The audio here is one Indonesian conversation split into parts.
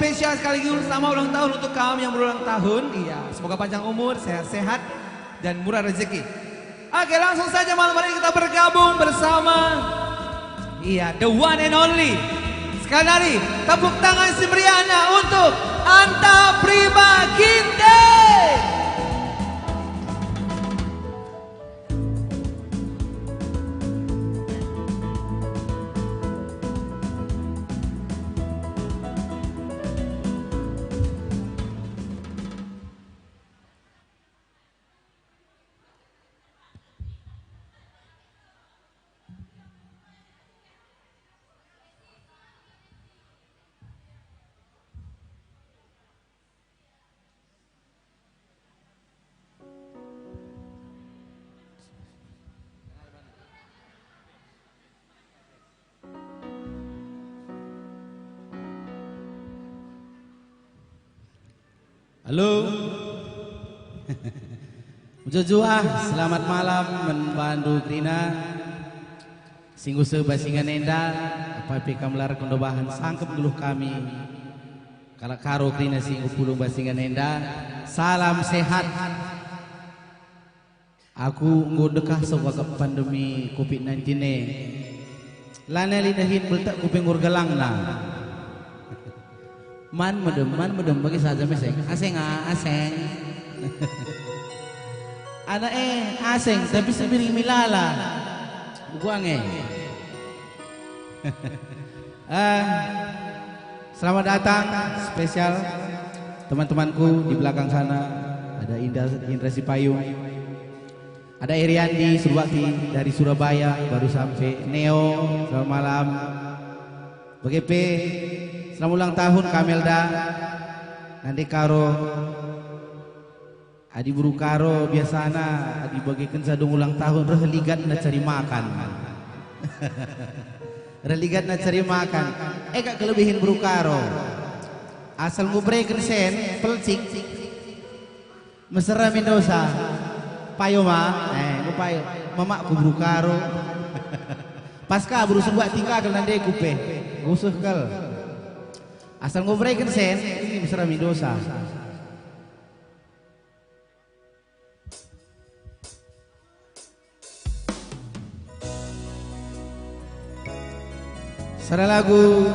spesial sekaligus sama ulang tahun untuk kaum yang berulang tahun. Iya, semoga panjang umur, sehat-sehat dan murah rezeki. Oke, langsung saja malam hari kita bergabung bersama the one and only. Sekali lagi tepuk tangan si meriahnya untuk Anta Prima Kinte. Halo, Jujua, selamat malam membantu Krina. Singgu sebasingan enda, apa pika melar kondobahan sangkep dulu kami. Kalau karo Krina singgu puluh basingan enda, salam sehat. Aku ngodekah sebagai pandemi COVID-19 ne. Lana lidahin beltak kuping urgalang na. Man medem bagi saja meseng. Aseng aseng. Ada aseng tapi sepiring milala. Buang selamat datang spesial teman-temanku di belakang sana. Ada Indra Sipayung. Ada Iriandi Surbakti dari Surabaya baru sampai. Neo, selamat malam. BGP, selamat ulang tahun Kamelda. Nanti karo adi buru karo biasana adi bagikan sadung ulang tahun reheligat na cari makan. Reheligat na cari makan. Kak kelebihin buru karo. Asal ngubreken sen pelcik. Mesra Mendoza. Payo ma, payo. Mamak ku buru karo. Pasca buru sebuah tinggal nanti kupe. Gusuh kal. Asal ngobreken sen, ini mesra Mendoza. Sada lagu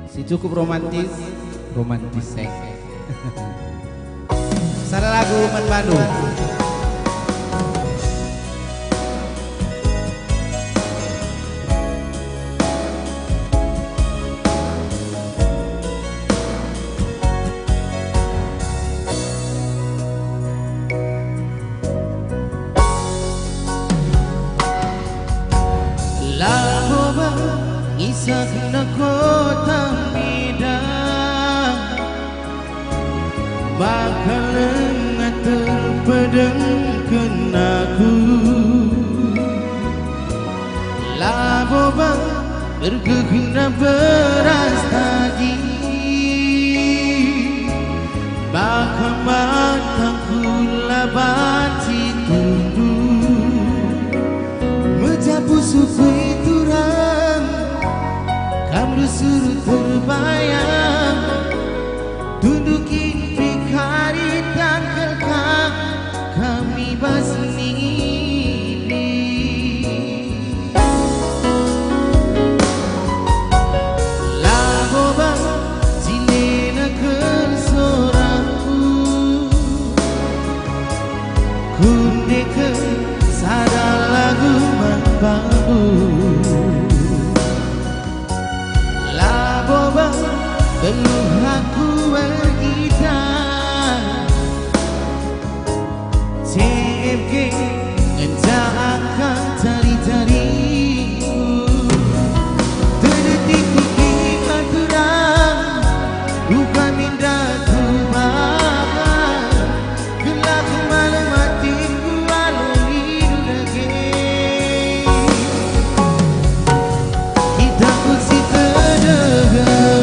si cukup romantis seng. Sada lagu Man Bandung. Isah na kota Medan bakal terpedeng kenaku laboba bergeguna beras tadi bakal mataku labati tundu mencapu suku turang kamu suruh terbayang tundukin pikari dan kekang kami basni lagoba silena kersoraku kundeke sadar lagu mambamu belum aku bergitar CMG entah akan cari-carimu terdetikku kikat terang bukan minda ku bakar gelap malam hatiku alami lagi kita kursi terdengar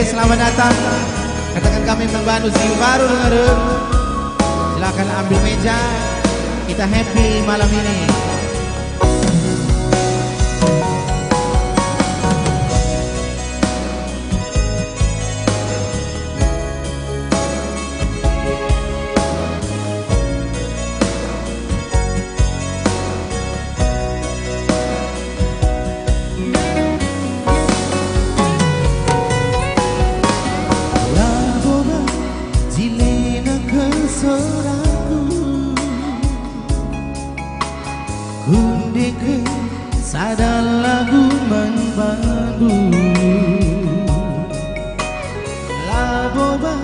selamat datang. Katakan kami membantu si baru dengerin. Silakan ambil meja. Kita happy malam ini. Kundeke sadar lagu membandu Laboba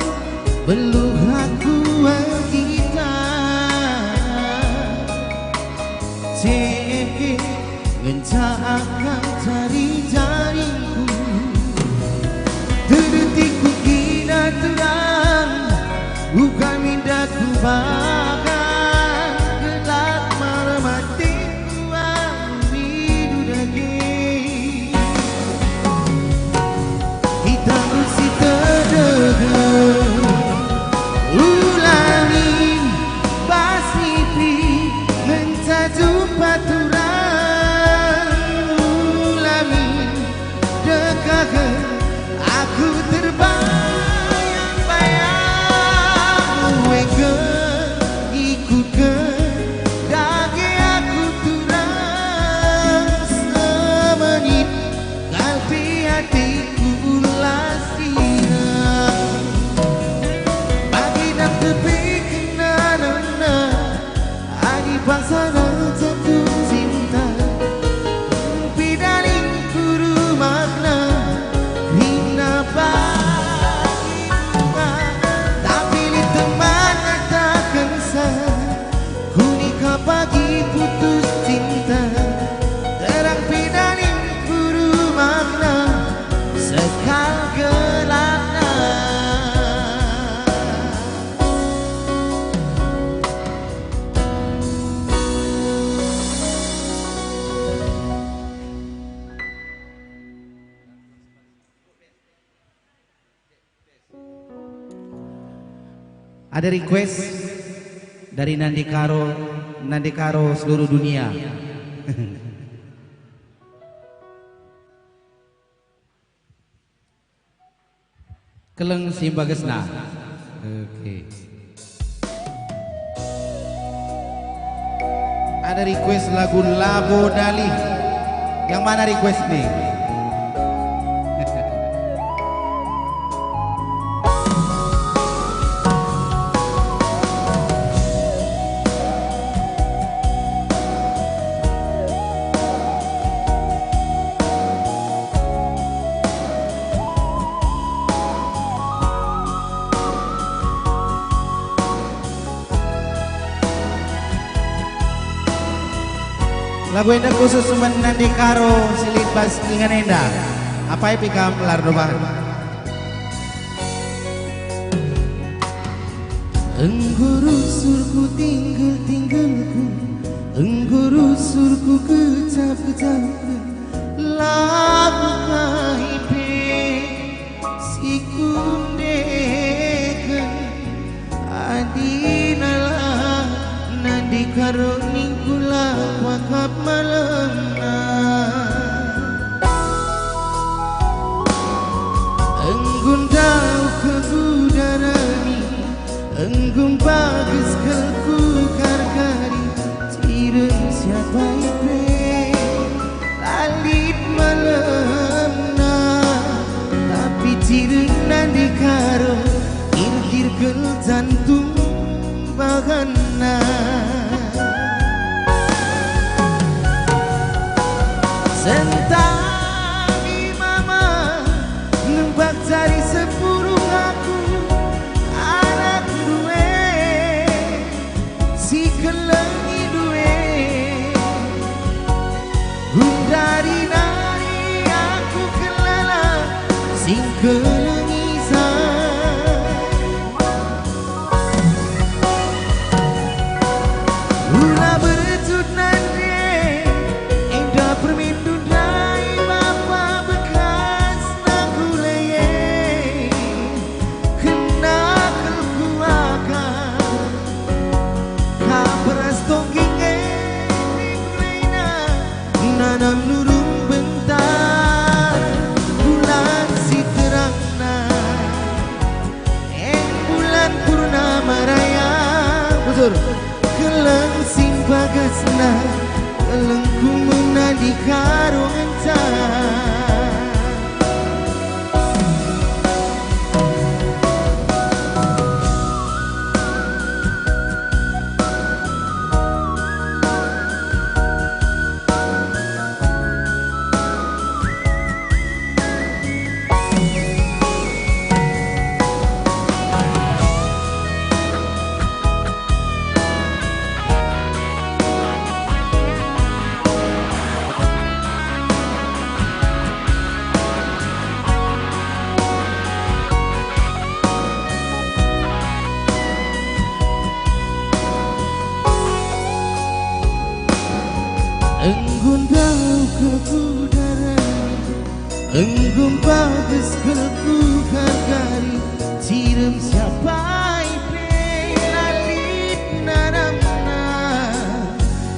belum aku kita CMK genca akan cari jaringku Terdetikku kina terang bukan mindaku bagai Ada request dari Nandi Karo seluruh dunia. Keleng Simbagesna. Oke. Ada request lagu Labo Dali. Yang mana request nih? Lagu enda khusus cuman Nandi Karo silit bas ingan enda. Apa yang pikam lardoban? Engguru surku tinggalku, engguru surku kecap lagu kaipe si kundeken adinala Nandi Karo ningkula wakap malamna enggun dau kegudarani enggun bagus kelku karkari ciren siapa ipe lalit malamna tapi ciren Nandi Karo irkir kel jantung bagana Sentani mama nembak cari sepurung aku anak duwe si kelengi duwe hundari nari aku kelala sing kelengisan Ula bercut nanti Indah permindu dari Bapak bekas nanguleye bagasna lengku menadi karung encan. Enggun bau kebudaran, enggun bagus kelku hargari, cirem siapa pelalit naramna,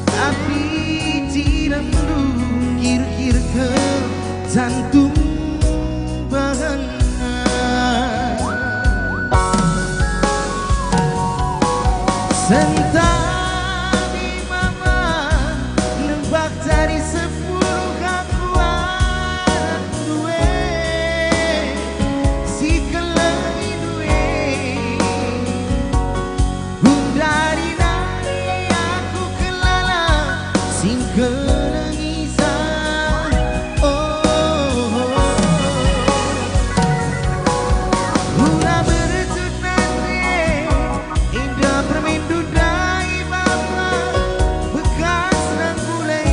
tapi cirem kir-kir ke jantung bahana. Sentak dari 10 kakuan duwe si kelengi duwe dari nari aku kelala sing kelengi sa hula bercut nanti indah permindu dari bapa bekas dan mulai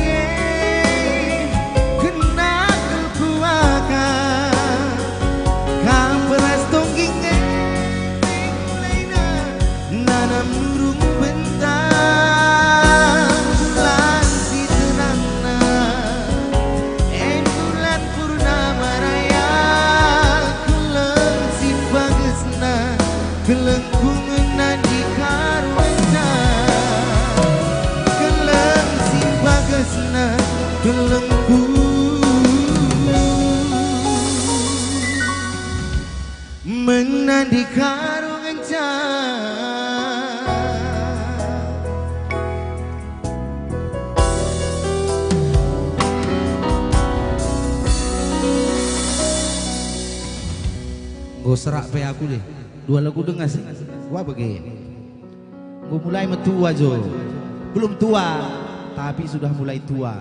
kelengkungan nadi karwena, keleng si bagasna kelengku menandi karwena. Gue serak pe aku deh. Dua lagu dengar sih, wah begini. Gue mulai metua Jo, belum tua, tapi sudah mulai tua.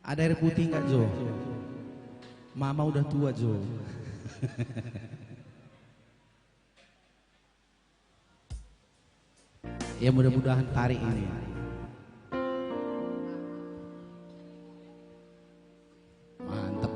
Ada air putih nggak Jo? Mama udah tua Jo. Ya mudah-mudahan tarik ini. Mantap.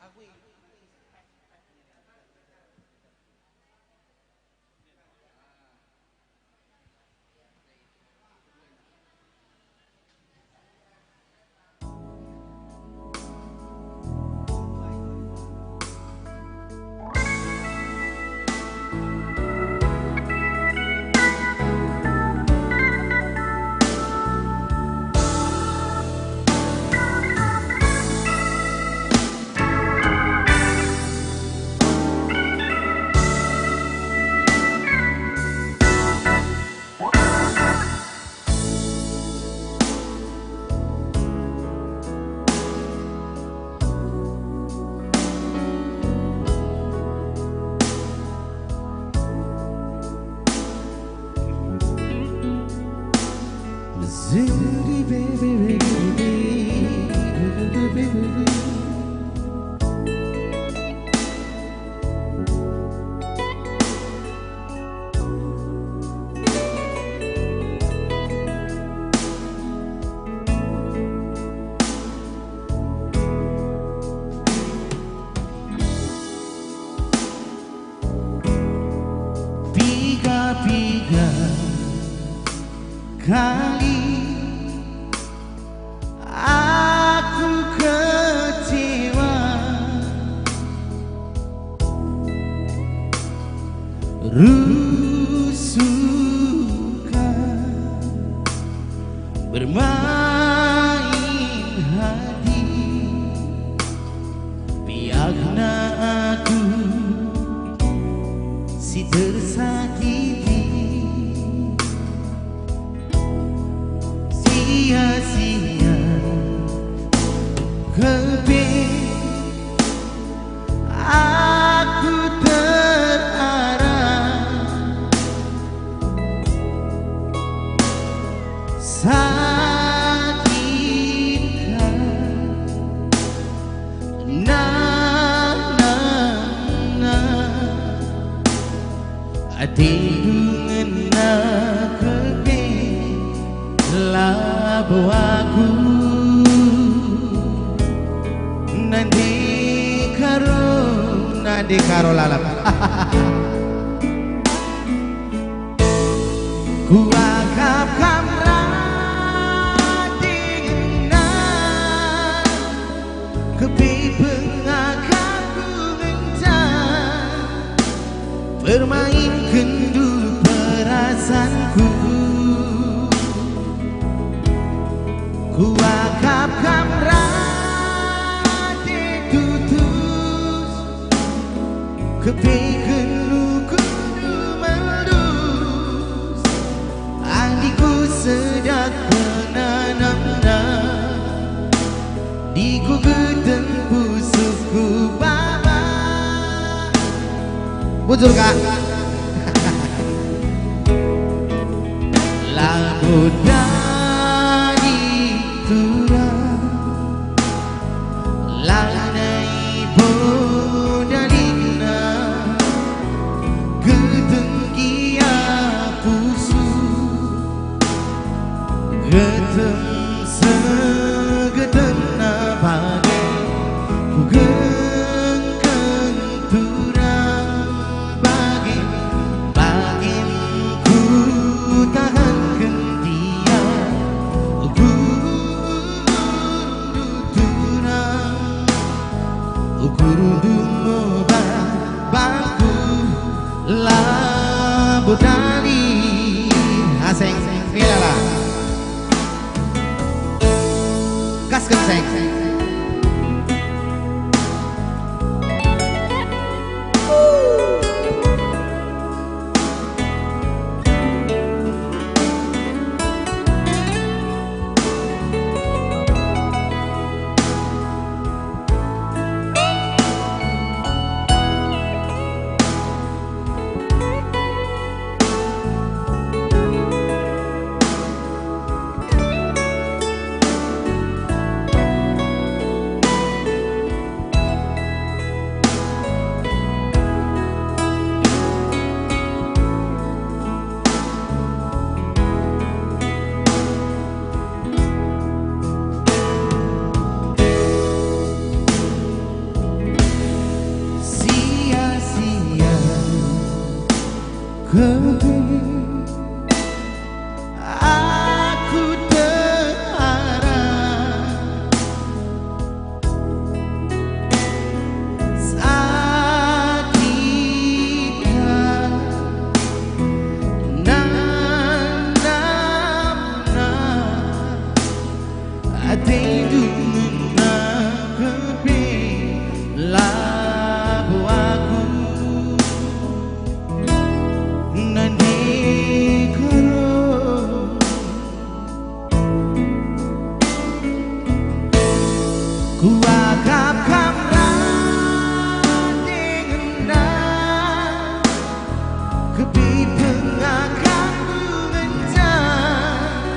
Aku tiga kali aku kecewa, rusukan bermain hati, biarlah aku si tersakiti, sia-sia keping aku terarah, sakitkan hati dengan keping labu aku nanti karo lalap. Ku akap kamrat dengan keping pengakapku ngencang bermain kendu perasaanku. Ku akap kamrat tutus keping kendu melus adikku sedang menanamna di ku ketempu suku baba bujur kak lagu dari turang lanai bodalina ketengkia pusu getem segetena bagai ku gengkeng turang bagi ku tahan kendia ku mundu turang ku rundu mobah bangku labu dari aseng pilala gas kenceng. Aku terarah sakitkan hati dengan keping labu aku ku akap kamrat dengan keping pengakapku ngencang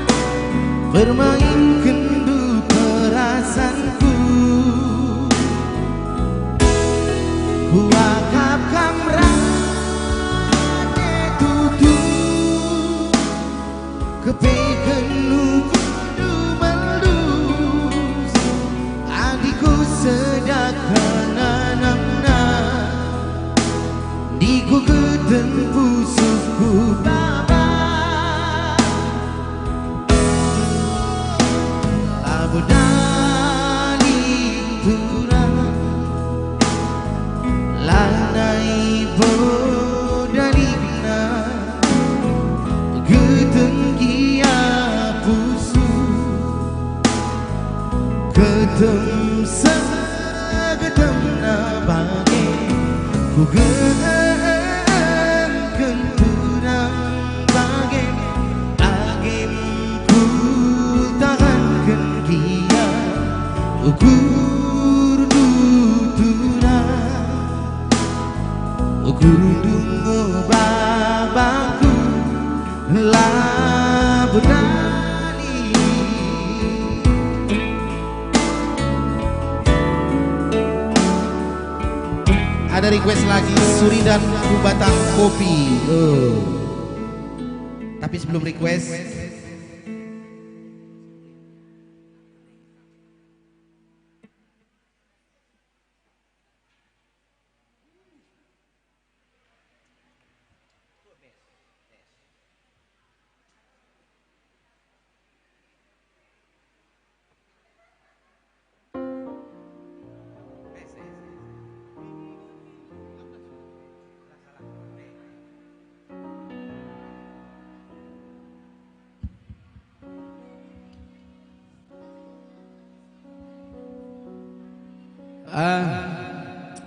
bermain kendu perasaanku. Ku akap kamrat tutup keping kendu melus adikku sedang nanamna di ku ketempu suku baba getem sagetem na bagi ku geem kenturang bagi agim ku tahankan dia ukur dutuna ukur dungo babaku labunani. Ada request lagi Suri dan Kubatang Kopi. Tapi sebelum request,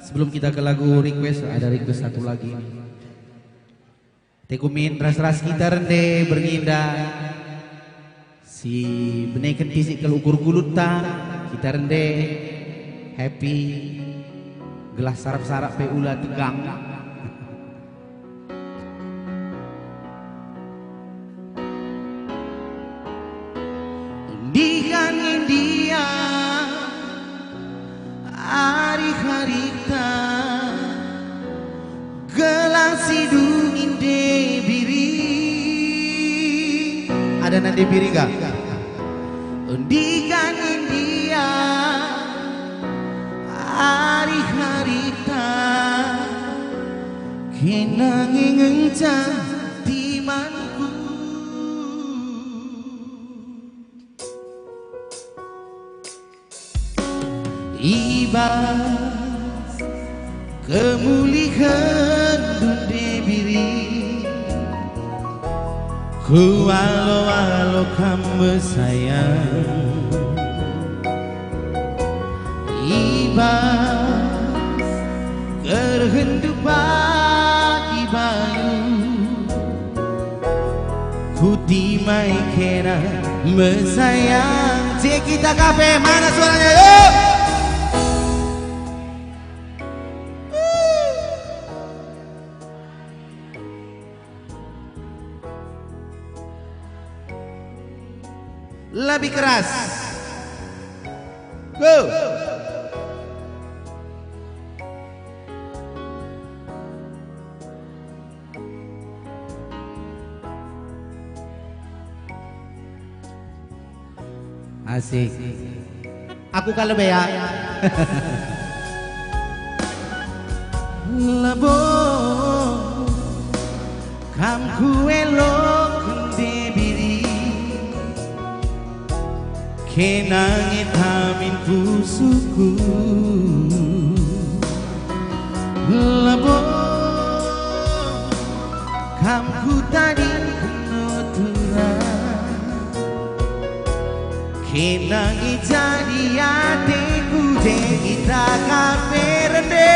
sebelum kita ke lagu request, ada request satu lagi. Tekumin ras-ras kita rende berngindah, si benaikan tisik kalau ukur guluta kita rende happy, gelas sarap-sarap pe ula tegang. Dikan India hari-harita gelas hidung inde biri. Ada nade biri gak? Undikan India hari-harita kinanging encah timanku ibas kemulihan dunde biri ku alo-alo kamu sayang ibas kerhendu pagi bayu ku timai kena mesayang. Cik kita kafe mana suaranya yuk. Lebih keras. Go. Asik. Aku kalau ya. Labo kam kuelok debiri kenangin tamin pusuku labo kam ku tadi kenuturan kenangin jadi adikku kita kafe rende.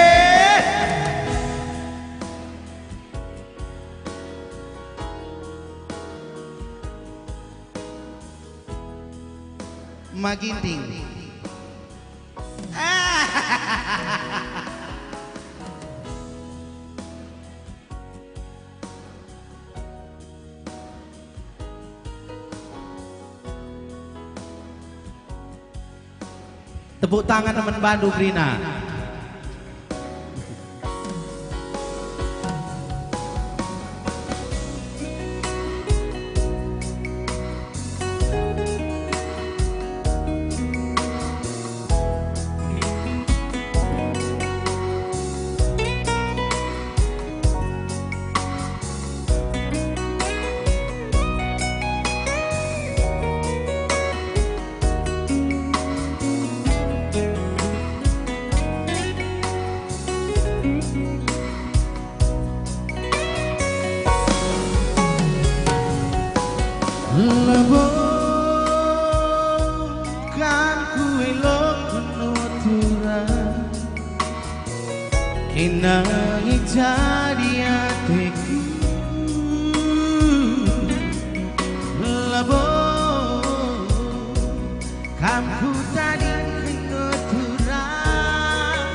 Maginting. Tepuk tangan teman Bandung Rina. kena jadi hatiku labo kamu tadi keturunan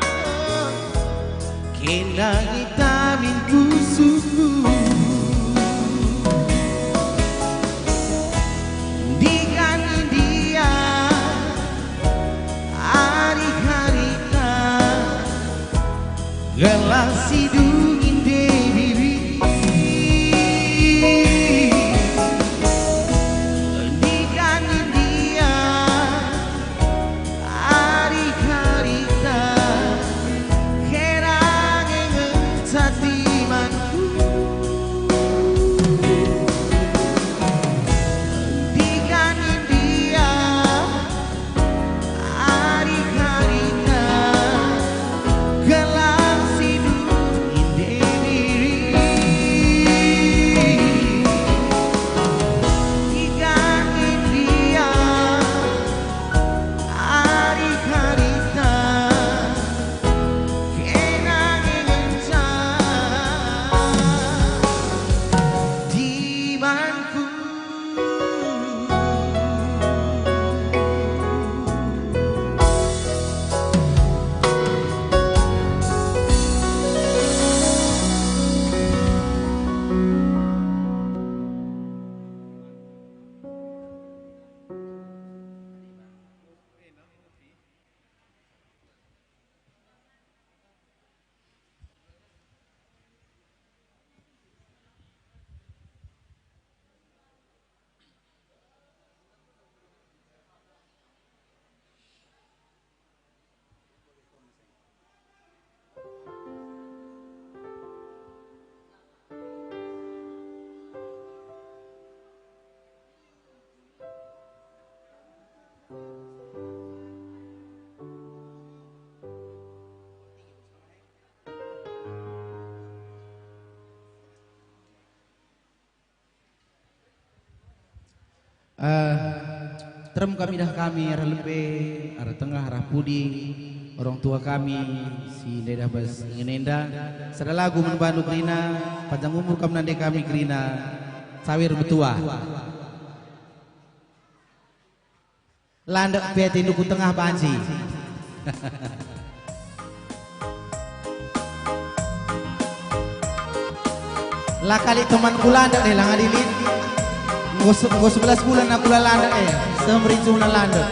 kena hitamin pusuku digani dia hari-harita gelas hidungin diri digani dia hari-harita kerang ngecati manku digani dia hari-harita gelas hidungin diri digani dia hari-harita kenang ngencang di manku terem kami dah kami arah lempe arah tengah arah pudi orang tua kami si Neda Bas Ngenenda sada lagu menbantu Krina panjang umur kam nande kami Krina sawir betua landek peti nuku tengah banci lah kali teman kula ndak deh lang adilin Nggo 11 bulan aku lalanda semerincu lalanda.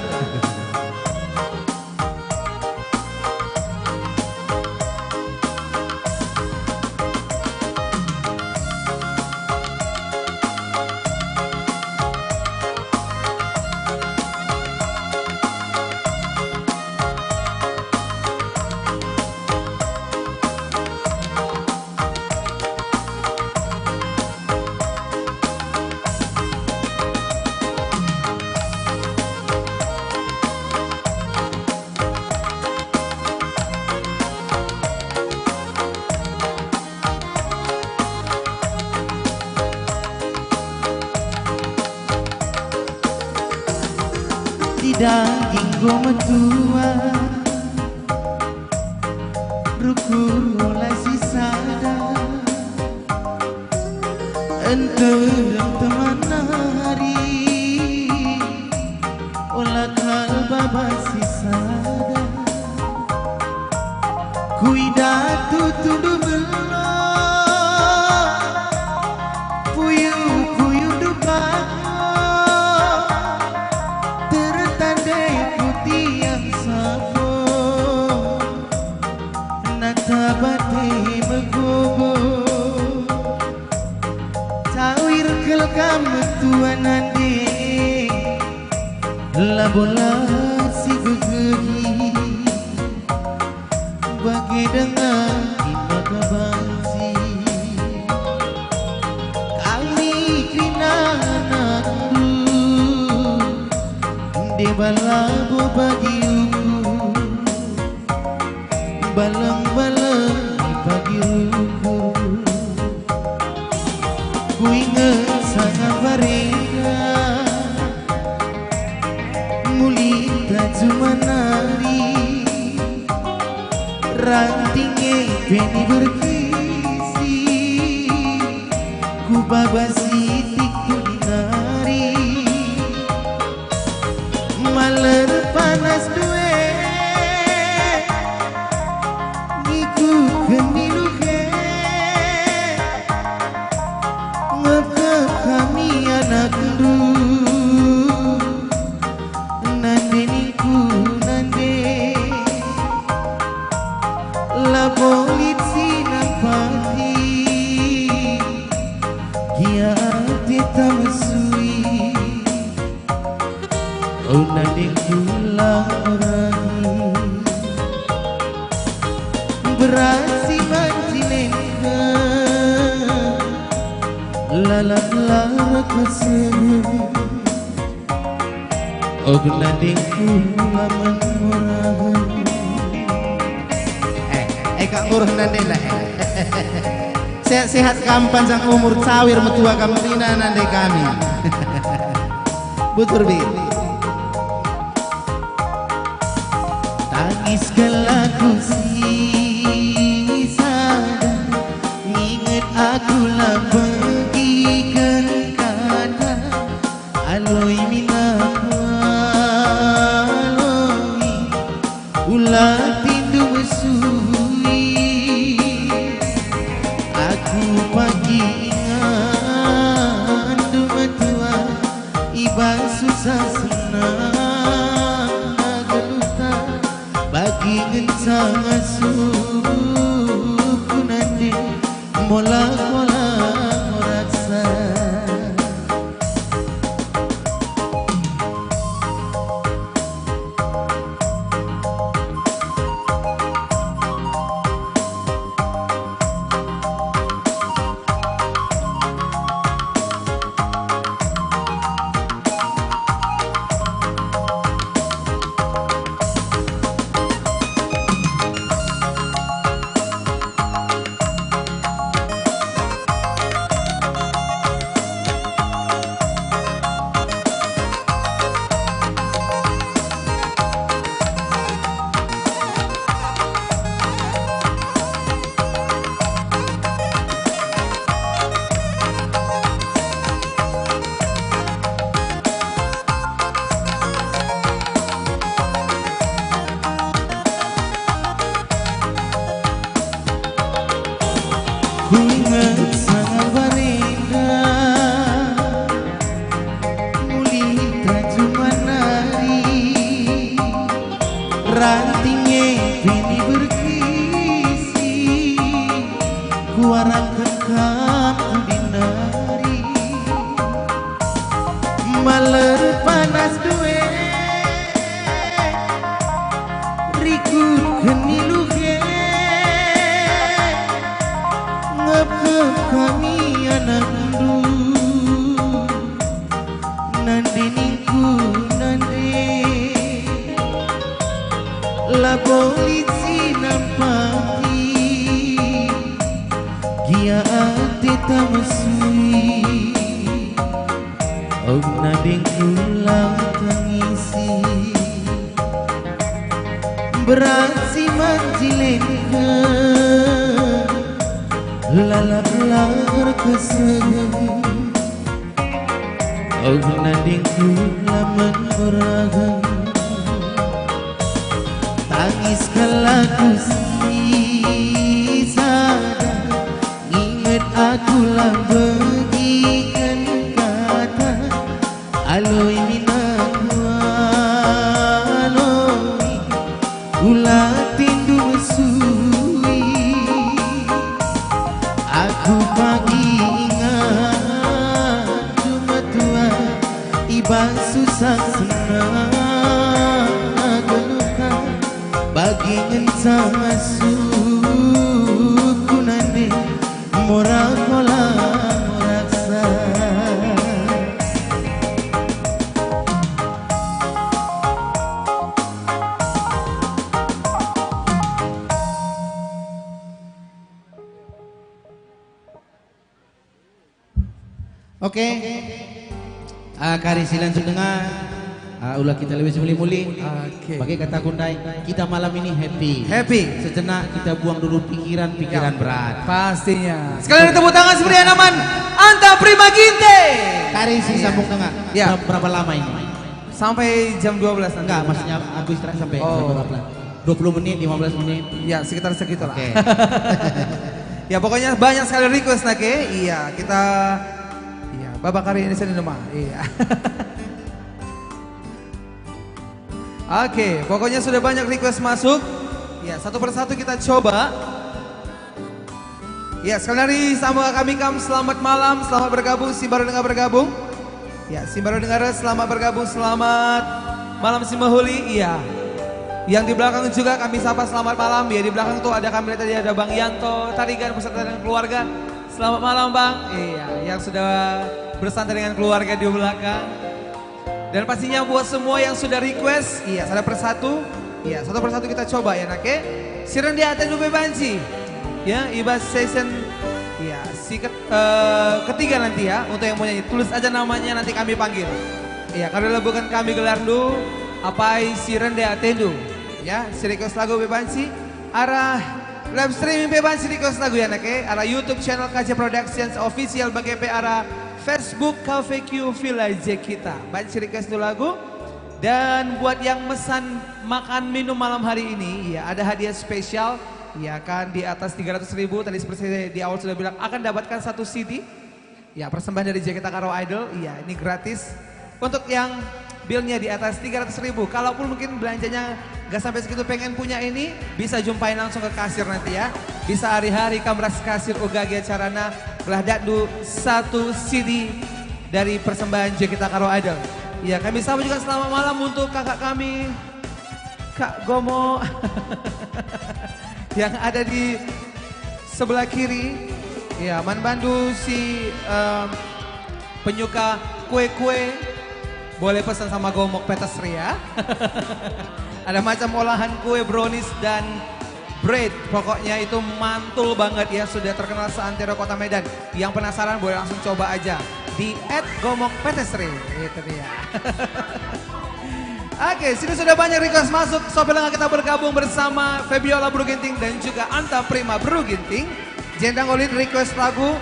Daging gua mentua rukun mulai sisada enterang teman hari olah kalba sisada kuida tutudu belo puyu puyu dupa Tabati begobo Tawir kel kamu tua nande Labola si gegeri Bagi dengan imaka bangsi Kali kinanandu De balabo bagi balang-balang di pagi ruku ku ingat sangat barega mulita cuma nari rantingnya beni berkisi ku babasi tiku dinari maler panas duwe niku keniluke ngeke kami anak du nande niku nande la polisi nampati dia tita mesui oh nande kulang rahi berasi manjilengka lalak lara kasih oh nande kulang murahan Kak ngurus nande lah. Sehat-sehat kampan sang umur cawir metua kamrina nande kami. Butur bi. Tangis gelaku sisa inget aku lah bagikan kata aloi minaku aloi ulah tindu mesui pagi ingat dua tua iba susah senang geluta bagi ngencang asuku nanti mola-mola merasa ku ingat sangat barinda mulita cuma nari rantingnya bini berkisi ku arahkan kamu dinari maler panas duwe rikut keniluke kami anak du nande niku nande la polisi nampati gia tita mesui oh nande kulang tangisi berasi manjilengka lalap lar keseng oh nandingku laman beragam tangis kalaku sisa inget aku lah bagikan kata aloi minaku aloi ulah tindu mesui aku pagi ingat cuma tua iba susah senang geluka bagi ngencang asuku nande morak mola moraksa Oke, kari silan sudengar Ulah kita lebih muli-muli. Oke. Pakai kata kundai, kita malam ini happy. Happy. Sejenak kita buang dulu pikiran-pikiran berat. Pastinya. Sekalian tepuk tangan seperti aman. Anta Prima Ginting. Kari si sambung tengah. Ya. Berapa lama ini? Sampai jam 12 nanti. Enggak, maksudnya aku istirahat sampai berapa? 20 menit, 15 menit. Ya, sekitar segitu lah. Oke. Ya, pokoknya banyak sekali request nake. Iya, kita babak hari ini sini rumah. Iya. Oke, pokoknya sudah banyak request masuk. Ya, satu persatu kita coba. Ya, sekali lagi sama kami selamat malam, selamat bergabung, si baru dengar bergabung. Ya, si baru dengar selamat bergabung, selamat malam si Mahuli. Iya. Yang di belakang juga kami sapa selamat malam. Ya, di belakang tuh ada kami tadi ada Bang Yanto, Tarigan beserta dengan keluarga. Selamat malam Bang. Iya, yang sudah bersantai dengan keluarga di belakang. Dan pastinya buat semua yang sudah request, iya satu persatu, iya satu persatu kita coba ya nake. Siren di atas Dube Banci, ya Ibas Session, iya ketiga nanti ya untuk yang mau nyanyi. Tulis aja namanya nanti kami panggil. Iya karena bukan kami gelar dulu, apa Siren di atendu, ya si request lagu Bebanci, arah live streaming Bebanci request lagu ya nake, arah YouTube channel KJ Productions official bagi arah Facebook Cafe Q Village kita. Banci request itu lagu. Dan buat yang mesan makan minum malam hari ini, ya ada hadiah spesial. Ya kan di atas 300.000 tadi seperti di awal sudah bilang akan dapatkan satu CD. Ya persembahan dari Jakarta Karo Idol. Ya ini gratis. Untuk yang bilnya di atas 300.000. Kalaupun mungkin belanjanya gak sampai segitu pengen punya ini, bisa jumpain langsung ke kasir nanti ya. Bisa hari-hari kamras kasir Ugage Carana belah dadu satu CD dari persembahan Jakarta Karo Idol. Ya kami sama juga selamat malam untuk kakak kami Kak Gomo yang ada di sebelah kiri. Ya Man Bandu si penyuka kue-kue boleh pesan sama Gomok Petasri ya. Ada macam olahan kue brownies dan bread, pokoknya itu mantul banget ya, sudah terkenal seantero Kota Medan. Yang penasaran boleh langsung coba aja di @gomokpetesri, itu dia. Oke, sini sudah banyak request masuk. Sobat kita bergabung bersama Febiola Bru Ginting dan juga Anta Prima Bru Ginting. Jendang Olin request lagu.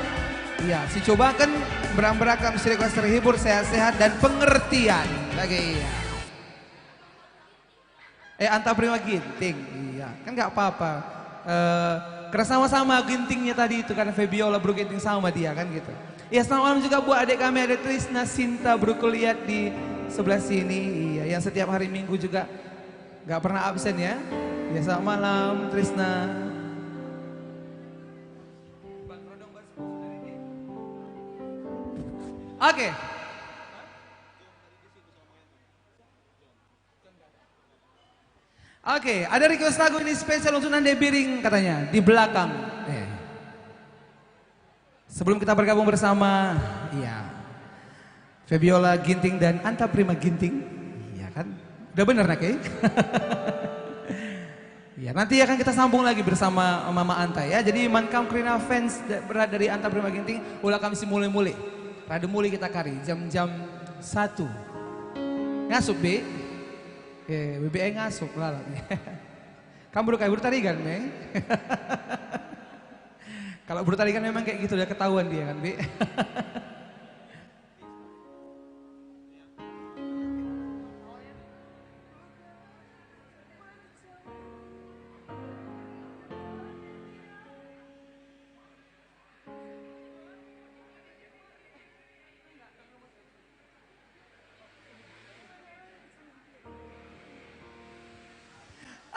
Ya, si cobakan berakam si request terhibur, sehat-sehat dan pengertian. Lagi ya. Anta Prima Ginting, iya kan nggak apa-apa. Karena sama-sama Gintingnya tadi itu karena Febiola Bru Ginting sama dia kan gitu. Ya selamat malam juga buat adik kami ada Trisna Sinta Brukuliat di sebelah sini. Iya yang setiap hari Minggu juga nggak pernah absen ya. Ya selamat malam Trisna. Oke. Oke, ada request lagu ini spesial untuk Nande Biring katanya di belakang. Sebelum kita bergabung bersama, iya, Febiola Ginting dan Anta Prima Ginting, iya kan? Udah bener nak ya? Ya nanti akan kita sambung lagi bersama Mama Anta ya. Jadi mankam Krina fans berat dari Anta Prima Ginting, ulah kami si mulai-mulai, rada mulai kita kari jam-jam 1 ngasup be. BBE ngasup lah. Kamu kayak bertarigan, Meng. Kalau bertarigan memang kayak gitu, udah ketahuan dia kan, Bi.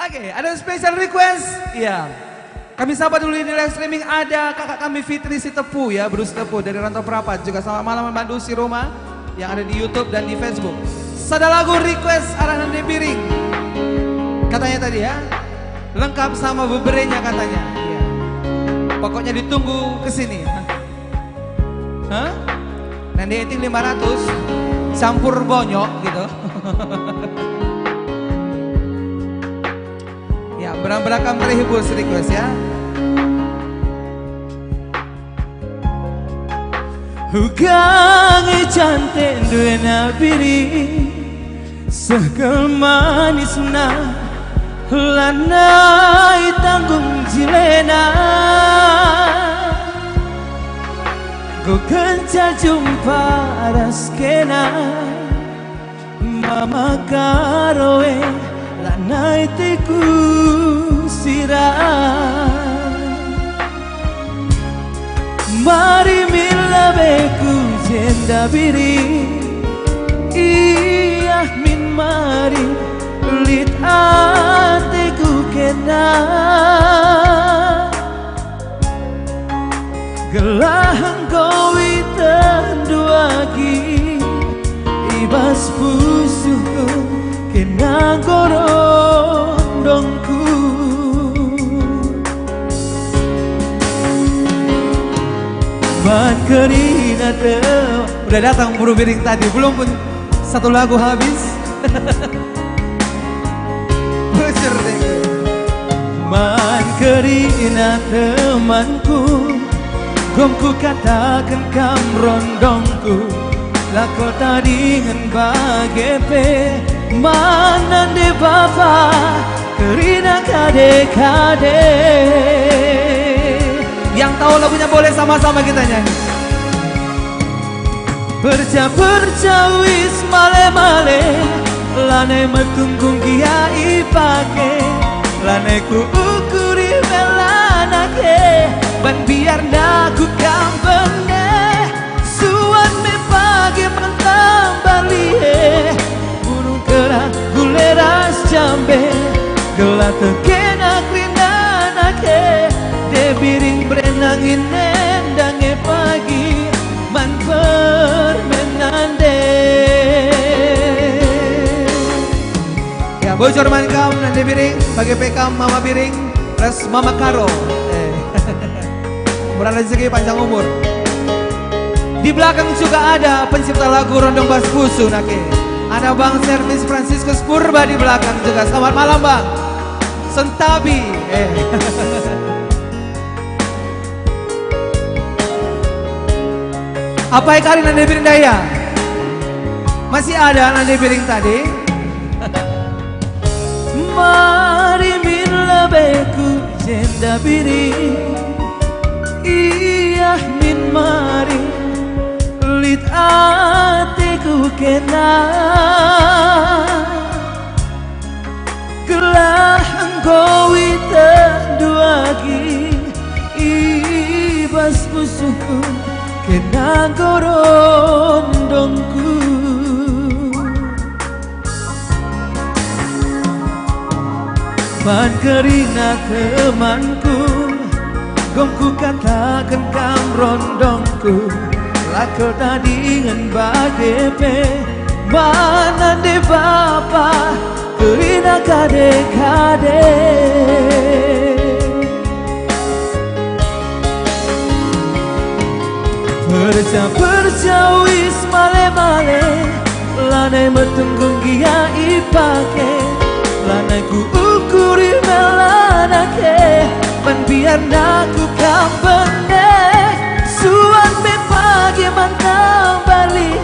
Oke, ada special request. Iya. Kami sapa dulu di live streaming ada kakak kami Fitri Sitepu ya, Bruce Tepu dari Rantau Perapat. Juga selamat malam membantu si Roma yang ada di YouTube dan di Facebook. Sada lagu request arahan Biring. Katanya tadi ya, lengkap sama beberenya katanya. Iya. Pokoknya ditunggu kesini. Hah? Nanti eting 500 campur bonyok gitu. Ya, berakam terhibur request ya. Hugang cantik duwe nabiri Sekel manisna lanai tanggung jilena Go kenca jumpa raskena Mama karoe lanai teku sirah Mari mila beku jenda biri Iya min mari lit ateku kena Gelahang kowi tenduagi Ibas pusuhku kena gorondongku Man kerina teu. Udah datang buru biring tadi, belum pun satu lagu habis. Bocor deh. Man kerina temanku Gomku katakan kam rondongku Lako tadi ngan bagepe Mana de bapa Kerina kade-kade Yang tahu lagunya boleh sama-sama kita nyanyi. Perca-perca wis male-male Lane metunggung kiai pake Lane ku ukuri melanake Ban biar naku kampene Suan me pagi mentang balie Burung kerah guleras jambe Gelat tekena krinanake De biring berenangin nendange pagi Man permenande Ya bocor man kam nanti biring, bagi pekam mama biring, terus mama karo. Murah rezeki panjang umur. Di belakang juga ada pencipta lagu Rondong Bas Pusu nake. Ada Bang Servis Franciscus Purba di belakang juga. Selamat malam Bang. Sentabi. Apa kali nanti piring daya? Masih ada nanti piring tadi? Mari mila beku jenda piring Iya min mari lit atiku kena Gelah engkau duagi Ibas musuhku kena gorondongku Man kerina temanku Gomku katakan kam rondongku Lako tadi ngan bagepe Mana de bapa Kerina kade-kade Perca-perca wis male-male Lanai metunggung gia ipake Lanai ku ukuri melanake Pan biar naku kampene Suan me pagi mantang balie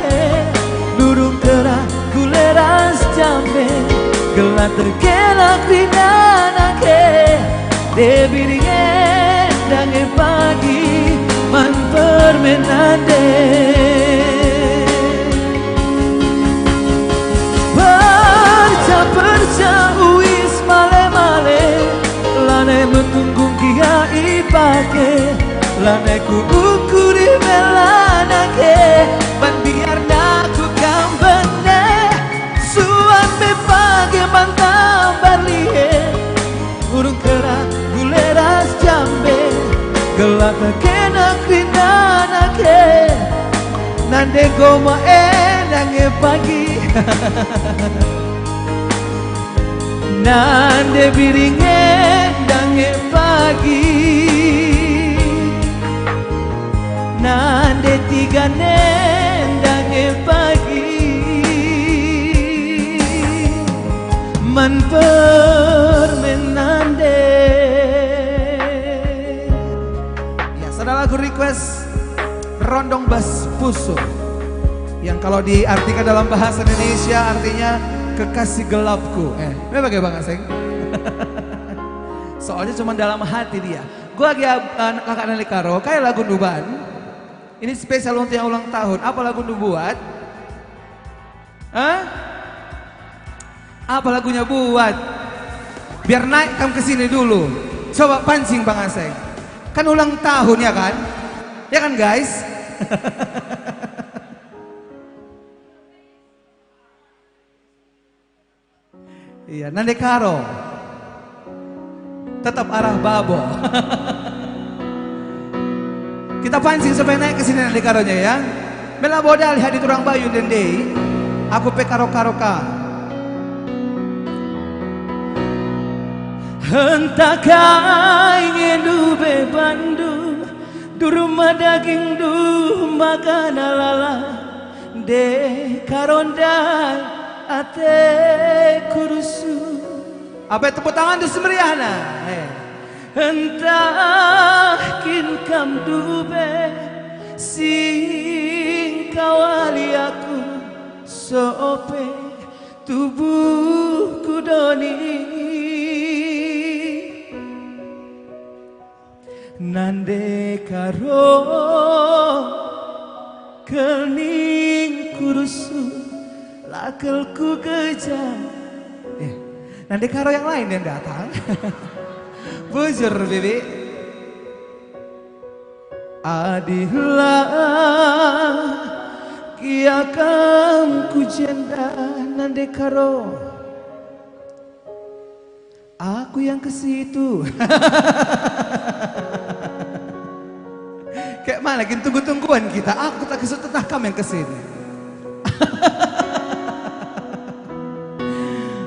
Durung kerah guleras jambe Gelat terkelak rinanake Debiringen dange pagi Man permenande Perca-perca uis male-male Lane metunggung kia ipake Lane ku ukuri melanake Ban biar naku kampene Suan me pagi mantang balie Burung kerah guleras jambe Gelap kena krinanake Nande goma enange pagi Nande biringe dange pagi Nande tiga dange pagi Man permenande. Ya, saudara lagu request Rondong Bas Pusu yang kalau diartikan dalam bahasa Indonesia artinya kekasih gelapku. Memang pakai Bang Aseng. Soalnya cuma dalam hati dia. Gue lagi kakak Nali Karo, kayak lagu Nuban. Ini spesial untuk yang ulang tahun. Apa lagu Nu buat? Hah? Apa lagunya buat? Biar naik kamu kesini dulu. Coba pancing Bang Aseng. Kan ulang tahun ya kan? Ya kan guys? Iya, Nande Karo. Tetap arah babo. Kita pancing supaya naik ke sini Nande Karonya ya. Mela bodal hadi turang bayu dendei. Aku pe karo-karoka. Hentakah ingin du bebandu du rumah daging du makan alala de karondai ate kurusu. Apa tepuk tangan tuh semeriahna. Entah kin kam dube sing kawali aku sope tubuhku doni nande karo kening kurusu lakelku kejam. Nande Karo yang lain yang datang. Bujur Bibi. Adilah kiakam ku jenda Nande Karo. Aku yang ke situ. Kayak mana gini tunggu-tungguan kita. Aku tak kesut tetah kamu yang kesini.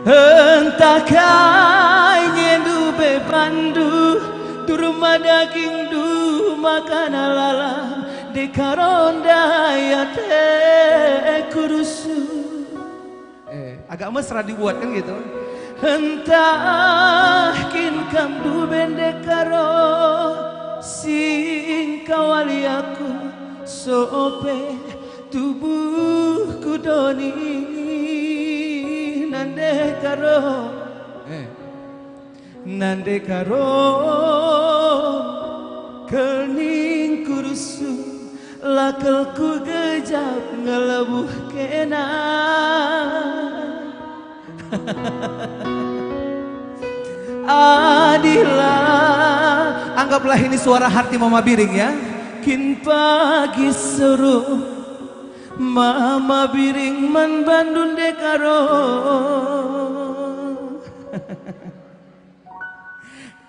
Entahkah ingin du bebandu du rumah daging du makan alala de karonda ya te kurusu. Agak mesra dibuat kan gitu. Entah kin kam du bende karo sing kawali aku sope tubuhku doni nande karo nande karo kening kurusu lakelku gejap ngelebuh kena. Adilah Anggaplah ini suara hati Mama Biring ya. kin pagi suruh Mama Biring man Bandung dekaro.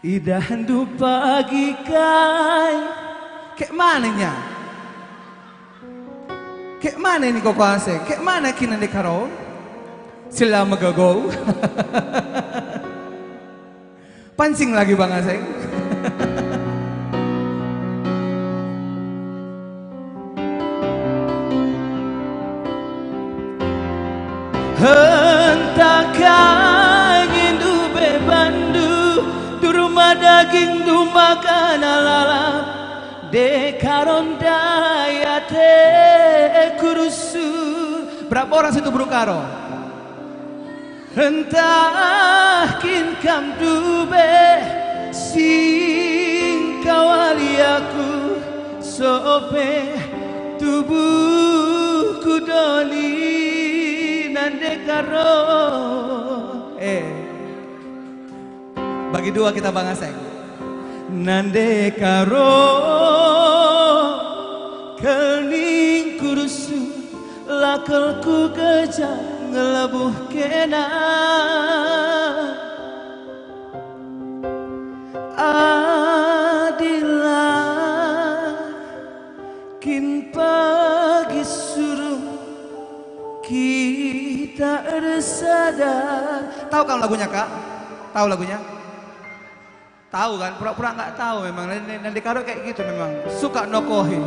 Idahandu pagi kai. Kayak mananya? Kayak mana ini Koko Aseng? Kayak mana kini Nande Karo? Sila magago. Pancing lagi Bang Aseng. Hentakah ingin du bebandu du rumah daging du makan alalap de karonda ya te kurusu. Berapa orang situ Bro Karo? Entah kin kam dube sing kawali aku sope tubuhku doni nande karo. Bagi dua kita Bang Aseng. Nande karo kening kurusu lakelku gejap ngelebuh kena. Adilah kin pagi suruh kita bersadar. Tahu kan lagunya Kak? Tahu lagunya? Tahu kan? Pura-pura nggak tahu memang. Nande Karo kayak gitu memang. Suka nokohi.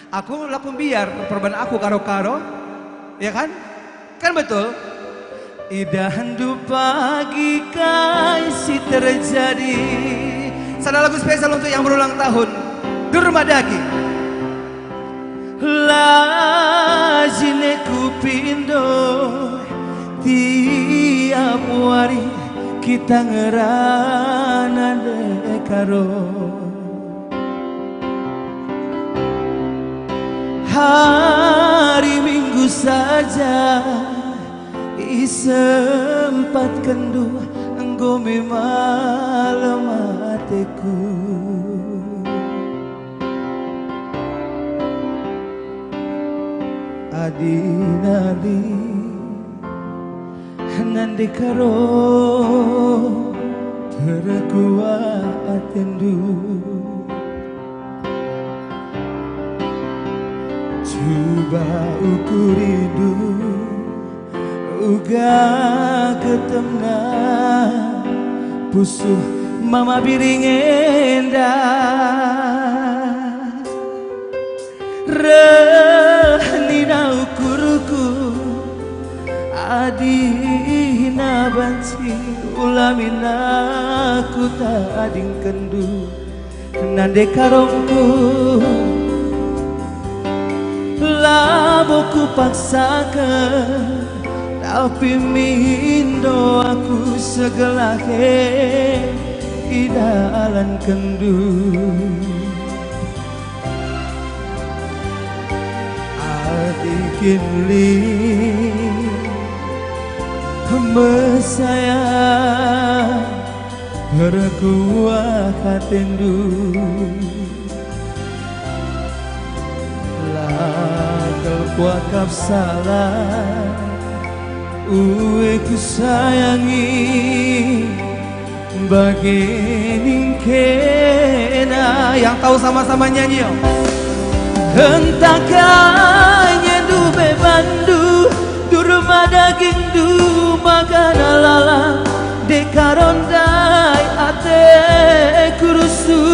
Aku lakon biar perban aku karo-karo. Ya kan? Kan betul? Idahandu pagi kasih terjadi. Ada lagu spesial untuk yang berulang tahun di rumah daging. Lajine kupindo kita ngerana dekaro. Hari Minggu saja sempat kendu enggome malam hatiku. Adinali nandi karo terkuat tendu. Coba ukur hidup uga ketemna pusuh mama biring endah renina ukurku adina banci ulamina ku tak ading kendu nande karongku laboku paksakan tapi mindo aku segelahe idalan kendu. Adikin li mesaya berkuah katendu lagal kuakap salah uwe ku sayangi bagening kena. Yang tahu sama-sama nyanyi yo. Hentakannya du bebandu durma daging du magana lala dekarondai ate kurusu.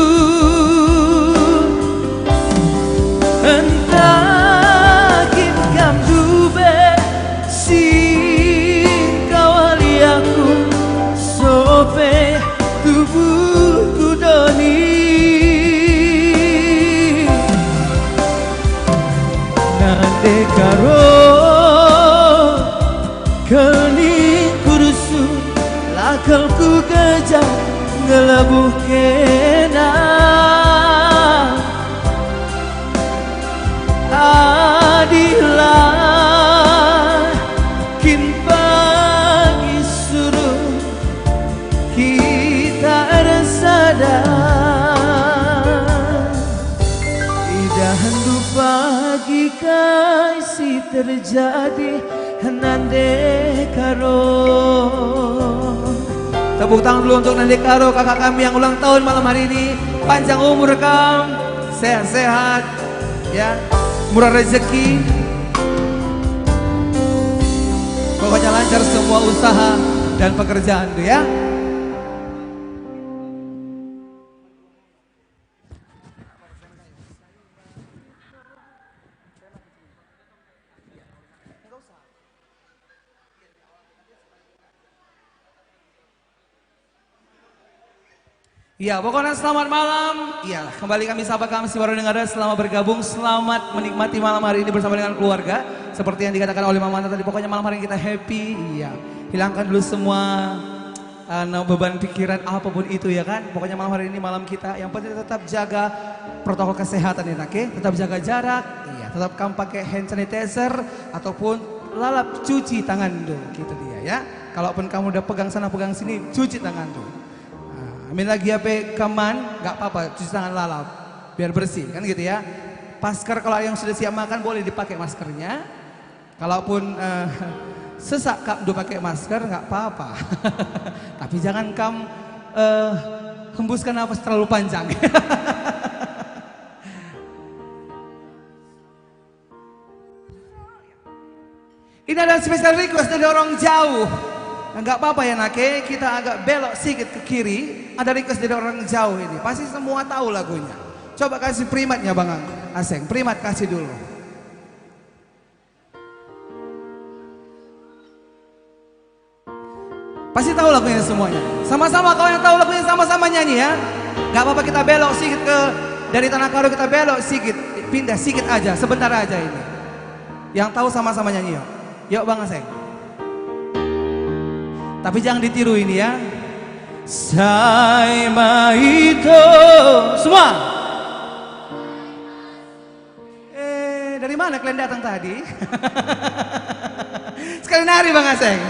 Hentakin kam dube sope tubuhku doni nande karo kening kurusu lakalku gejak ngelebuh kena adilah kin pagi suruh kita sadar idahan du pagi kasih terjadi nande karo. Tepuk tangan dulu untuk Nande Karo, kakak kami yang ulang tahun malam hari ini. Panjang umur kamu, sehat-sehat, ya, murah rezeki. Pokoknya lancar semua usaha dan pekerjaan tuh ya. Iya, pokoknya selamat malam. Iya, kembali kami sapa kami si baru dengar, selamat bergabung, selamat menikmati malam hari ini bersama dengan keluarga. Seperti yang dikatakan oleh Mama tadi, pokoknya malam hari ini kita happy. Iya, hilangkan dulu semua beban pikiran apapun itu ya kan. Pokoknya malam hari ini malam kita, yang penting tetap jaga protokol kesehatan ya, oke? Tetap jaga jarak. Iya, tetap kamu pakai hand sanitizer ataupun lalap cuci tangan dulu, gitu dia ya. Kalaupun kamu udah pegang sana pegang sini, cuci tangan dulu. Amin lagi HP kaman, nggak apa-apa, cuci tangan lalap, biar bersih, kan gitu ya. Masker kalau yang sudah siap makan boleh dipakai maskernya. Kalaupun sesak kamu pakai masker nggak apa-apa, tapi jangan kamu hembuskan nafas terlalu panjang. Ini adalah special request dari orang jauh. Enggak apa-apa ya Nake, kita agak belok sedikit ke kiri. Ada request dari orang jauh ini. Pasti semua tahu lagunya. Coba kasih primatnya Bang Aseng. Primat kasih dulu. Pasti tahu lagunya semuanya. Sama-sama kalau yang tahu lagunya sama-sama nyanyi ya. Enggak apa-apa kita belok sedikit ke dari Tanah Karo, kita belok sedikit, pindah sedikit aja, sebentar aja ini. Yang tahu sama-sama nyanyi yuk. Yuk Bang Aseng. Tapi jangan ditiru ini ya. Saima itu semua. Dari mana kalian datang tadi? Sekali nari Bang Aseng.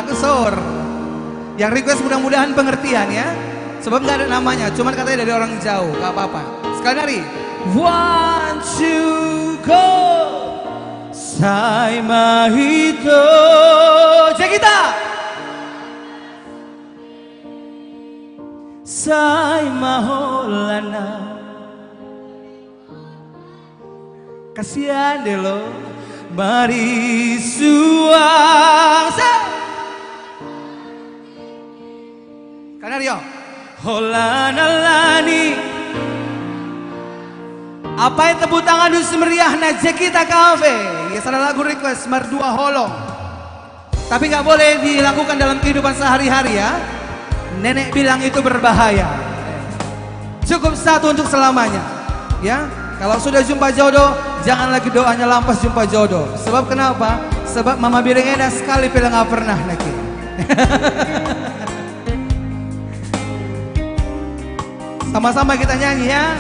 Aku sor. Yang request mudah-mudahan pengertian ya. Sebab gak ada namanya, cuman katanya dari orang jauh, gak apa-apa. Sekali nari. 1, 2, go. Saima itu. Cek kita. Saima holana. Kasihan deh lo. Mari suasa. Kanario. Holana lani. Apa yang tepuk tangan dulu semeriah na Jekita Cafe. Ya salah lagu request Merdua Holong. Tapi gak boleh dilakukan dalam kehidupan sehari-hari ya. Nenek bilang itu berbahaya. Cukup satu untuk selamanya. Ya, kalau sudah jumpa jodoh, jangan lagi doanya lampas jumpa jodoh. Sebab kenapa? Sebab mama bilang enak sekali bila gak pernah lagi. Sama-sama kita nyanyi ya.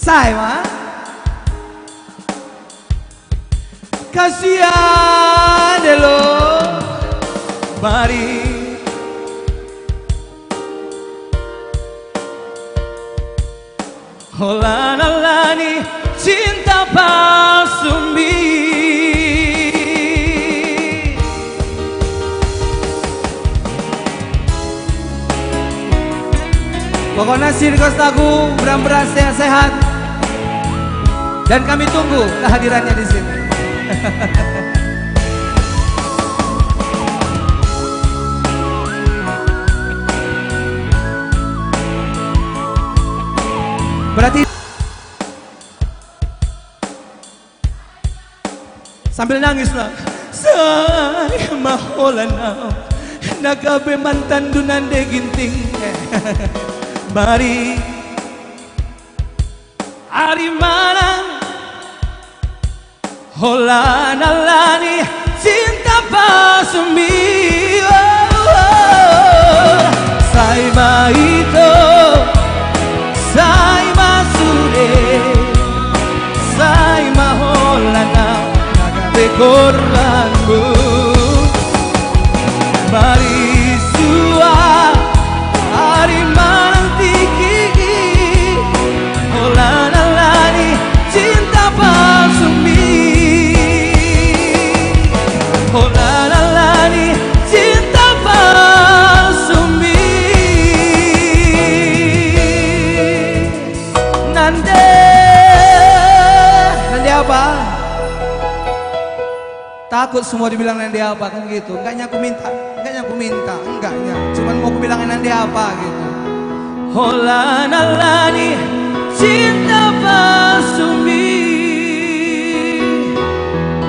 Saima. Kasihan lo. Mari. Holana lani cinta palsumi. Pokoknya sirkus lagu beras-beras sehat-sehat. Dan kami tunggu kehadirannya di sini. Berarti sambil nangis lah. Saya maholana nagabe mantan dunande ginting. Mari hari mana holana lani cinta pasumi. Saima itu Saima sude Saima holana nagabe korbanmu. Mari sua hari malang tinggi holana lani cinta palsumi. Holana lani cinta palsumi. Nande apa? Takut semua dibilang nanti apa kan gitu. Enggaknya aku minta, enggaknya. Cuman mau aku bilangin nanti apa gitu. Holana lani cinta pasumi.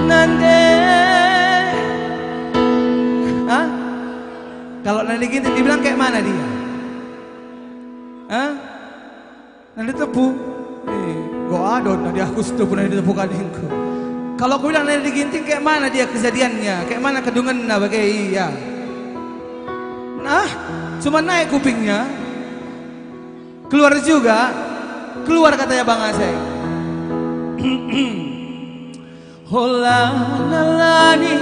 Nande. Hah? Kalau nanti gitu dibilang kayak mana dia? Hah? Nanti tepu. Gua adon nanti aku sudah pernah ditepukan hingga. Kalau aku bilang nanti diginting kayak mana dia kejadiannya? Kayak mana kedungan nah bagai iya. Nah, cuma naik kupingnya. Keluar juga. Keluar katanya Bang Aseng. Holana lani.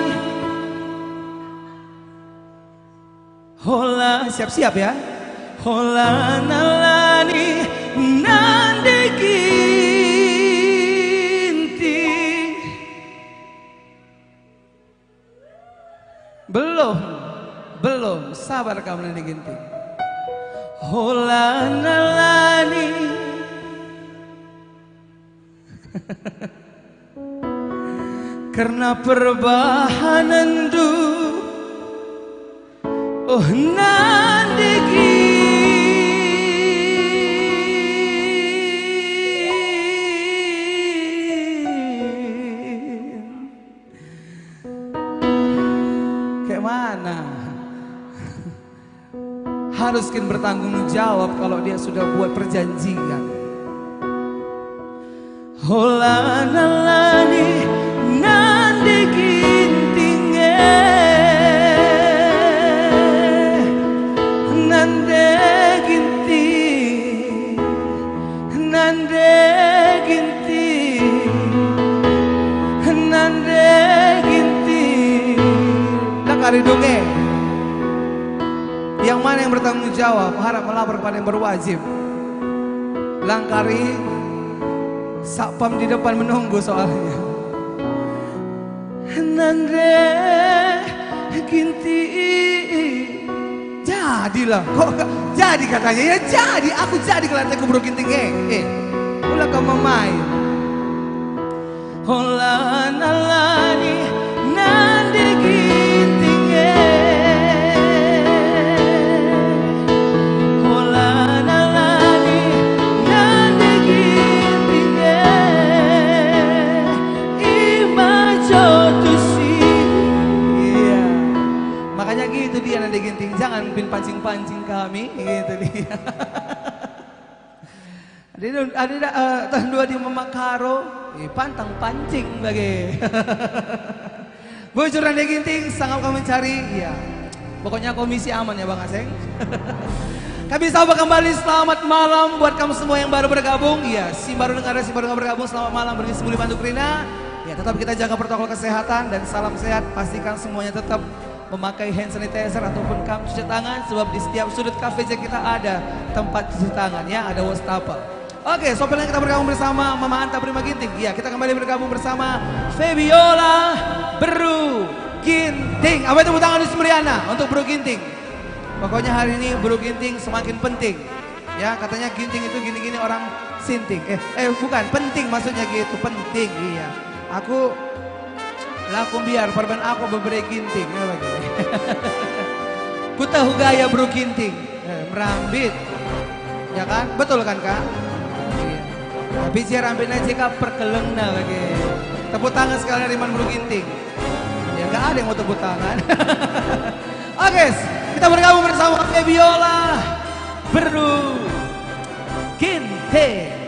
Hola, siap-siap ya. Holana lani nande ginti. Belum, sabar kamu nanti ginting. Holana lani. Karena perbahanan du. Oh nandegi. Kayak mana? Haruskin bertanggung jawab kalau dia sudah buat perjanjian. Hola nalani nande gintinge nande ginting nande ginting nande ginting Lakari donge. Yang mana yang bertanggung jawab harap melapor kepada yang berwajib. Langkari satpam di depan menunggu soalnya. nande ginting Jadilah, kok jadi katanya ya jadi. Aku jadi kalau aku bro ginting ulah kau memain. Hola nalani nande gintinge Hola nalani nande gintinge Ima jotusi. Iya. Makanya gitu dia nanti ginting, jangan pin pancing-pancing kami, gitu dia. Ada tahun dua di Memakaro, pantang pancing bagi. Bocor nanti ginting, sanggup kau mencari, iya. Pokoknya komisi aman ya Bang Aseng. Kami sahabat kembali, selamat malam buat kamu semua yang baru bergabung. Ya, si baru dengar, si baru bergabung, selamat malam bagi Semuli Bantu Krina. Ya, tetap kita jaga protokol kesehatan dan salam sehat. Pastikan semuanya tetap memakai hand sanitizer ataupun kam cuci tangan, sebab di setiap sudut kafe kita ada tempat cuci tangan ya, ada wastafel. Oke, sopirnya kita bergabung bersama Mama Anta Prima Ginting. Ya, kita kembali bergabung bersama Febiola Bru Ginting. Apa itu tepuk tangan di Semeriana untuk Bru Ginting. Pokoknya hari ini Bru Ginting semakin penting. Ya, katanya Ginting itu gini-gini orang sinting. Bukan, penting maksudnya gitu, penting. Iya. Aku laku biar perban aku berberi ginting. Ku tahu gaya Bru Ginting. Merambit. Ya kan? Betul kan Kak? Iya. Tapi rambit aja Kak perkelengna lagi. Tepuk tangan sekali dari Man Bru Ginting. Ya gak ada yang mau tepuk tangan. Oke, kita bergabung bersama Febiola Bru Ginting.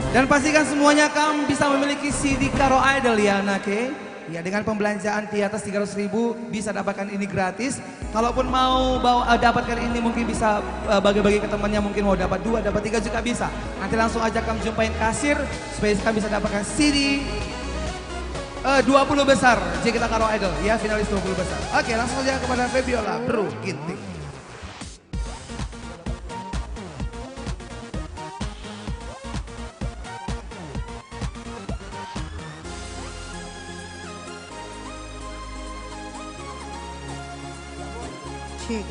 Dan pastikan semuanya kamu bisa memiliki CD Karo Idol ya anake. Ya, dengan pembelanjaan di atas 300.000 bisa dapatkan ini gratis. Kalaupun mau dapatkan ini mungkin bisa bagi-bagi ke temannya, mungkin mau dapat 2, dapat 3 juga bisa. Nanti langsung aja kamu jumpain kasir supaya kamu bisa dapatkan CD 20 besar JKT Karo Idol ya, finalis 20 besar. Oke, langsung aja kepada Febiola Bru Ginting. Cik.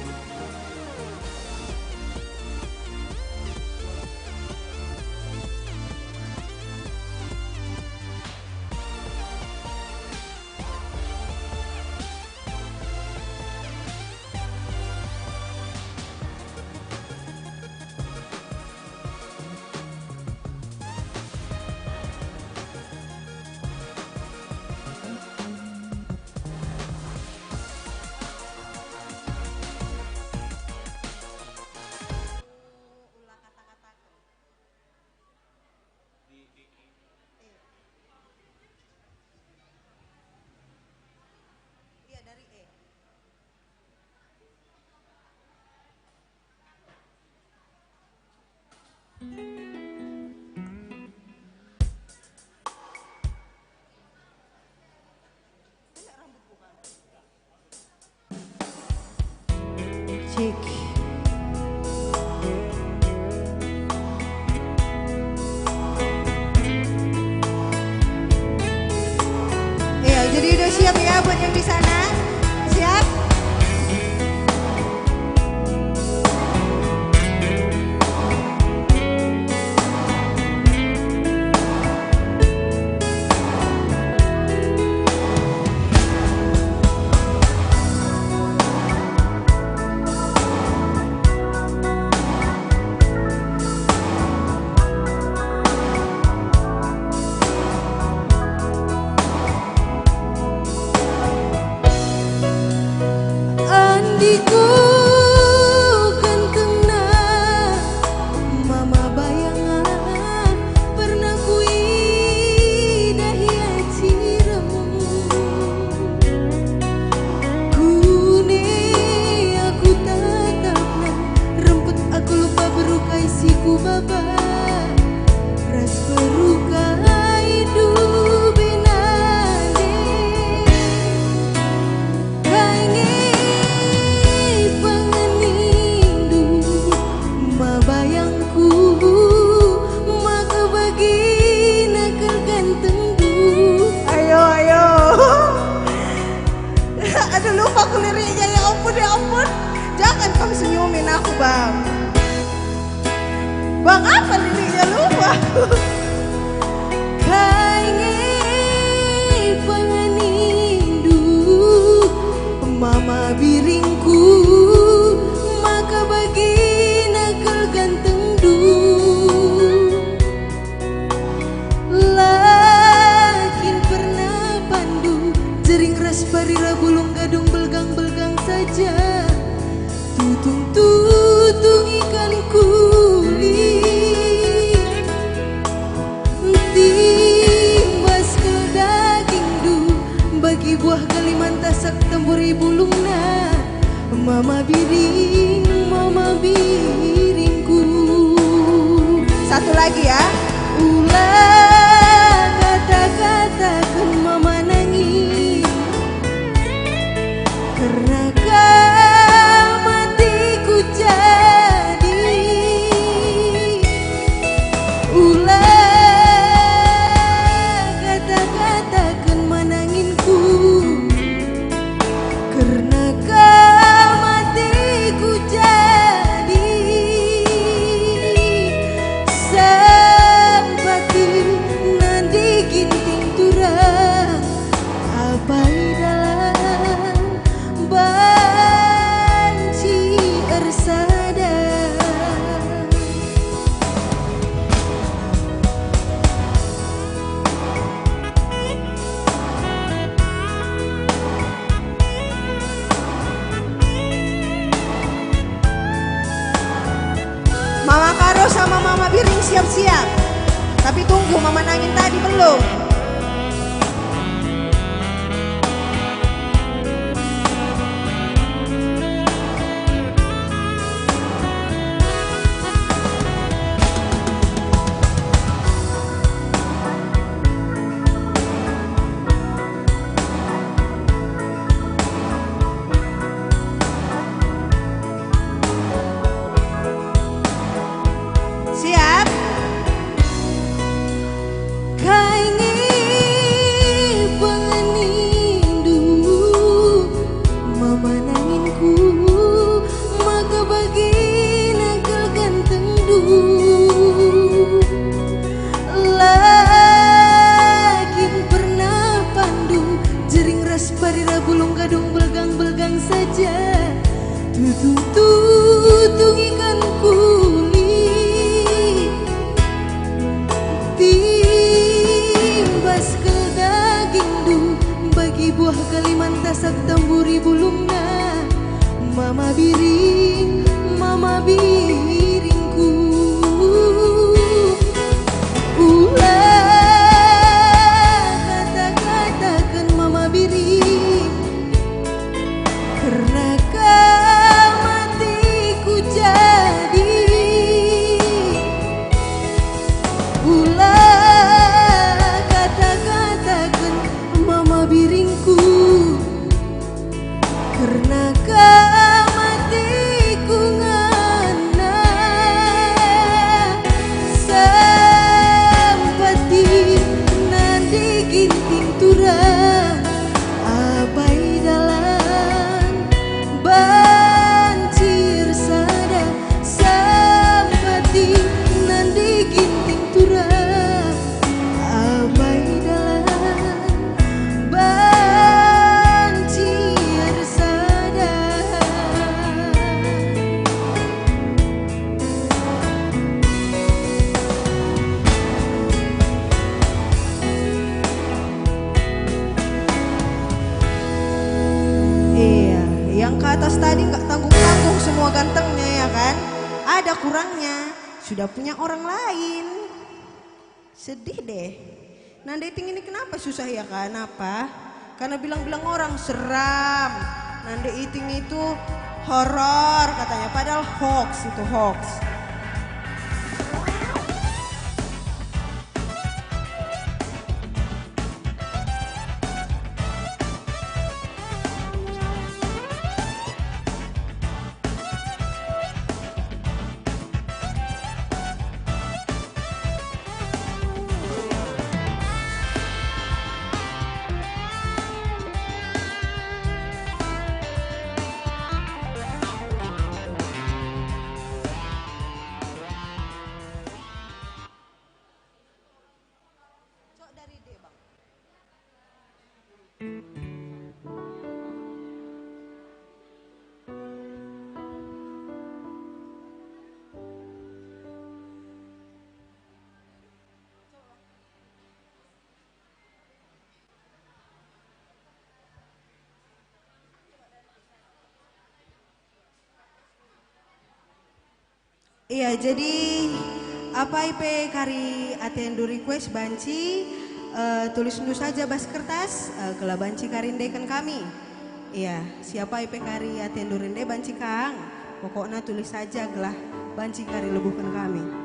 Cik. Iya, jadi udah siap ya buat yang di sana? Siap? aku bang. Bang apa liriknya lupa. Kainge panganindu mama biringku maka bagi nakal ganteng du lakin pernah pandu jering ras parira bulung gadung belgang-belgang saja tutung ikan kulit timbas ke daging du bagi buah kalimanta sak tamburi bulungna mama biringku Satu lagi ya. ulah kata-katakan mama nangis karena kau matiku jadi ulah kata-katakan mananginku karena kau matiku jadi sempati nanti ginting turang abai dalam banci ersada. Mama Karo sama Mama Biring siap-siap. Tapi tunggu Mama Nangin tadi belum. Siap? Kainge panganindu mama nanginku maka bagi nakal ganteng du lakin pernah pandu jering ras parira bulung gadung belgang-belgang saja tutung ikan kulit timbas ke daging du bagi buah kalimanta sak tamburi bulungna mama biringku ulah kata-katakan mama biring karena kau matiku jadi ulah kata-katakan mama biringku karena kau matiku ngana sempati nanti ginting turang abai dalam bancir sada sempati nanti ginting turang abai dalam bancir sada. Iya, yang ke atas tadi nggak tanggung-tanggung semua gantengnya ya kan? Ada kurangnya, sudah punya orang lain. Sedih deh. Nah dating ini kenapa susah ya kan? Apa? Karena bilang-bilang orang seram. Nah dating itu horor katanya, padahal hoax itu hoax. Iya, jadi apa IP kari atendu request banci tulis dulu saja bas kertas kela banci karindekan kami. Iya, siapa IP kari atendu rinde banci kang. Pokoknya tulis saja gelah banci kari lebuhkan kami.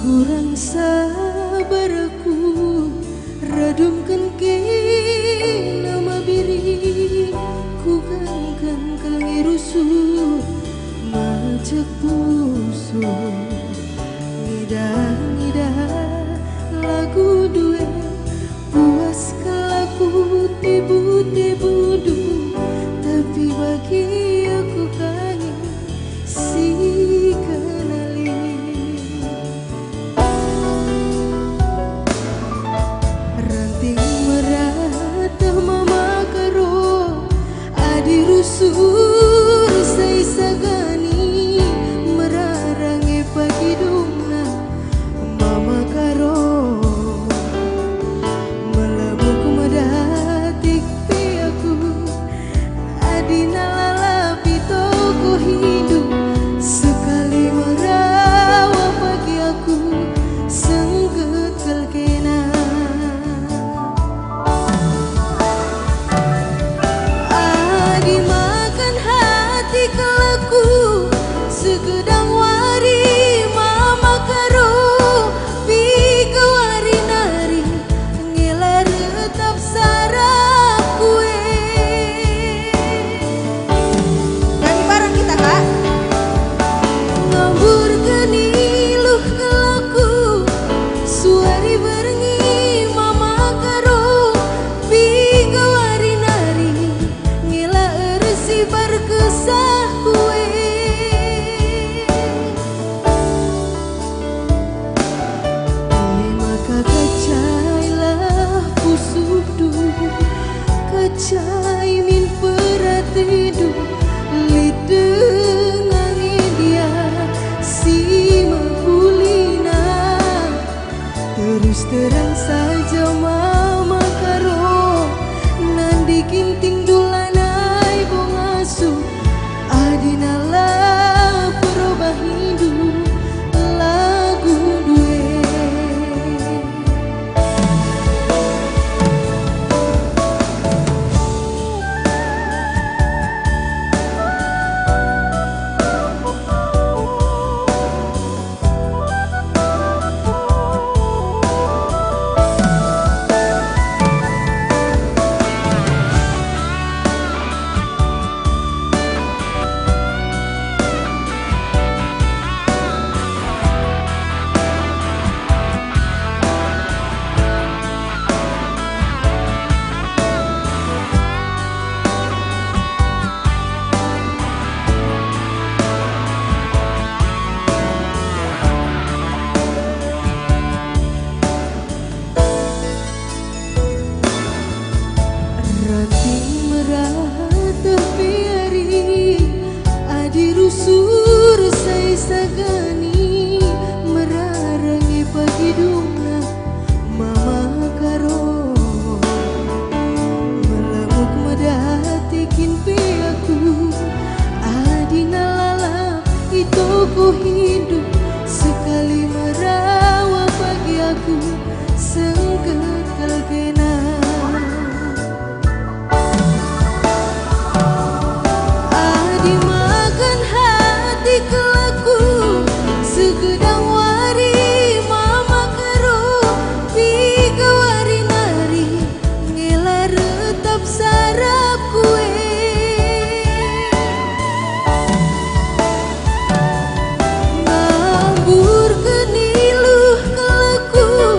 Kurang sabar aku radumkan ke nama biri ku gangkan kelengi rusuh macet pusuh ngidah lagu duet puas kelaku tibu-tibu tapi bagi aku kangen si sur say sagani merarange pagi dungna mama karo melebuk madatik piaku adina lalapi toko hidup sekali merawa pagi aku sengget kelkena segedang wari mama karo piga wari nari ngelar tetap sarap kue nyanyi bareng kita kak ngambur geniluh kelaku suari berengi mama karo piga wari nari ngelar si berkesah kue kacai min peratidu lidengang dia si mahulina terus terang saja mama karo nandi kinting dulanai bongasu adinala perubah hidup lagu duet sur say sagani merarangi pagi dungna mama karo melemuk medatikin piaku adina lala itu ku hidup sekali merawa pagi aku sengket bakal kena. Adi makan hati kelaku segedang wari mama karo tiga wari nari ngela retap sarap kue. Ngambur keniluh kelaku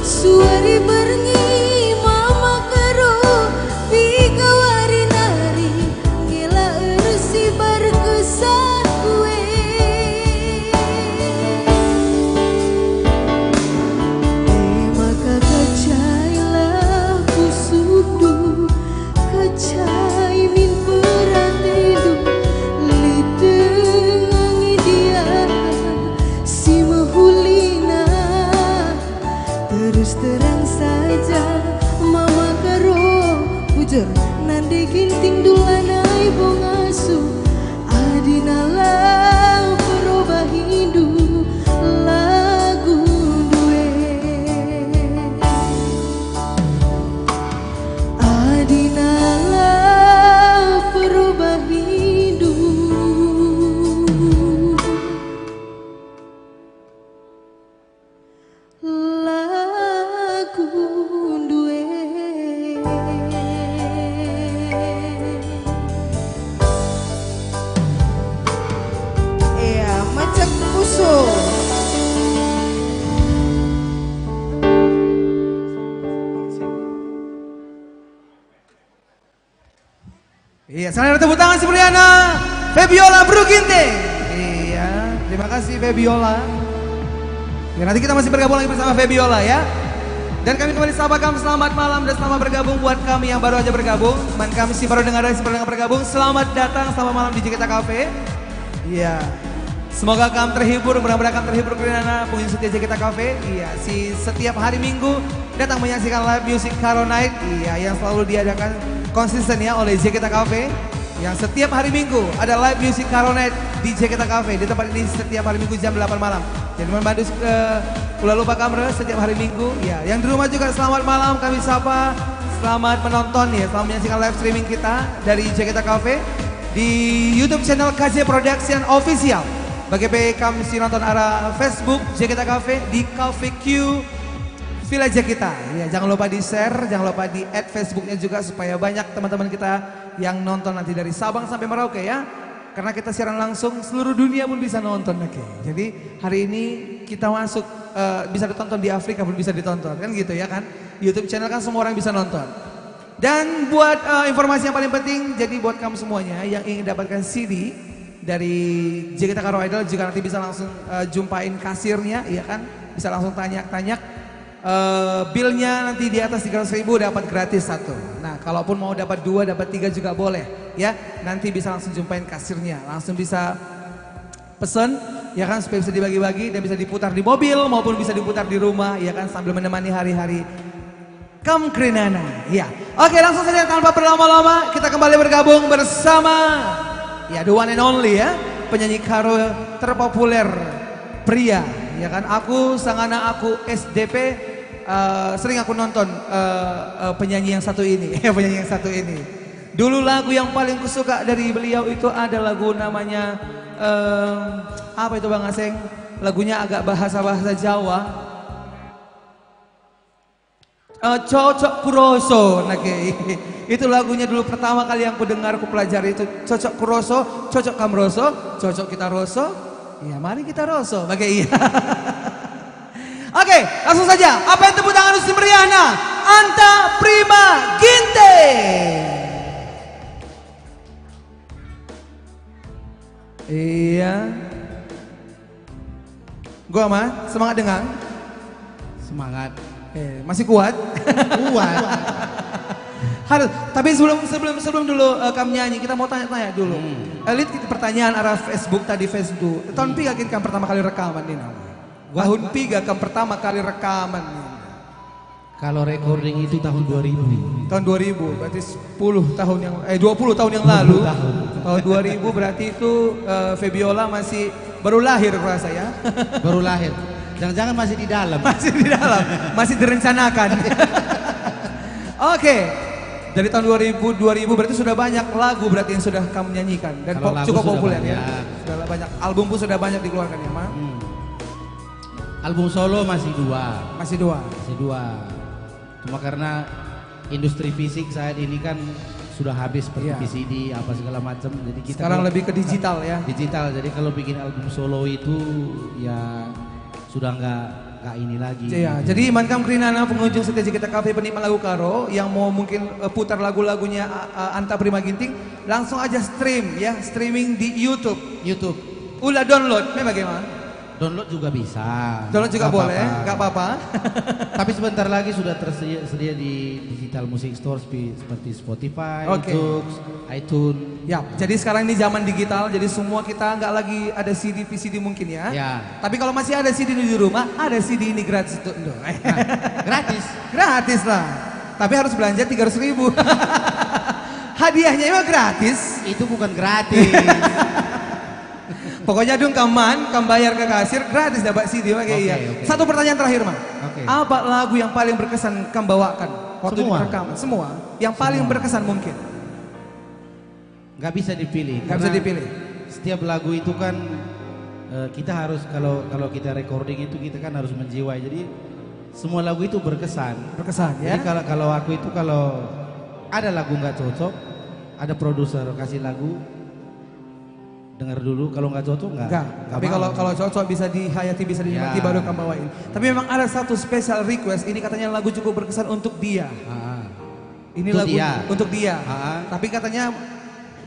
suari bernyi mama karo tiga wari nari ngela ersi berkesan kue. Maka kacailah kusudu kacai min peratidu lidengangi dia si mahulina. Terus terang saja mama karo bujur nande ginting dulanai bongasu adinala berubah hidup lagu duwe. Adinala berubah hidup lagu duwe. Iya, macam musuh. Iya, selamat tepuk tangan si Briana Febiola Bruginte. Iya, terima kasih Febiola. Ya, nanti kita masih bergabung lagi bersama Febiola ya. Dan kami kembali sahabat kami, selamat malam dan selamat bergabung buat kami yang baru aja bergabung. Teman kami si baru dengar dan si baru dengar bergabung, selamat datang, selamat malam di Jakarta Cafe. Iya. Semoga kamu terhibur, mudah-mudahan kamu terhibur karena pengunjung setia Jakarta Cafe. Iya, si setiap hari Minggu datang menyaksikan live music Karo Night. Iya, yang selalu diadakan konsisten ya oleh Jakarta Cafe. Yang setiap hari Minggu ada live music Karo Night di Jakarta Cafe. Di tempat ini setiap hari Minggu jam 8 malam. Jadi membantu ulah lupa kamera setiap hari Minggu. Ya, yang di rumah juga selamat malam kami sapa. Selamat menonton ya, selamat menyaksikan live streaming kita dari Jakarta Cafe di YouTube channel KJ Production Official. Bagi kami si nonton arah Facebook Jakarta Cafe di Cafe Q Villa Jakarta. Ya, jangan lupa di share, jangan lupa di add Facebooknya juga supaya banyak teman-teman kita yang nonton nanti dari Sabang sampai Merauke ya. Karena kita siaran langsung seluruh dunia pun bisa nonton lagi. Jadi hari ini kita masuk bisa ditonton di Afrika pun bisa ditonton kan gitu ya kan. YouTube channel kan semua orang bisa nonton. Dan buat informasi yang paling penting, jadi buat kamu semuanya yang ingin dapatkan CD dari Jakarta Karo Idol juga nanti bisa langsung jumpain kasirnya ya kan. Bisa langsung tanya-tanya. Bilnya nanti di atas 300.000 dapat gratis satu. Nah, kalaupun mau dapat 2, dapat 3 juga boleh ya. Nanti bisa langsung jumpain kasirnya, langsung bisa pesen ya kan supaya bisa dibagi-bagi dan bisa diputar di mobil maupun bisa diputar di rumah ya kan sambil menemani hari-hari Kamkrinana. Ya. Oke, langsung saja tanpa berlama-lama kita kembali bergabung bersama ya the one and only ya, penyanyi karo terpopuler pria. Ya kan, aku sangana aku SDP sering aku nonton penyanyi yang satu ini, penyanyi yang satu ini. Dulu lagu yang paling kusuka dari beliau itu ada lagu namanya apa itu Bang Aseng? Lagunya agak bahasa-bahasa Jawa. Cocok Kuroso, itu lagunya dulu pertama kali yang ku dengar, ku pelajari itu Cocok Kuroso, Cocok Kamroso, Cocok Kita Roso. Ya mari kita roso, bagai iya. Oke, langsung saja. Apa yang tepuk tangan untuk meriahna? Anta Prima Ginte. Iya. Gua mah semangat dengang. Semangat. Masih kuat? Kuat. Harus. Tapi sebelum dulu kamu nyanyi, kita mau tanya-tanya dulu. Elit pertanyaan arah Facebook tadi Facebook. Tahun piga kan pertama kali rekaman ini. Tahun piga kan pertama kali rekaman. Kalau recording itu tahun 2000. Tahun 2000 berarti 20 tahun yang lalu. Tahun 2000 berarti itu Febiola masih baru lahir rasa ya. Baru lahir. Jangan-jangan masih di dalam. Masih di dalam, masih direncanakan. Oke. Dari tahun 2000 berarti sudah banyak lagu berarti yang sudah kamu nyanyikan dan Kalau lagu cukup sudah populer banyak. ya. Sudah banyak. Album pun sudah banyak dikeluarkan ya, Ma? Album solo masih 2. Masih 2. Masih 2. Cuma karena industri fisik saat ini kan sudah habis seperti Iya. VCD apa segala macam. Jadi kita Sekarang kalau- lebih ke digital ya. digital. Jadi kalau bikin album solo itu ya sudah nggak ini lagi. Ya, gitu. jadi Mankam Krinana pengunjung setia kita Cafe penikmat lagu Karo yang mau mungkin putar lagu-lagunya Anta Prima Ginting, langsung aja streaming di YouTube. YouTube Ulah download, memang bagaimana? download juga bisa. Download juga Nggak boleh, apa-apa. nggak apa-apa. Tapi sebentar lagi sudah tersedia di digital music store seperti Spotify, Oke. iTunes. Ya, jadi sekarang ini zaman digital, jadi semua kita nggak lagi ada CD, VCD mungkin ya. Ya. Tapi kalau masih ada CD di rumah, ada CD ini gratis tuh. Gratis. Gratis lah. Tapi harus belanja 300.000. Hadiahnya emang gratis. Itu bukan gratis. Pokoknya dong kamu bayar ke kasir gratis dapat CD oke, iya. oke. Satu pertanyaan terakhir, Ma. Oke. Apa lagu yang paling berkesan kamu bawakan waktu Semua. direkam? Semua. Yang paling berkesan mungkin. Nggak bisa dipilih. Nggak bisa karena dipilih. Setiap lagu itu kan kita harus kalau kita recording itu kita kan harus menjiwai. Jadi semua lagu itu berkesan. Berkesan ya. Jadi kalau aku itu kalau ada lagu nggak cocok, ada produser kasih lagu, dengar dulu. Kalau nggak cocok nggak. Tapi mau. kalau cocok bisa dihayati, bisa dinikmati Ya. baru kamu bawain. Tapi memang ada satu special request. Ini katanya lagu cukup berkesan untuk dia. Ini Untuk lagu dia. untuk dia. Ah. Tapi katanya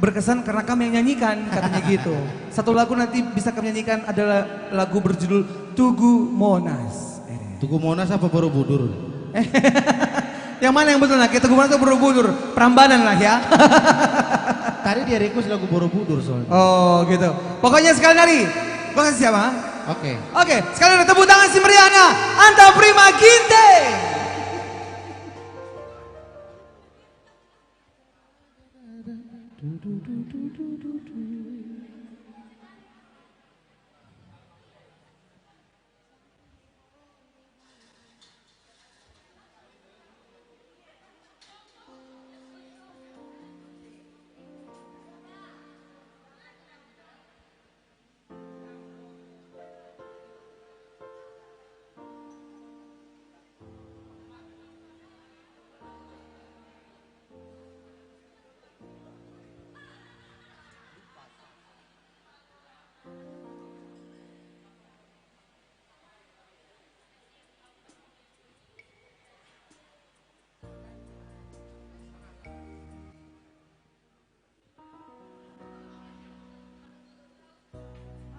berkesan karena kami yang nyanyikan, katanya gitu. Satu lagu nanti bisa kami nyanyikan adalah lagu berjudul Tugu Monas. Tugu Monas apa Borobudur? Yang mana yang betul? Nah, Tugu Monas atau Borobudur? Prambanan lah ya. Tadi dia request lagu Borobudur soalnya. Oh gitu. Pokoknya sekali lagi. Makasih siapa? Oke. Oke, sekali lagi tepuk tangan si meriahnya Anta Prima Ginting.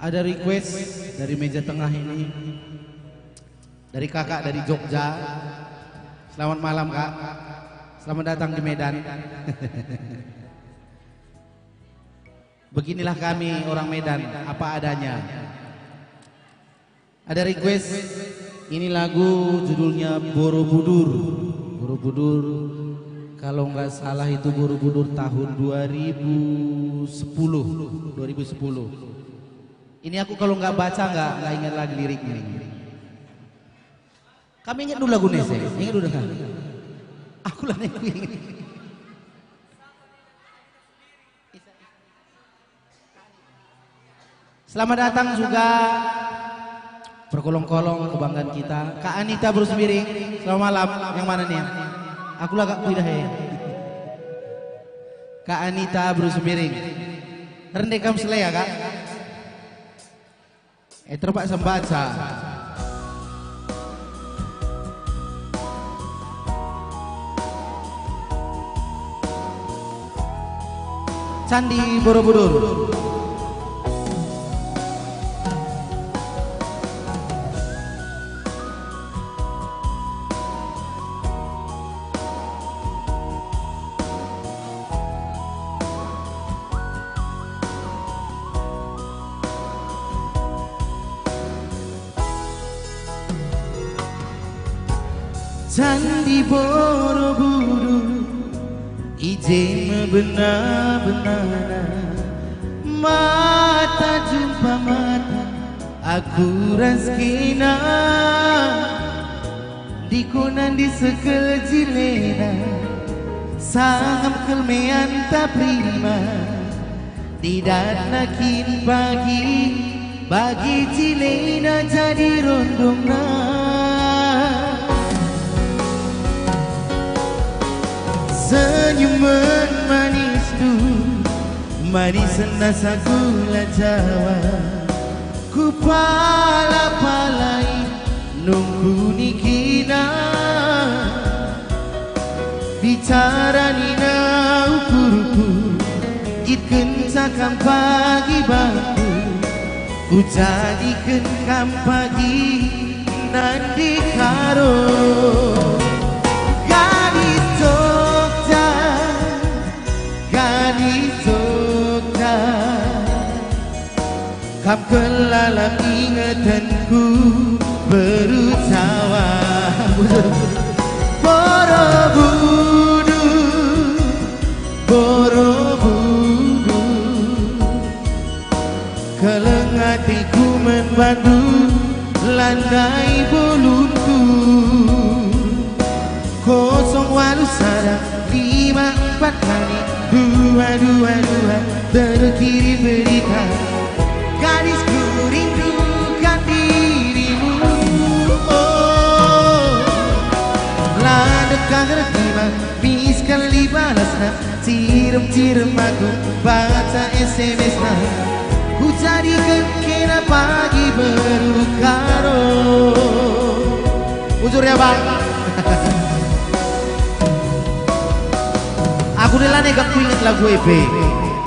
Ada request dari meja tengah ini. Dari kakak dari Jogja. Selamat malam kak. Selamat datang di Medan. Beginilah kami orang Medan, apa adanya. Ada request, ini lagu judulnya Borobudur. Borobudur, kalau nggak salah itu Borobudur tahun 2010. Ini aku kalau nggak baca nggak ingat lagi liriknya. Kami ingat dulu lagu Nese, ingat dulu kan? Aku lah yang ingat. Selamat datang juga berkolong-kolong kebanggaan kita Kak Anita Bruce Miring. Selamat malam. Yang mana nih? Aku lah Kak Kuidah ya. Kak Anita Bruce Miring. Rendekam selea Kak. Terpaksa membaca. Candi Borobudur. Candi Borobudur ijen benar-benar mata jumpa mata aku raskina di konan di sekel jilena sangam kelmean tak prima tidak nakin bagi jilena jadi rondongna senyuman manis tu manis nasa gula Jawa ku pala-palai nunggu nikina bicara nina ukur-ukur itken cakam pagi bangku ku jadikan kam pagi nanti karo gadis Jogja gadis Jogja kam kelalang ingatanku berucawa Borobudur keleng hatiku membantu landai boluntu kosong walu sada 5, 4 kali 2 terkirim berita gadisku rindukan dirimu oh ladekah terima bis kali balasna cirum aku baca SMS na ku jadikan kena pagi berukaro ujur ya bang aku dilane gak ku inget lagu EP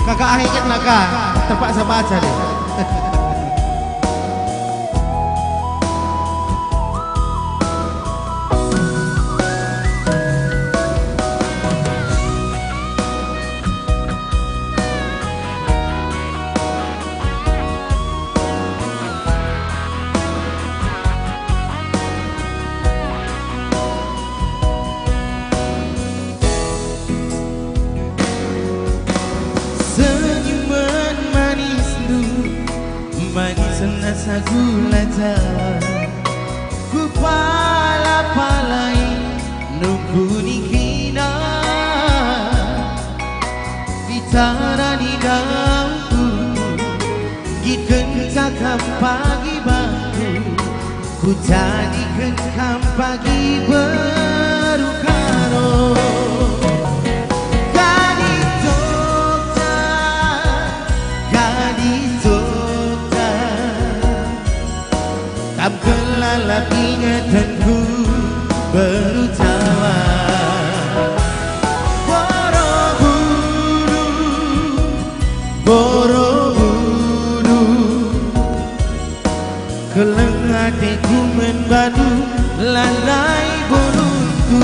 kakak akhirnya naga terpaksa baca deh nasa gula Jawa ku pala-palai nunggu nikina bicara di daunku giken cakap pagi bangku ku jadikan kam pagi berukaro gadis Jogja gadis Jogja kam kelalap ingatanku berucawa Borobudur keleng hatiku membadu landai boluntu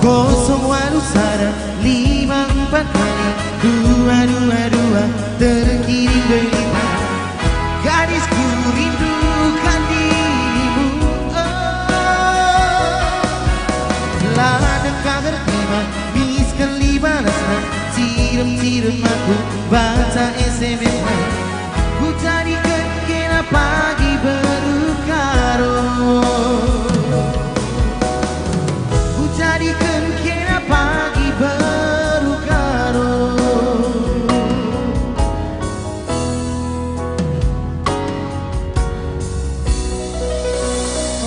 kosong walu sada 5, 4 kali 2 terkirim berita gadisku rindukan dirimu oh ladang kabar terima bis kali balasna cirum aku baca SMS na ku jadikan kena pagi berukaro ku jadikan kena pagi berukaro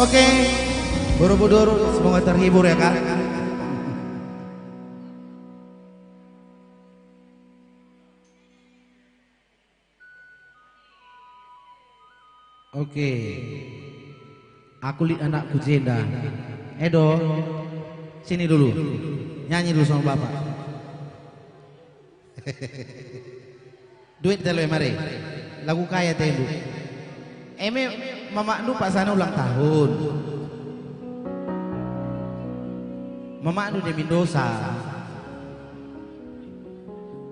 oke Borobudur semoga terhibur ya kak. Oke, aku lihat anakku jenda. Edo, sini dulu, nyanyi dulu sama bapak. Duit telu mari, lagu kaya tembu. Mama nu pas sana ulang tahun. Mama nu di Mendoza.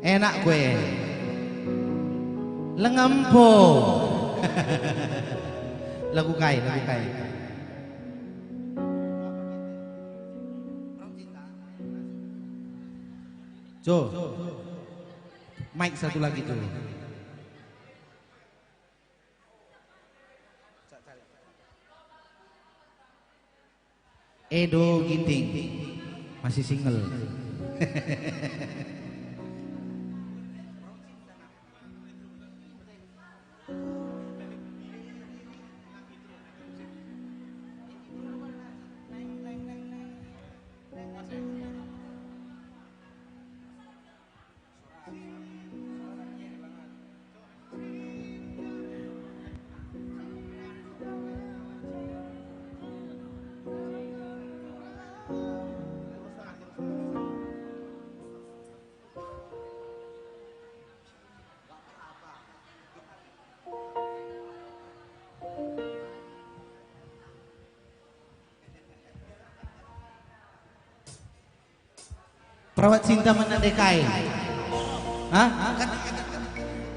Enak gue. Lengampo. Lagu kai. Jo, mic satu lagi tuh. Edo Ginting masih single. Perawat cinta menandekai. Hah?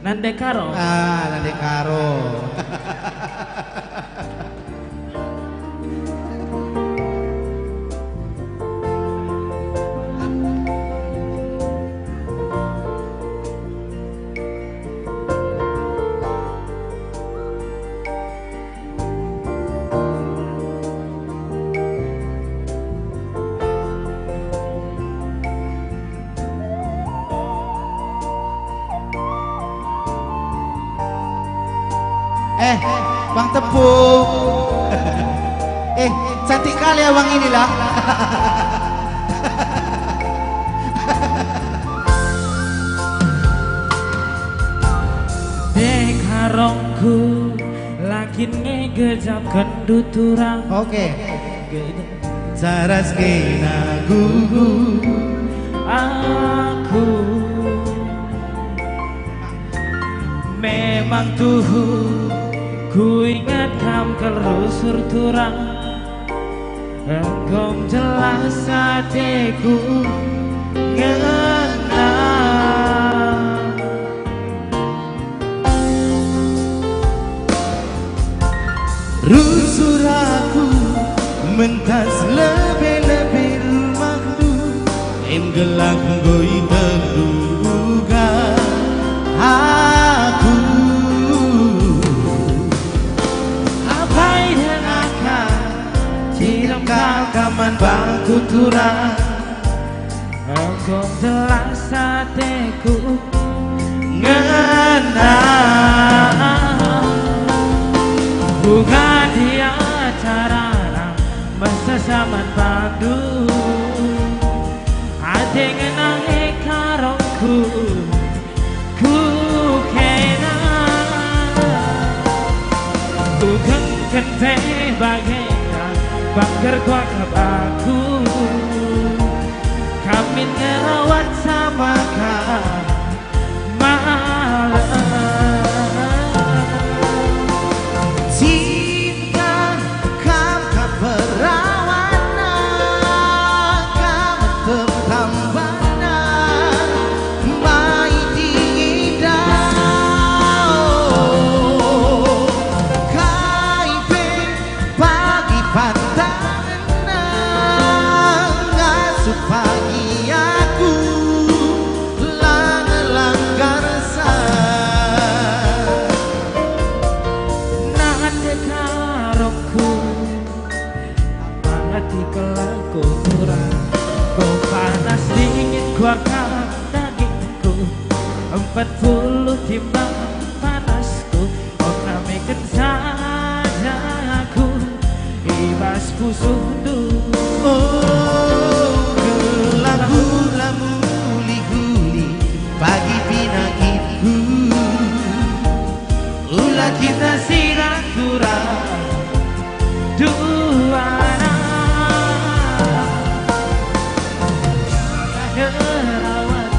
Nandekaro. Ah, nandekaro. Bang Tepung. Cantik kali abang inilah. Dekarongku lagi ngegejap kenduturang. Oke. Saras kena gugu aku memang tuh ku ingat kam kerusur turang. Engkau jelas hatiku ngena. rusur aku mentas lebih-lebih rumahku. Gelang goi terduga aku. Kaman bangku turang. Engkau jelas hatiku ngena. Bukan dia cara masa zaman padu. Ade ngenang karongku ku kena. Ku kente bagai bangker kuakap aku. Kami ngerawat sama malam. Cinta kamu perawanan, kamu tertambanan, baik diindah. Kaipen pagi pantangan, ngasuh pagi aku langgar sah. Karongku hati kelaku kurang. Kau panas dingin gua kap dagingku 40 timbang panasku. Kau namakan saja aku ibas pusudu. Oh, gelamu guli-guli pagi pinangitku. Ulah kita sirah kurang Duana Kerawat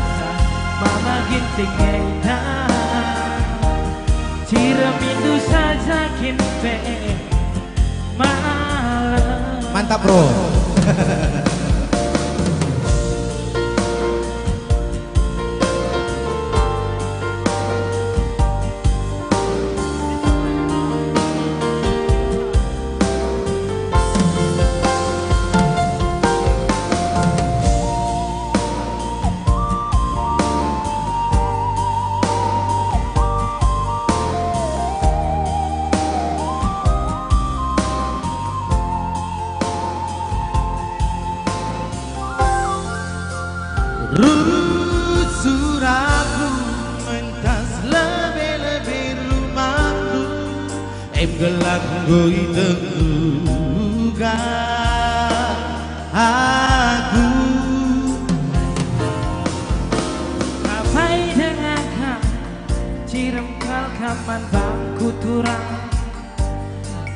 Mama ginting enak. Ciremindu saja kinte malam. Mantap bro. em gelap goi tegugan aku. Kapai dengan kau cirem kal kaman bangku turang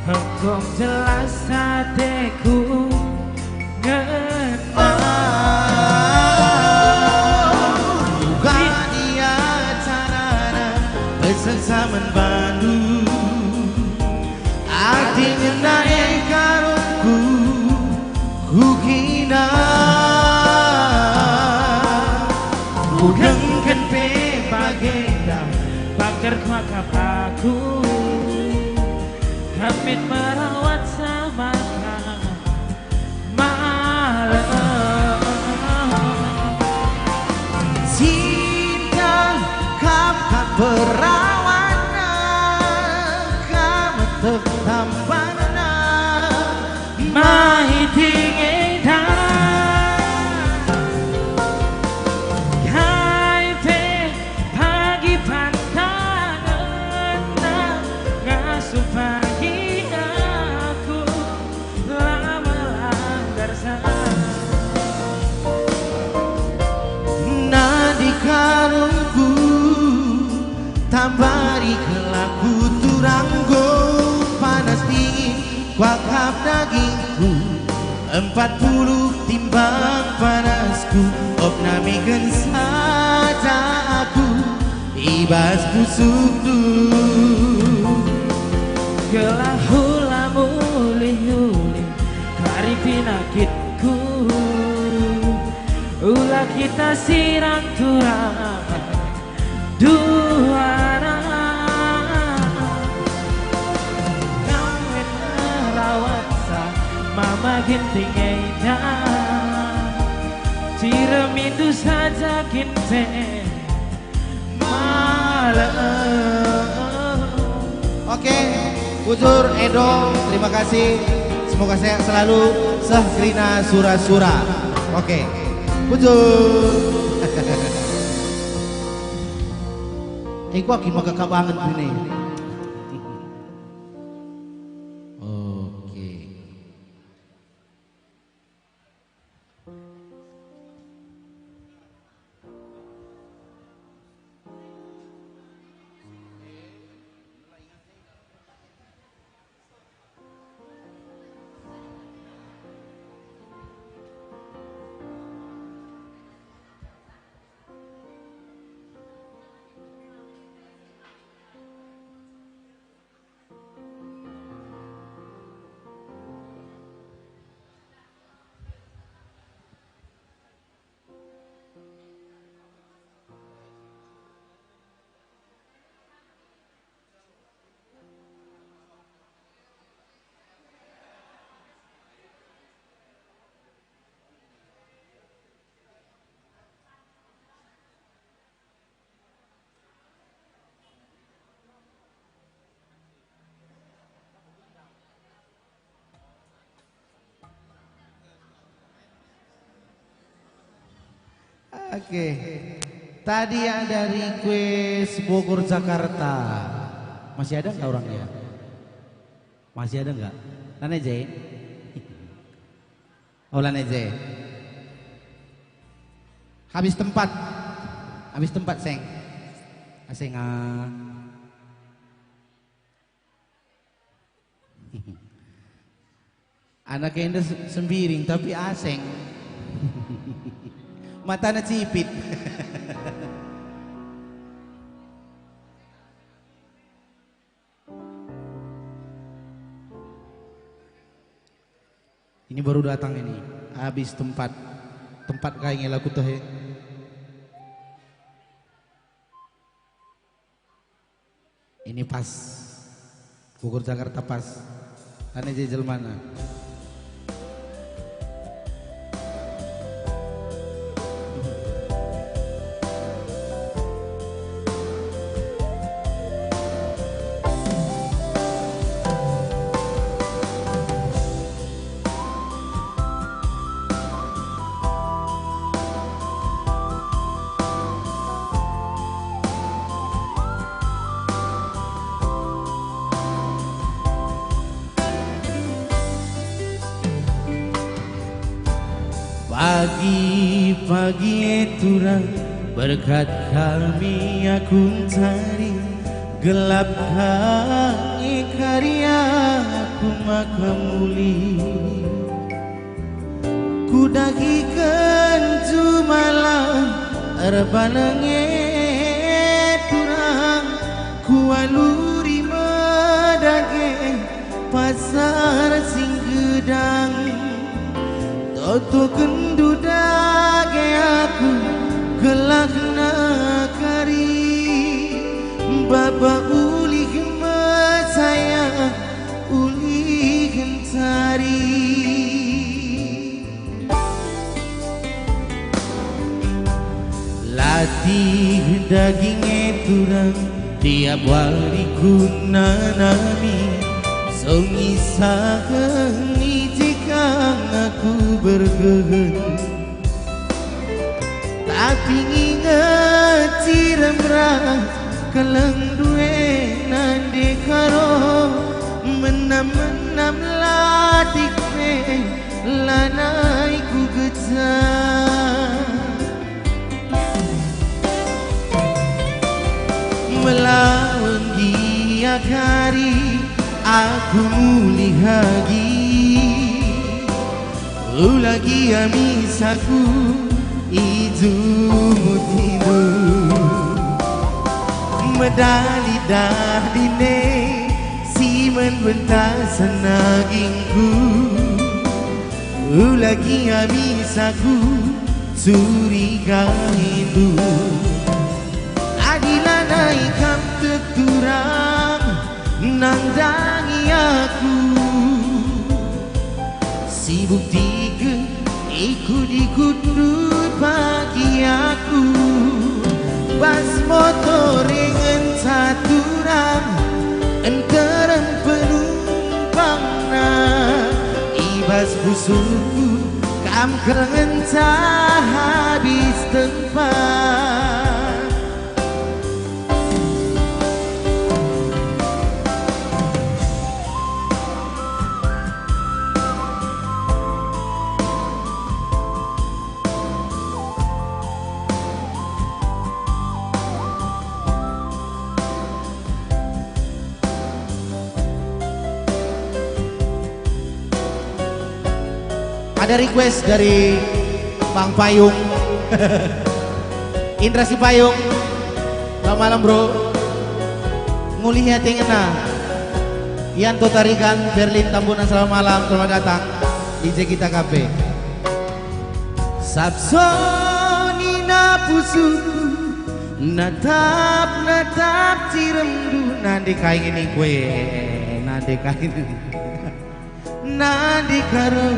engkau jelas hatiku ngenang. Bukan dia carana bersama Bandung artinya naik karungku kukina Ugengkan pe bagenda bakar kuak kapaku Hamid merawat sama malam cinta kapan perawana kamu tertampana mai tinggi kai pe pagi pantangan ngasuh pagi aku lama langgar nadi karungku tambari kelaku turanggo panas dingin wakaf dagingku 40 timbang panasku opnamikan saja aku ibas busuk dulu gelah hula mulih-mulih kari pinakitku ulah kita siram turang dua kawin merawat sa mama ginting edan cirem itu saja kinte malam. Oke, Bujur, Edo, terima kasih. Semoga sehat selalu. Sahrina Surasura. Oke, Bujur. Iku aki magkaka banget ini. Oke. Oke, tadi ada request Bogor Jakarta. Masih ada nggak orangnya? Masih ada nggak? Laneje? Oh Laneje. Habis tempat, seng. Aseng Anaknya sembiring tapi aseng. Matanya cipit. Ini baru datang ini. Habis tempat kayaknya laku tuh ya. Ini pas Bogor Jakarta pas. Ane jejel mana? Pagi-pagi turang berkat kami aku cari gelap kami karya aku makamuli ku dagikan jumalang erbanenge turang ku aluri medage pasar sing gedang toto kendu dage aku gelak nakari baba uli saya uli cari latih dagingnya turang tiap hari kunanami songisakan jika aku bergehan tapi ingat ciremrah keleng duwe nande karo menam-menam ladikne lanai ku gejar melawan giak hari aku muli lagi lagi amisaku izu tidur medali dah dine si menbentasan nagingku lagi amisaku curiga hidup adilah naikam teturang nandangi aku si bukti ke ikut-ikut bagi aku bas motor dengan satu ram enteran penumpang ibas busukku kam kerengan habis tempat ada request dari Bang Payung Indra si Payung selamat malam bro ngulih hati ngena Yanto Tarikan Berlin Tambunan selamat malam selamat datang DJ kita KP Sapsoni napusuku natap ciremdu nanti kain ini kue nanti kain nanti karo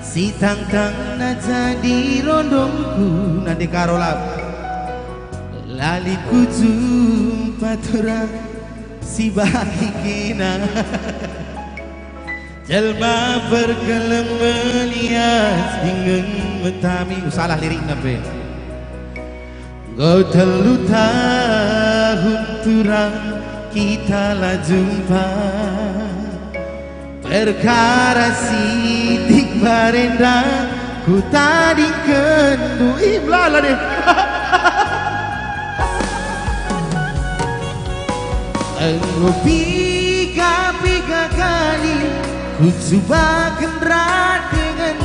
si tang-tang na jadi rondongku nanti karolap lali ku jumpa turang si bagi kina jelma berkelem melias dengan metami salah lirik nabe go telu tahun turang kita lah jumpa perkara sidik barenda ku tadi kendu iblala deh piga kali ku coba kendra dengan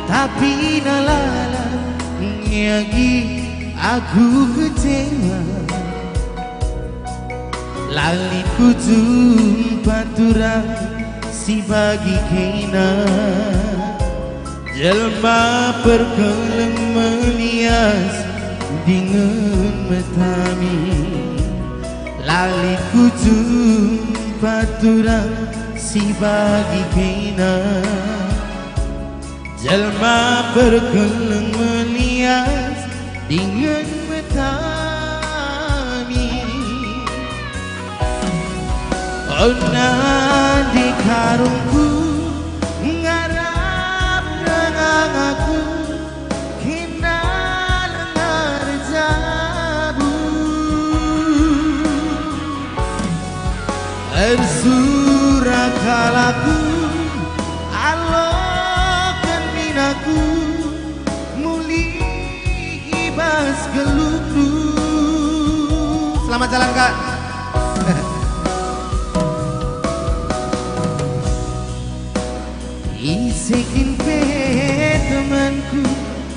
tapi nalala nyagi aku kecewa lali ku jumpa turang si bagi kena jelma perkelem melias dengan metami lali ku jumpa turang si bagi kena jelma perkelem melias dengan metami oh di karungku ngarap dengan aku kena lengar jabu ersurakalaku alokan minaku Selamat jalan Kak. Isikin pe temanku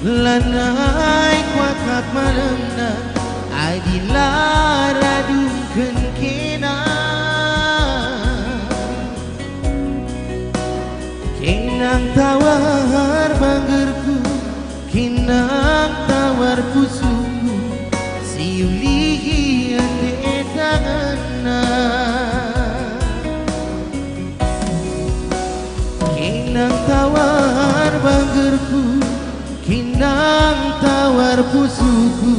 lanai kuakat malemna adilah radungkan kena kenang tawar banggerku kenang tawar pusuku siulihi ande tanganna kinang tawar banggerku kinang tawar pusuku.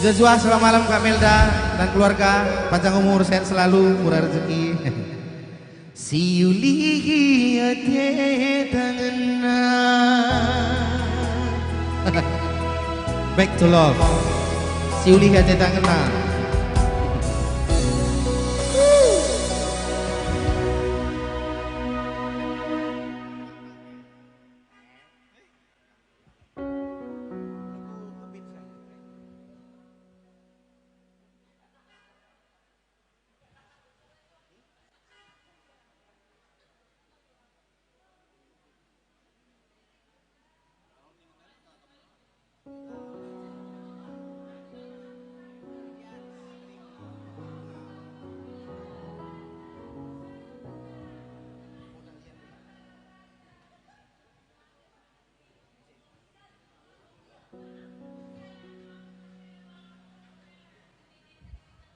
Jua selamat malam Kak Melda dan keluarga, panjang umur, sehat selalu, murah rezeki. Siulihi ate tanganna. Back to love. Siulihi ate tanganna.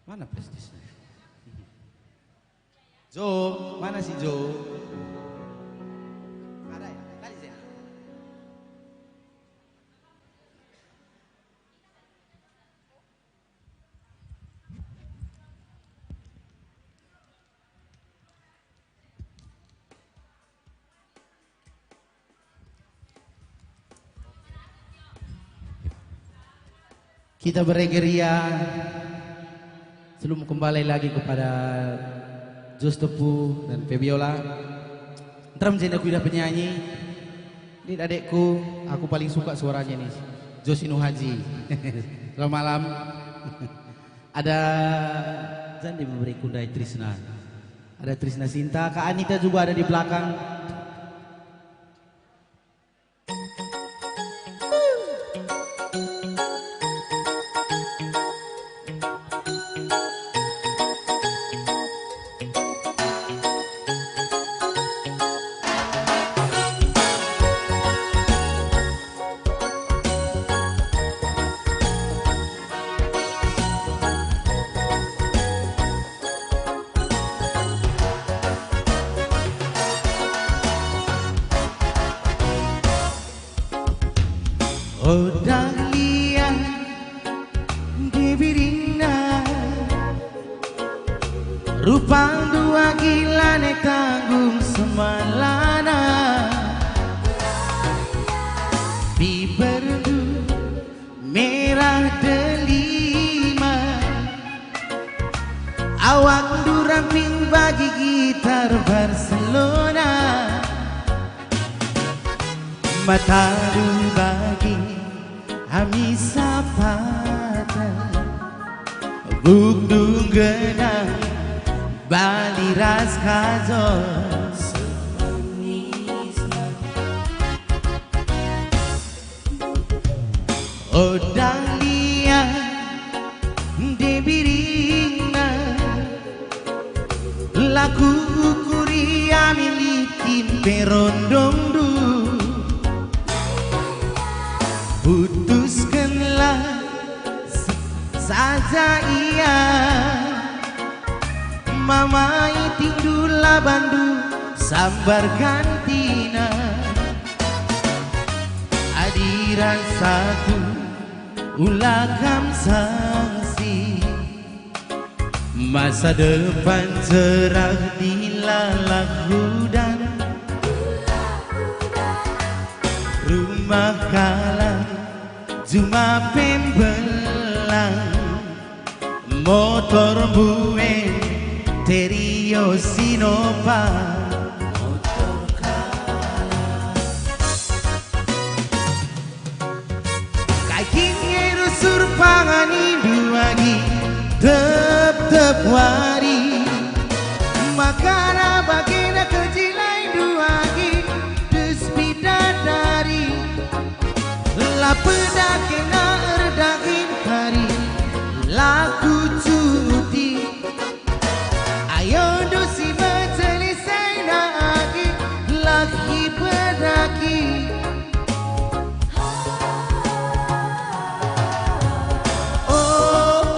Mana prestisnya? Jo, mana si Jo? Ada ya? Tadi saya. Kita beregeria sebelum kembali lagi kepada Jos Tepu dan Febiola. Ntar menjadi aku udah penyanyi. Ini adekku, aku paling suka suaranya nih, Josinu Haji. Selamat malam. Ada Zandi memberi kundai Trisna. Ada Trisna Sinta, Kak Anita juga ada di belakang. Oh dahlia di biringna rupang dua gila ne tanggung semalana biberdu merah delima awak duramping bagi gitar Barcelona mata du bagi Ami sapata bugdung genang Bali ras kajol Oh dahlia di biringna laku kuria milikin perondong du putuskanlah saja ia mamai tingdulah bandu sambar kantina adiran satu ulakam sangsi masa depan cerah di lalak hudan rumah kalah cuma pembelang motor buen terio sinopa motor kalah kaki hari makana bagina kejilai duagi dari la peda kena erdagin hari laku cuti ayo dosi bercelisai lagi lagi pedaki oh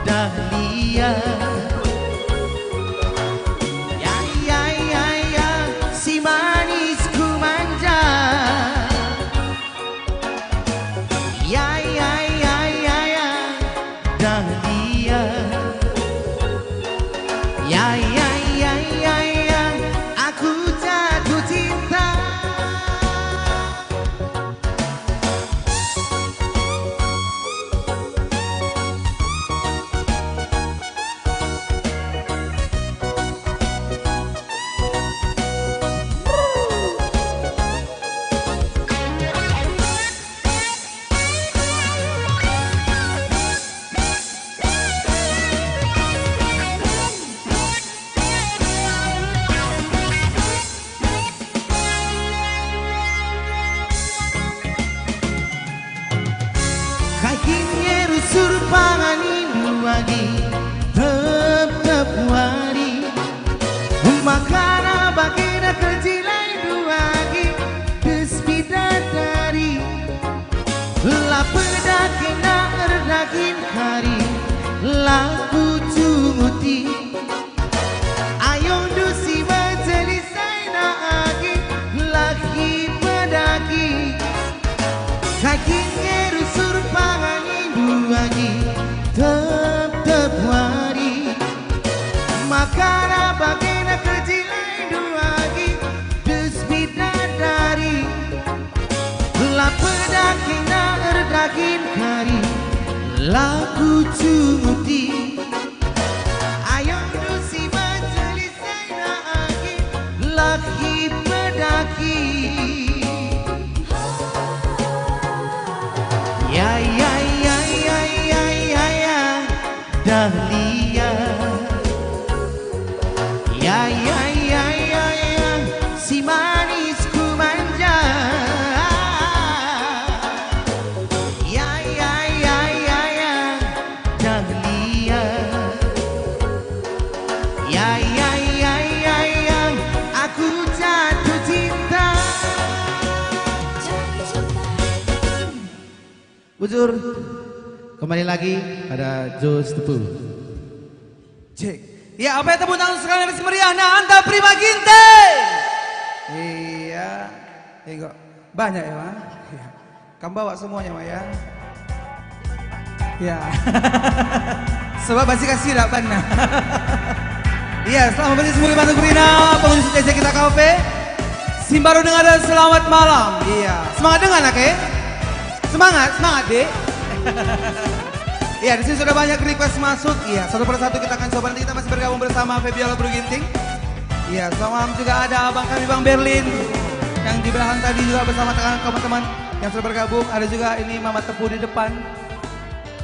Dahlia ya si manisku manja ya Dahlia ya aku jatuh cinta kakinya rusur panganin lagi tetap hari makana bagina kejilai duagi despida dari la peda kena erdagin hari laku cumuti ayo dusi bercelisai lagi lagi pedaki kakinya rusur pangangin duagi tetap hari makana bagina kejilai duagi despida dari la peda kena erdagin hari laku cumuti ayo dusi bercelisai lagi pedaki ya Dahlia ya si manisku manja ya Dahlia ya aku jatuh cinta Bujur kembali lagi ada Jos Tepu. Cek. Ya, apa yang tepuk tangan sekalian dari meriah Anta Prima Ginting. Iya. Kok banyak ya, Mas? Ya. Kamu bawa semuanya, Mas ya. Ya. Sebab masih kasih lah panah. Iya, selamat pagi semuanya Batu Brina, pengurus TC kita Cafe. Simbaru dengan ada selamat malam. Iya. Semangat dengan Ake. Semangat, Dek. Iya, di sini sudah banyak request masuk. Iya, satu persatu kita akan coba. Nanti kita masih bergabung bersama Febiola Bro Ginting. Iya, selamat malam juga ada abang kami Bang Berlin yang di belakang tadi juga bersama teman-teman yang sudah bergabung. Ada juga ini Mama Tepu di depan.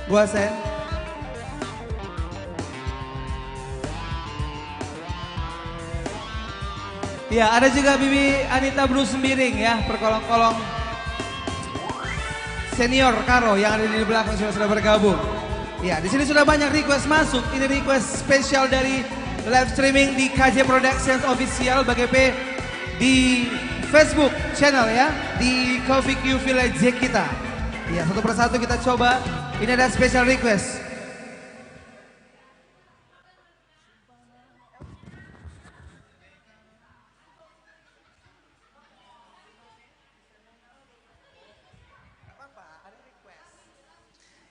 Gua Sen. Iya, ada juga Bibi Anita Bru Sembiring ya, perkolong-kolong senior Karo yang ada di belakang sudah bergabung. Ya, di sini sudah banyak request masuk. Ini request spesial dari live streaming di KJ Productions Official BGP di Facebook channel ya, di Coffee Q Village kita. Ya, satu persatu kita coba. Ini ada special request.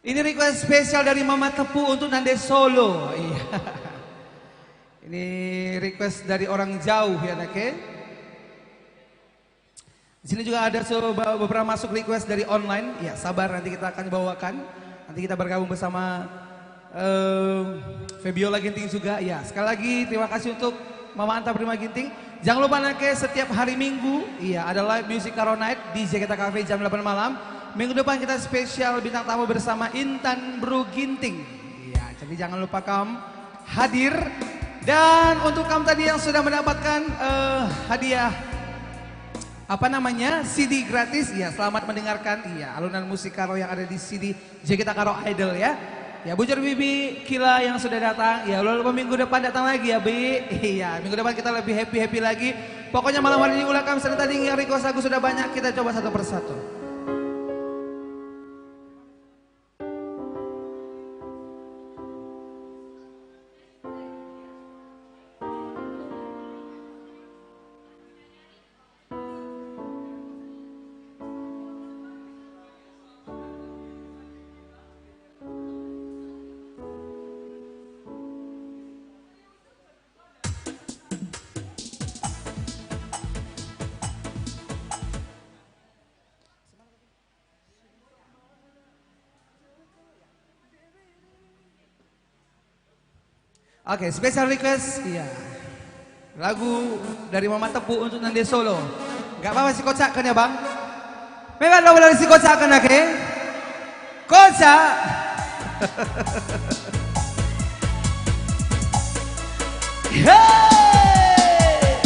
Ini request spesial dari Mama Tepu untuk Nande Solo. Iya. Ini request dari orang jauh ya Nake. Di sini juga ada beberapa masuk request dari online. Ya sabar nanti kita akan bawakan. Nanti kita bergabung bersama Febiola Ginting juga. Ya sekali lagi terima kasih untuk Mama Anta Prima Ginting. Jangan lupa Nake setiap hari Minggu. Iya ada live music Karo Night di Jakarta Cafe jam 8 malam. Minggu depan kita spesial bintang tamu bersama Intan Bro Ginting. Iya, jadi jangan lupa kamu hadir. Dan untuk kamu tadi yang sudah mendapatkan hadiah CD gratis, ya selamat mendengarkan alunan musik Karo yang ada di CD Jakarta Karo Idol ya. Ya Bujur Bibi Kila yang sudah datang, ya lupa minggu depan datang lagi ya Bi. Iya minggu depan kita lebih happy lagi. Pokoknya malam hari ini ulah kami tadi yang request lagu sudah banyak, kita coba satu persatu. Oke, special request, lagu dari Mama Tepu untuk Nande Solo. Gak apa-apa si kocak kan ya bang? Memang lagu dari si kocak kan oke? Kocak! Hey!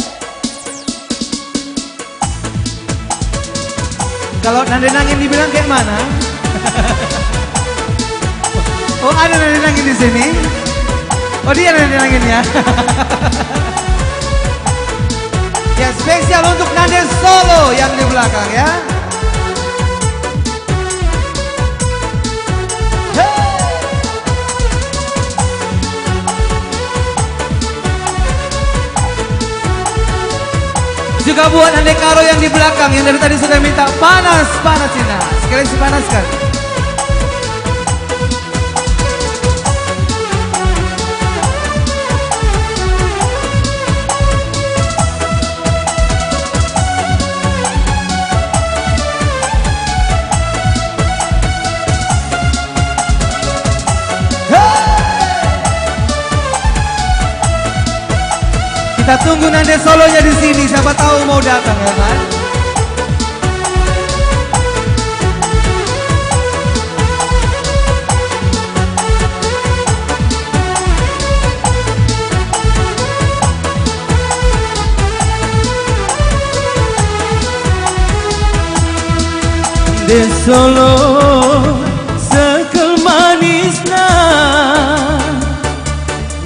Kalau Nande nangin dibilang kayak mana? Oh ada Nande nangin di sini? Oh dia Nande nanginnya. Ya spesial untuk Nande Solo yang di belakang ya. Hey! Juga buat Nande Karo yang di belakang yang dari tadi sudah minta panas-panasin. Nah, sekalian dipanaskan. Kita tunggu Nande Solonya di sini, siapa tahu mau datang ya kan? Nande Solo sekel manisna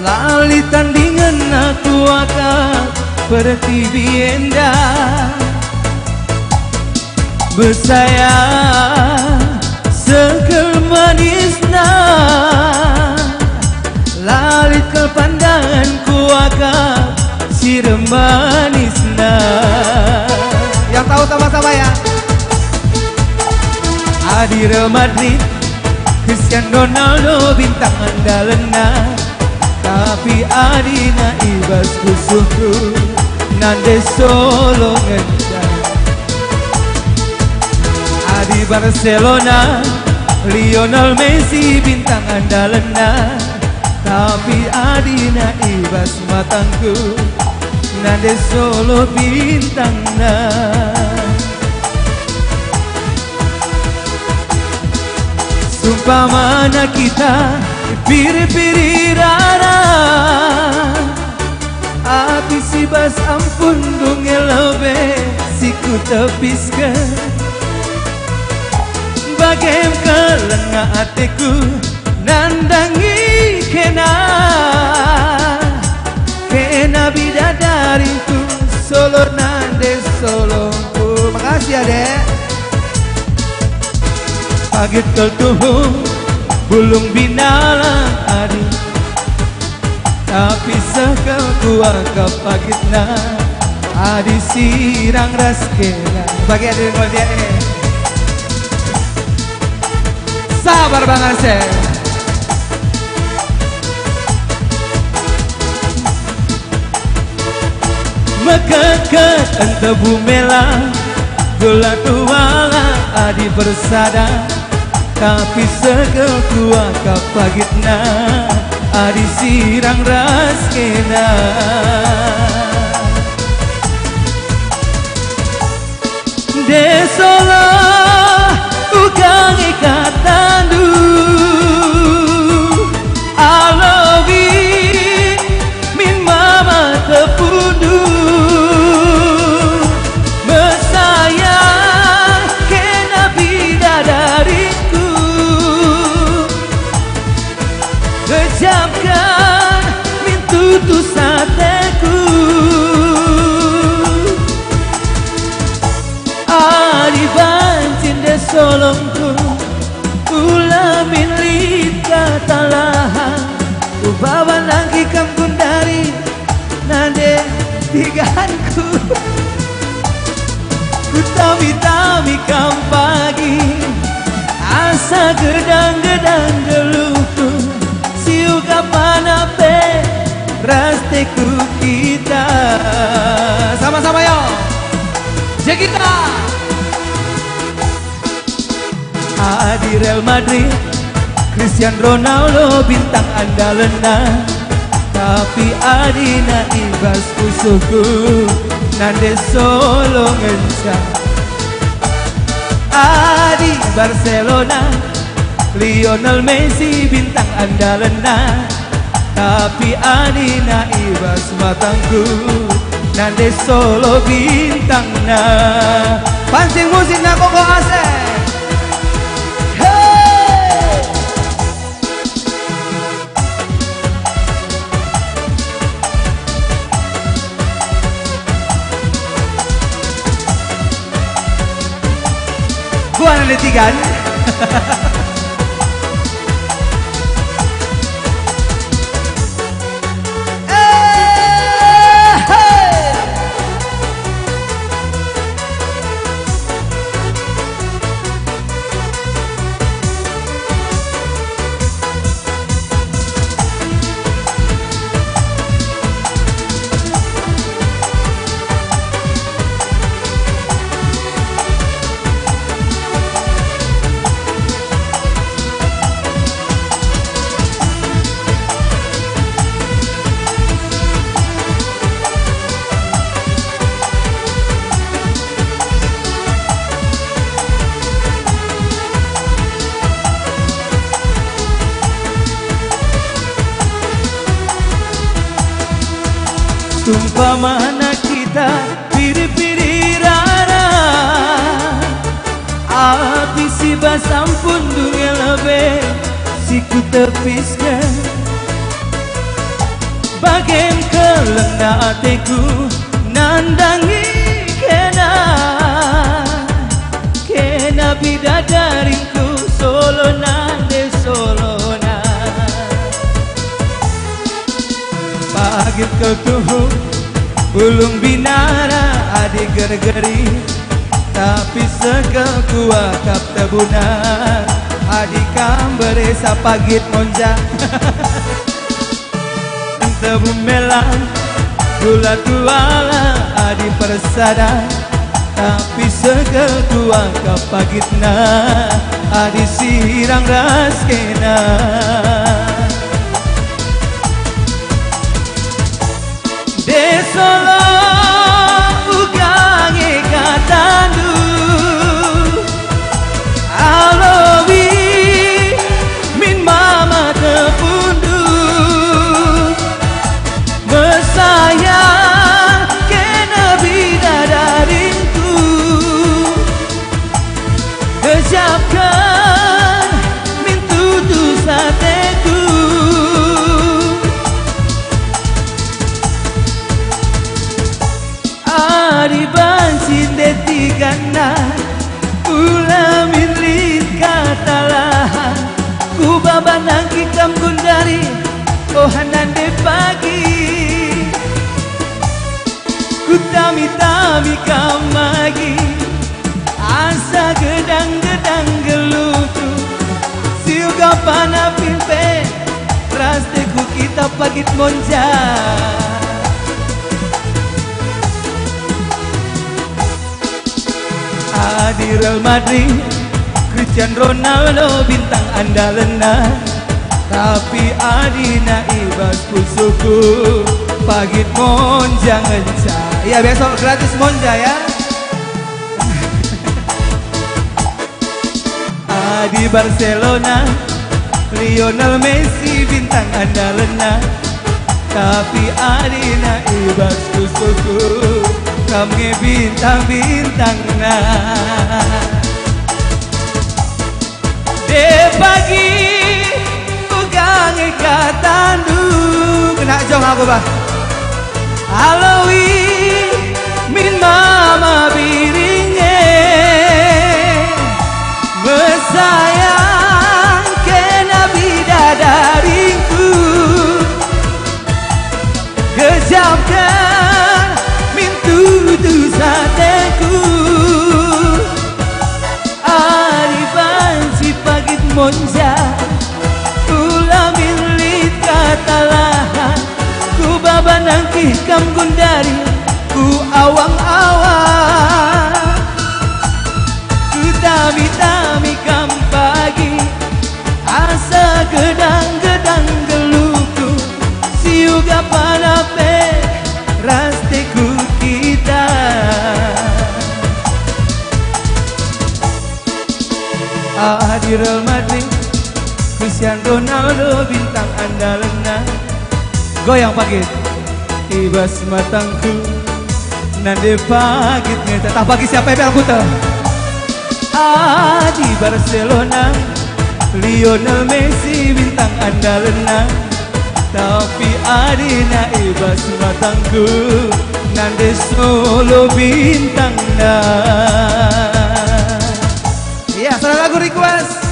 lali tandingan aku akan bertibienda bersaya sekel manisna lali ke pandanganku akan sirem manisna. Yang tahu sama-sama ya. Adi Real Madrid, Cristiano Ronaldo bintang andalena, tapi adina ibas kusuku Nande Solo ngencang. Adi Barcelona, Lionel Messi bintang andalena, tapi adina ibas matangku Nande Solo bintangna. Sumpah mana kita piri-piri rara api si bas ampun dungel lebe si ku tepiskan bagem kelengah hatiku nandangi kena bidadariku Solo Nande Solo. Makasih ya dek. Pagit kel tuh bulung binalang adi, tapi sekal kuah kapagitna adi sirang raskena. Bagi hadirin mulia ini. Sabar banget sih. Mekeket ente bumela gula tuala adi bersada, tapi segel kuah kapagitna adi sirang raskena. De Solo ukang ikatandu Kejapkan mintutu sateku Adi bancin de solongku Ulamin lika talaha Ubawan lagi kampun dari Nade tiganku Ku tami-tami kam pagi Asa gedang-gedang geluhku Siu kapan ape Rasteku kita Sama-sama yo. Jekita. Adi Real Madrid Cristiano Ronaldo bintang andalena Tapi Adina ibas musuhku Nande solo ngencang Adi Barcelona Lionel Messi bintang andalena Tapi Adina ibas matangku Nande solo bintangna Pancing musiknya Koko Asep. Gua analitikan Umpamana kita piri-piri rara Api si basampun dunia lebe Siku tepiskan Bagian kelena ateku Nandangi kena Kena bidadarinku Solo nande solona Pagit kau tuh Belum binara adik gergeri Tapi segel kuakap tebuna Adik kambere sapagit monja Tebu melang Gula tuala adik persada Tapi segel kuakap pagitna Adik sirang raskena De solo ugange katandu Alowi min mama tepundu Mesayang kena bidadarinku Kejapkan mintutu sateku Adi bancin detikana Ulamin lika talaha Ku babanang kikam gundari Ohanan de pagi Ku tami-tami kamagi Asa gedang-gedang geluku Siu kapan apimpe Rasteku kita pagit monja Adi Real Madrid Cristiano Ronaldo bintang andalena Tapi Adina ibas pusuku Pagit monja ngenca Iya besok gratis monja ya. Adi Barcelona Lionel Messi bintang andalena Tapi Adina ibas pusuku Kami bintang-bintang na De pagi ugang ika aku bah. Alawi min mama biringe bersayang kena bidadariku kejamkan min tutu sateku arifan si pagit monja ulah milit katalahan ku babanang kihkam gundari ku awang-awang ku tami-tami kam pagi asa gedang-gedang geluku siuga panape rasteku kita di Real Madrid Cristiano Ronaldo bintang andalan goyang pagit ibas matangku nande pagit ngeta tak pagi siapa yang aku tahu di Barcelona Lionel Messi bintang andalan tapi adina ibas matangku nande solo bintang iya salah lagu request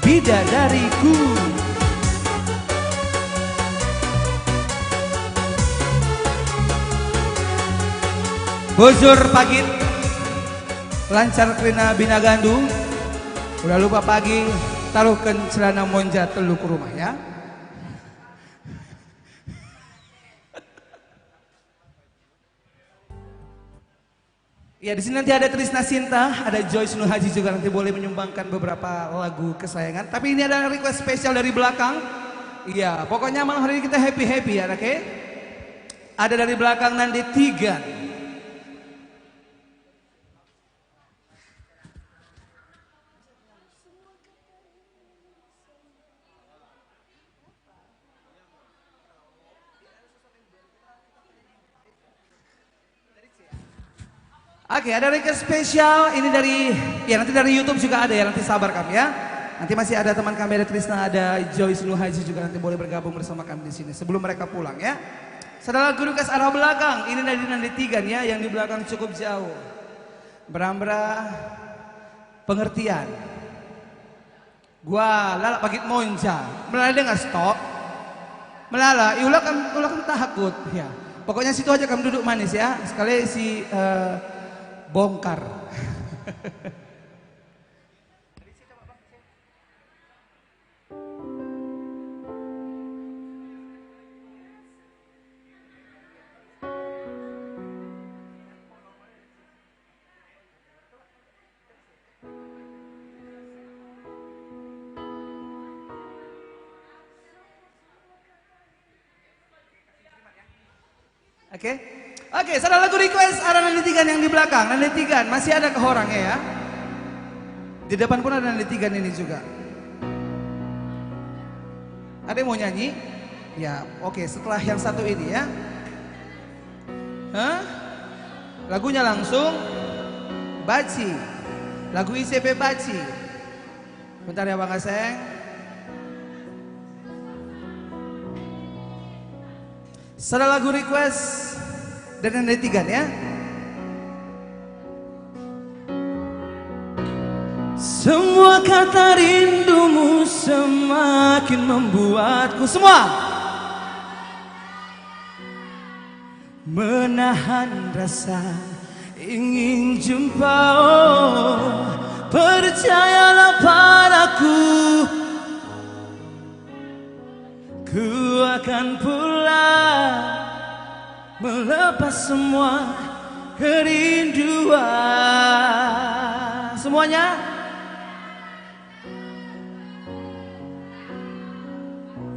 bidadariku. Bujur pagit lancar kerina bina gandung udah lupa pagi taruhkan celana monja telu ke rumah ya. Ya di sini nanti ada Trisna Sinta, ada Joyce Nur Haji juga nanti boleh menyumbangkan beberapa lagu kesayangan. Tapi ini ada request spesial dari belakang. Iya, pokoknya malam hari ini kita happy ya, oke? Ada dari belakang Nande Tigan. Oke, ada request spesial ini dari ya nanti dari YouTube juga ada ya, nanti sabar kami ya. Nanti masih ada teman kami, ada Trisna, ada Joyce Nur Haji juga nanti boleh bergabung bersama kami di sini sebelum mereka pulang ya. Saudara guru kes arah belakang, ini dari Nande Tigan ya, yang di belakang cukup jauh. Berambra pengertian. Gua lala pagit monja, melala dia nggak stop. Melala, ulah kan takut ya. Pokoknya situ aja kamu duduk manis ya. Sekali si bongkar. Oke, saudara lagu request ada Nande Tigan yang di belakang. Nande Tigan masih ada ke orangnya ya. Di depan pun ada Nande Tigan ini juga. Ada yang mau nyanyi? Ya, oke. Setelah yang satu ini ya. Hah? Lagunya langsung Baci. Lagu ICP Baci. Bentar ya Bang Aseng. Saudara lagu request dari Nande Tigan ya. Semua kata rindumu semakin membuatku semua menahan rasa ingin jumpa. Oh, percayalah padaku, ku akan pulang melepas semua kerinduan. Semuanya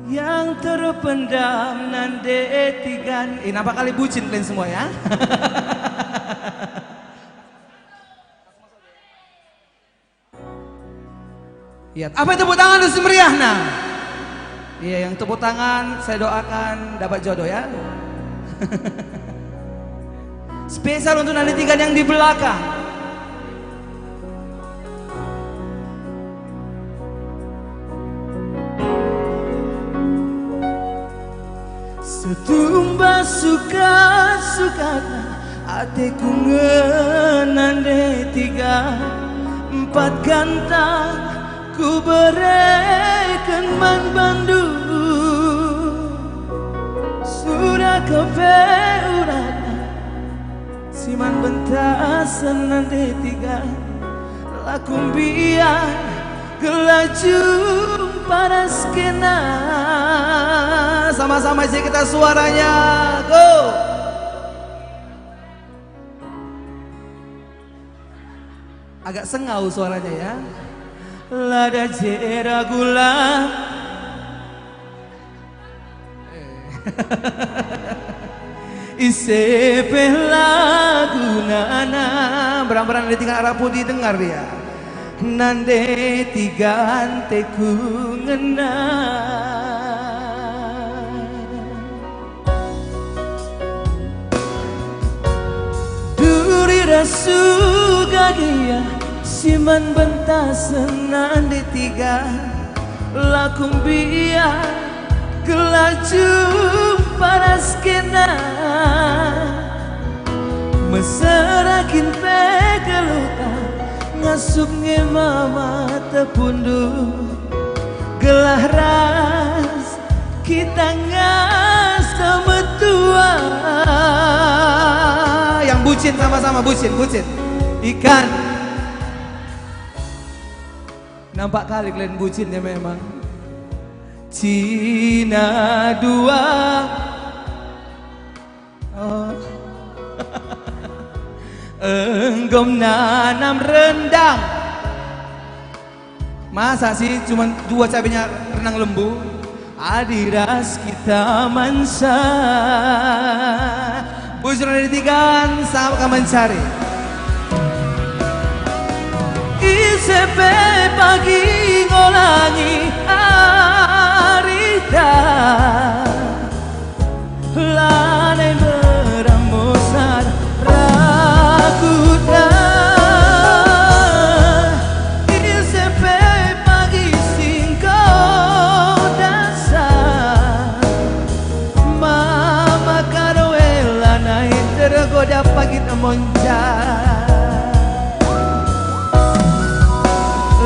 yang terpendam Nande Tigan. Nampak kali bucin kalian semua ya. Iya, apa tepuk tangan untuk Meriahna? Iya, yang tepuk tangan saya doakan dapat jodoh ya. Spesial untuk Nande Tigan yang di belakang. Setumba suka-suka hatiku ngenande 3, 4 gantang ku berikan man bandu. Sudah kebeurana siman bentasan nanti 3, lakum biar gelaju pada skena. Sama-sama sih kita suaranya, go. Agak sengau suaranya ya. Lada jera gula Isepe lagu nana. Berang-berang ditinggal arah putih dengar dia. Nande 3 anteku ngena. Duri rasu gagia siman bentasan nande 3, lakum biar gelaju para skena. Meserakin pegeluta ngasup mama tepundu. Gelah ras kita ngas kemetua. Yang bucin sama-sama bucin. Ikan Nampak kali kalian bucinnya memang. Cina 2 Enggom nanam rendang. Masa sih cuman 2 cabenya renang lembu? Adiras kita mansa. Bujur dari 3 sama mencari. Isepe pagi ngolangi arita. Lanai beramosar rakuta. Isepe pagi singko dasar. Mama karoela naik tergoda pagi temoncar.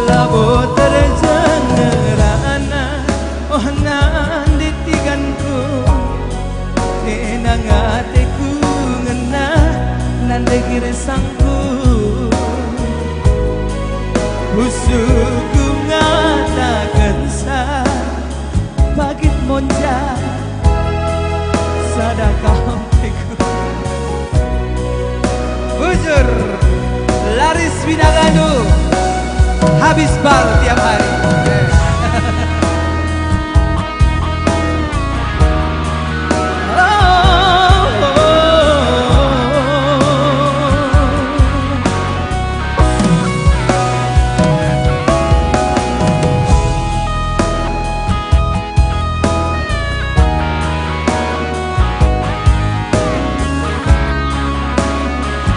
Labo terjengerana oh nandi tiganku tenang hatiku ngena nande giresangku usuku ngatakan sa pagit monja sadakah hatiku. Bujur laris binagadu. Habis bal tiap hari.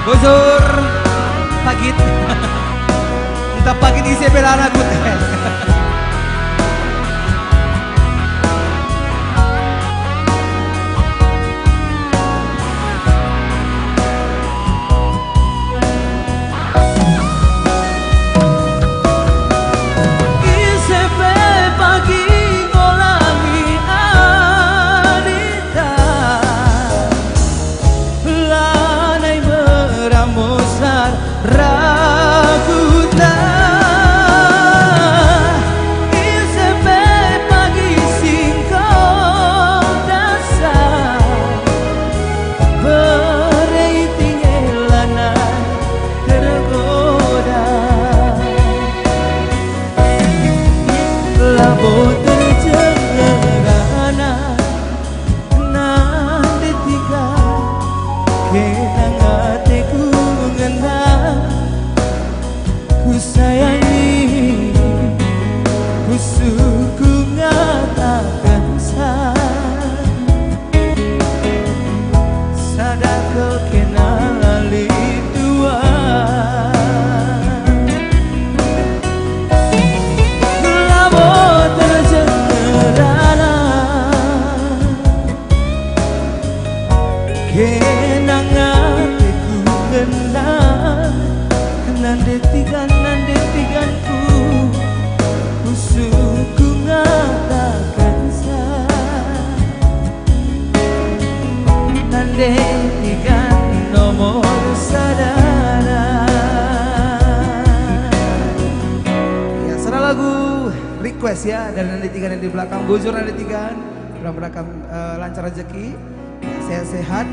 Bujur pagit. Entah pagit isi pelana ku teh. Isepe pagi ngolangi arita. Lanai beramosar raguta. request ya dari Nandi Tigan yang di belakang. Bujur Nandi Tigan, mudah-mudahan lancar rezeki, sehat-sehat.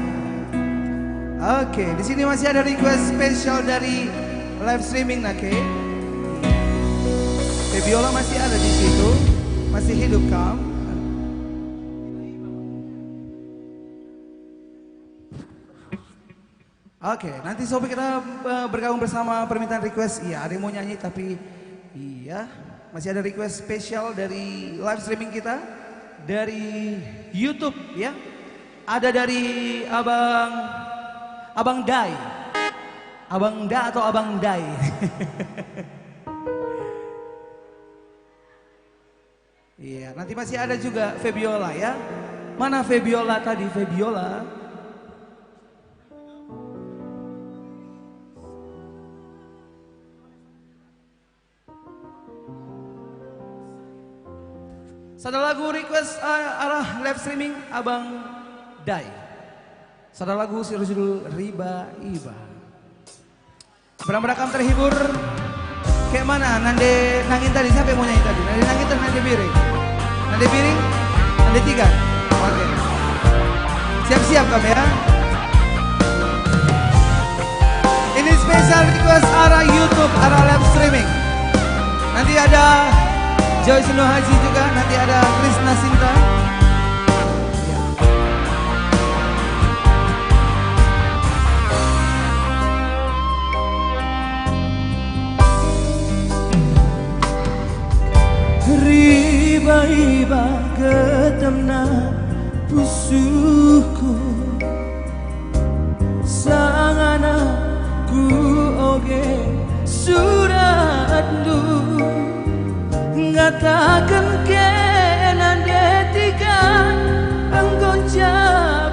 Oke, di sini masih ada request spesial dari live streaming, oke. Febiola masih ada di situ, masih hidup kam. Oke, nanti sobat kita bergabung bersama permintaan request. Iya, ada yang mau nyanyi tapi iya, masih ada request spesial dari live streaming kita dari YouTube ya. Ada dari Abang Dai. Abang Da atau Abang Dai. Iya, nanti masih ada juga Febiola ya. Mana Febiola tadi? Febiola. Satu lagu request arah live streaming Abang Dai. Satu lagu judul Riba Iba. Beram-berakam terhibur. Kayak mana? Nande nangin tadi, siapa yang mau nyanyi tadi? Nande nangin atau Nande Biring? Nande Biring? Nande Tiga? Oke. Siap-siap kami ya. Ini spesial request arah YouTube, arah live streaming. Nanti ada Joy Sino Haji juga, nanti ada Krisna Sinta. Ya. Riba-iba ketemna pusuku, sangana ku oge suratmu. Ngatakan kenan detikan engkau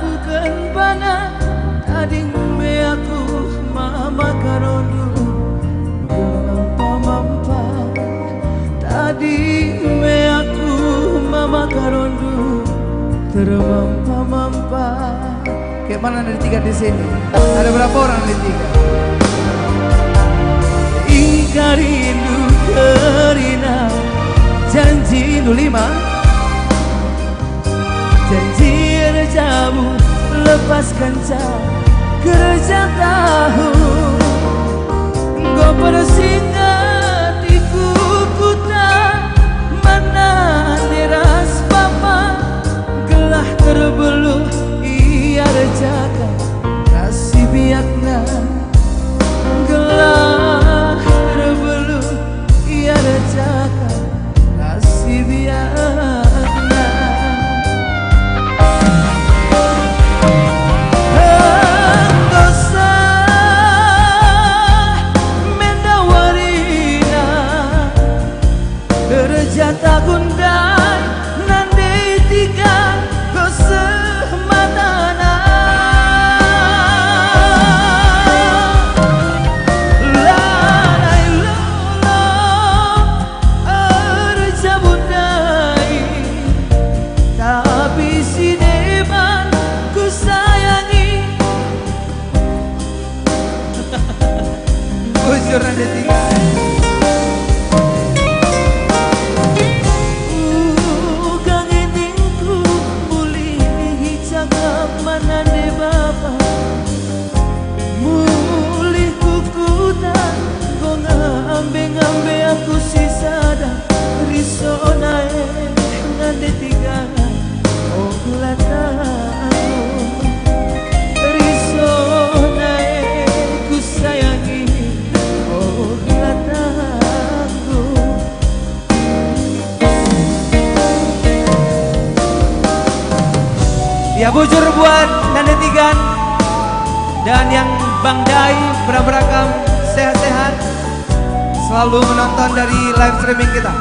bukan bana tading me aku mama karondu mampa tading me aku mama karondu termampa. Kayak mana Nandi Tiga di sini? Ada berapa orang Nandi Tiga? Ika rindu kerina janji 05 janji rejamu lepaskan kerja tahu go persingat iku kuta mana deras papa gelah terbeluh ia rejakan kasih biakna gelah terbeluh ia rejakan biarna dosa mendawarina kerja takundai nande tiga kesematana Nandi Tiga. Kangeningku muli hicakap manande bapa muli kukutan ko ngambe aku sisada risonae Nandi Tiga oh lataku risonae ku sayangi ya bujur buat Nandi Tigan dan yang Bang Dai berakam sehat-sehat selalu menonton dari live streaming kita.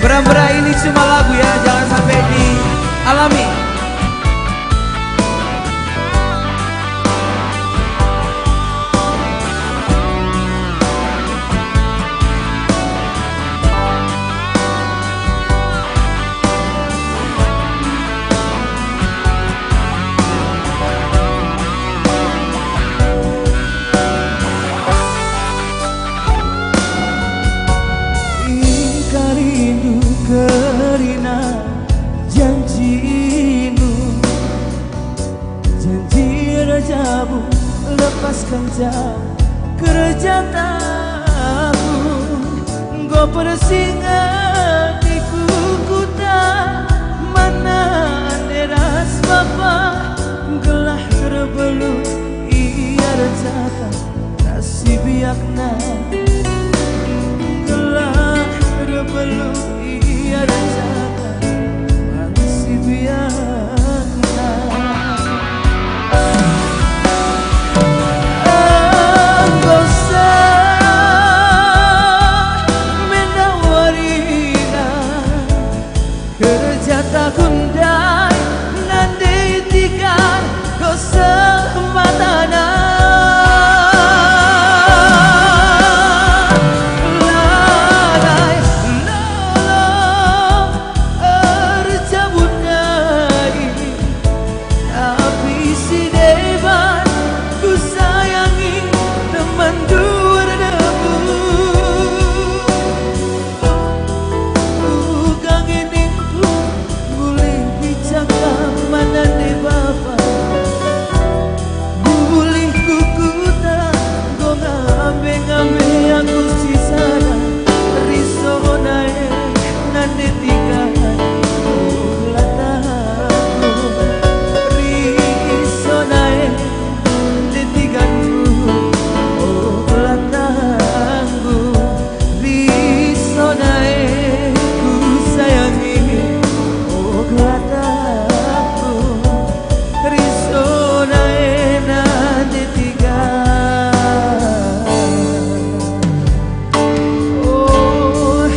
Beram-beram ini cuma lagu ya, jangan sampai dialami. saja kerja tahun go persingan di kukuta mana deras bapak gelah terbelut iya rejaka kasih biakna gelah terbelut iya rejaka kasih biakna kerja tahun dai nanti tiga kesempatan lalai lolo erjabun nari tapi si deban ku sayangi teman dua debu mana de bapa boleh kukuta go ngambe aku sisana risona nande tiga lataku risona de tiga lataku risona ku sayangi lataku risona nande tiga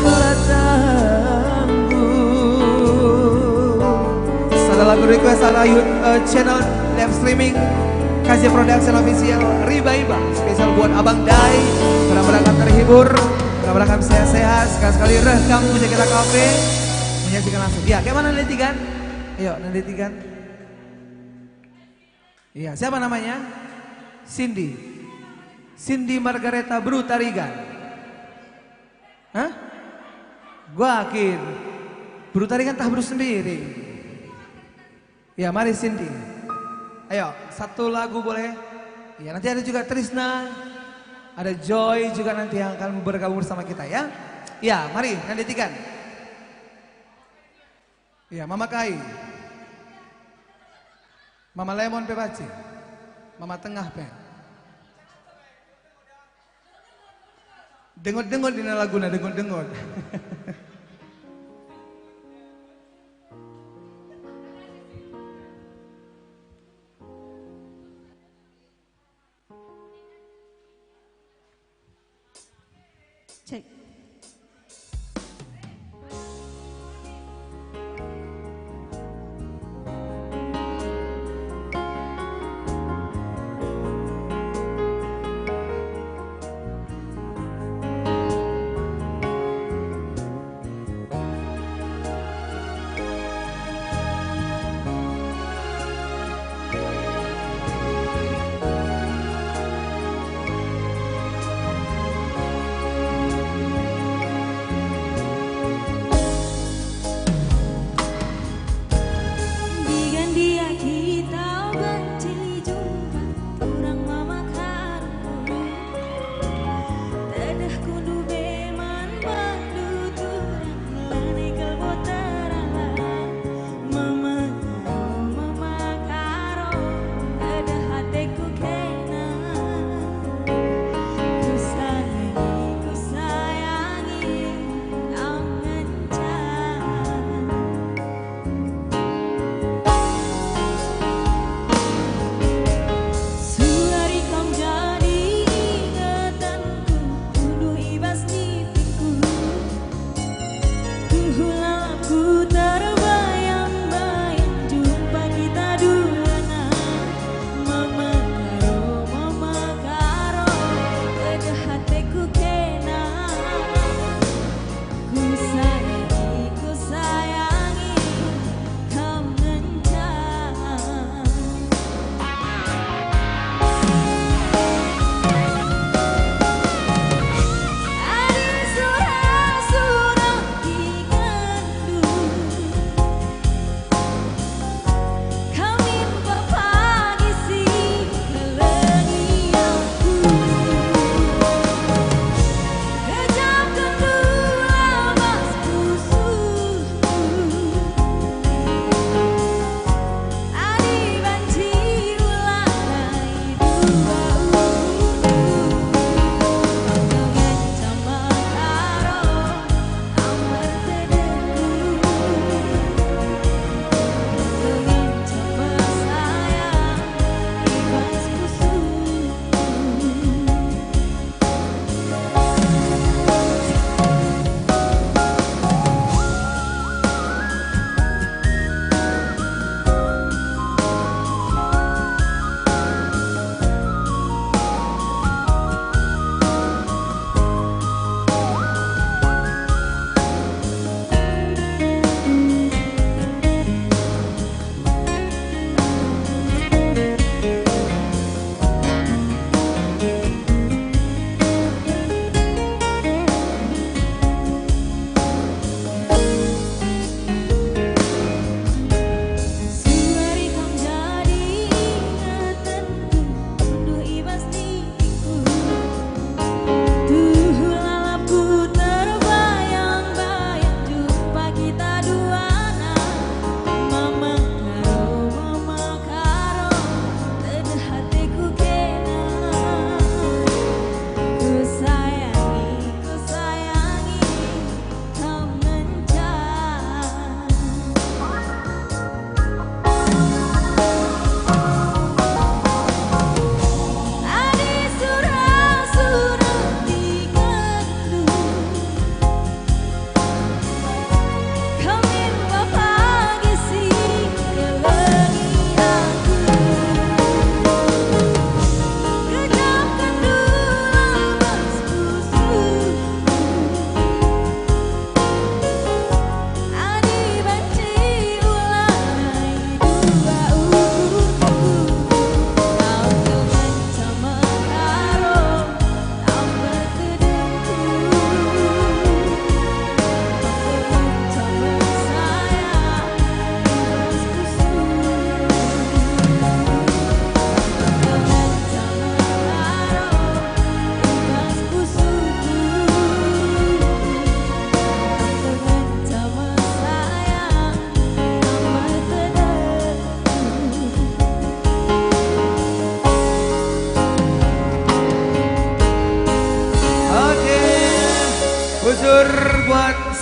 lataku. Salah lagu request ada channel live streaming KJ Production Official Riba spesial buat Abang Dai. Mudah-mudahan terhibur, mudah-mudahan sehat-sehat. Sekali-sekali rekam punya kita kafe menyaksikan langsung. Ya, kayak mana nanti kan? Ayo nanti kan. Iya, siapa namanya? Cindy. Cindy Margareta Brutarigan. Hah? Gua yakin Brutarigan tak bru sendiri. Ya, mari Cindy. Ayo, satu lagu boleh? Ya, nanti ada juga Trisna, ada Joy juga nanti yang akan bergabung bersama kita ya. Ya, mari nanti kan. Ya, Mama Kai, Mama Lemon Pebaci, Mama Tengah Pe. Dengot-dengot di laguna, dengot-dengot. Cek.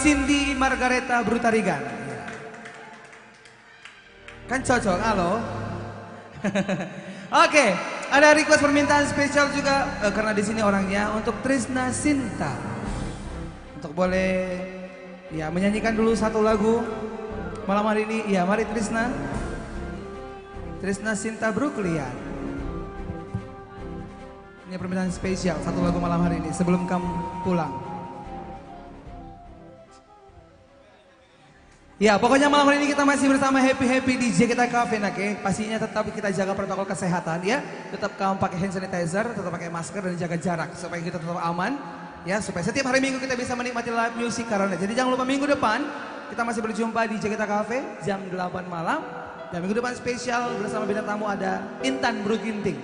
Cindy Margareta Brutarigan. Kan cocok, halo. Oke, ada request permintaan spesial juga karena di sini orangnya untuk Trisna Sinta. Untuk boleh ya menyanyikan dulu satu lagu malam hari ini. Ya, mari Trisna. Trisna Sinta Brooklyn. Ini permintaan spesial satu lagu malam hari ini sebelum kamu pulang. Ya, pokoknya malam hari ini kita masih bersama happy di Jakarta Cafe, oke? Pastinya tetap kita jaga protokol kesehatan ya. Tetap kamu pakai hand sanitizer, tetap pakai masker dan jaga jarak supaya kita tetap aman. Ya, supaya setiap hari Minggu kita bisa menikmati live music karena. Jadi jangan lupa minggu depan kita masih berjumpa di Jakarta Cafe jam 8 malam. Dan minggu depan spesial bersama bintang tamu ada Intan Bruginting.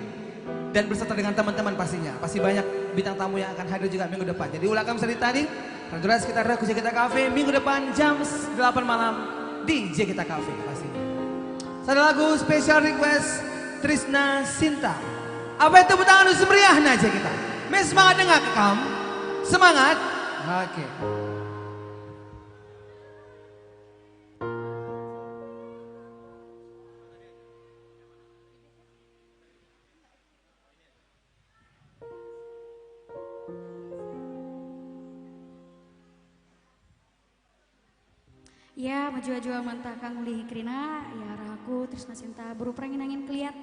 Dan berserta dengan teman-teman pastinya. Pasti banyak bintang tamu yang akan hadir juga minggu depan. Jadi ulang bisa ditanding. Dan durasi sekitar Raku Jakarta Cafe minggu depan jam 8 malam di Jakarta Cafe pastinya. Satu lagu spesial request Trisna Sinta. Apa itu tepuk tangan untuk meriah aja kita. Mes semangat dengar kam. Semangat. Oke. Ya, maju-maju mantah kang ulih krina, ya raku Trisna Sinta buru perangin angin keliat.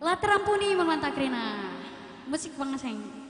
Lah terampuni memantah krina. Musik pangaseng.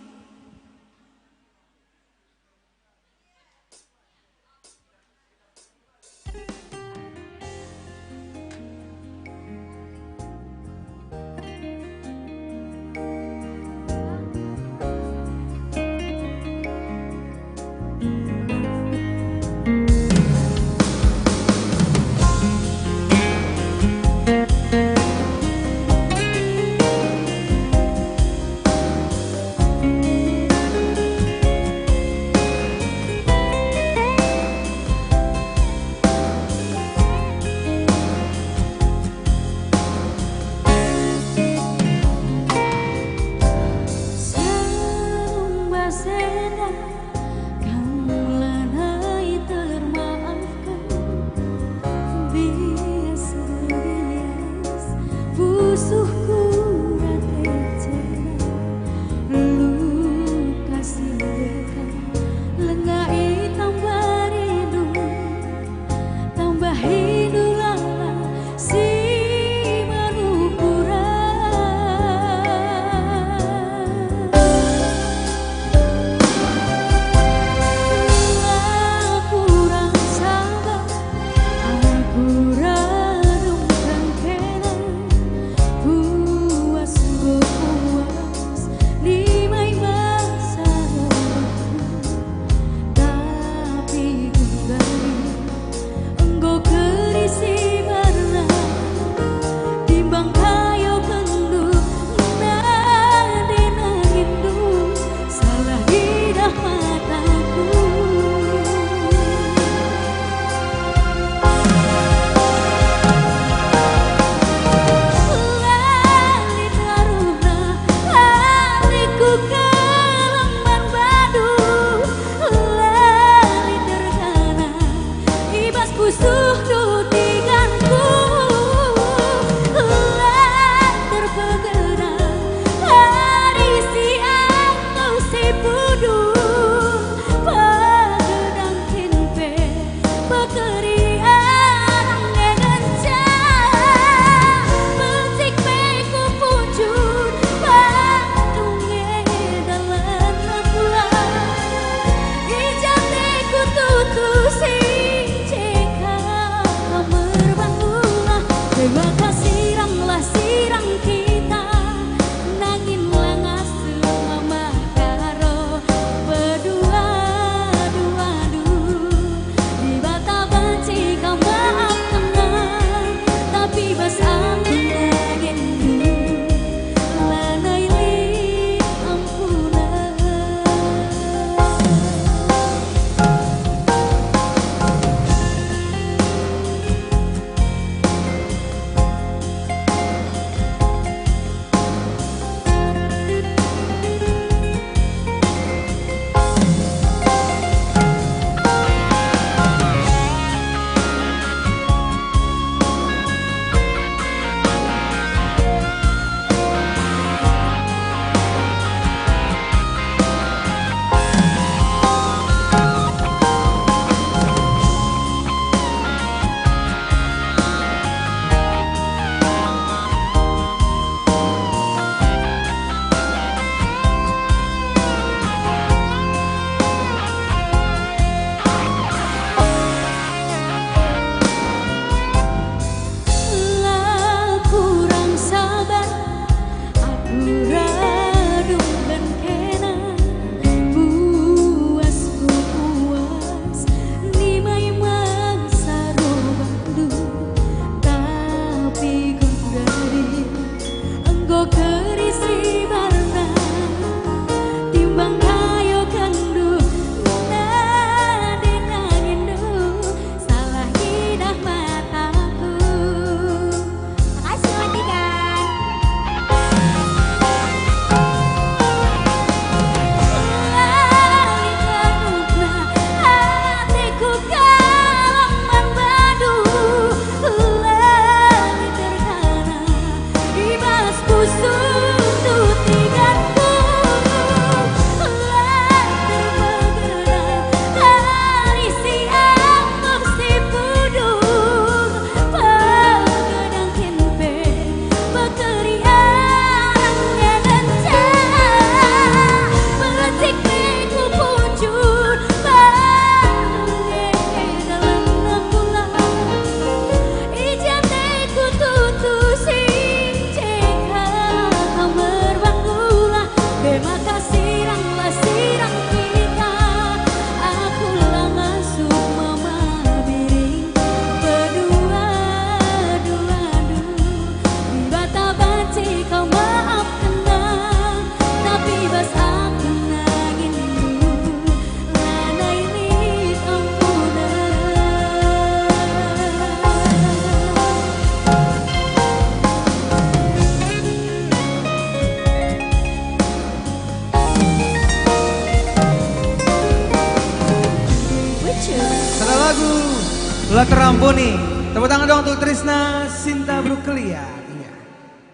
Telah terampuni. Tepuk tangan dong untuk Trisna Sinta Bruklia. Iya.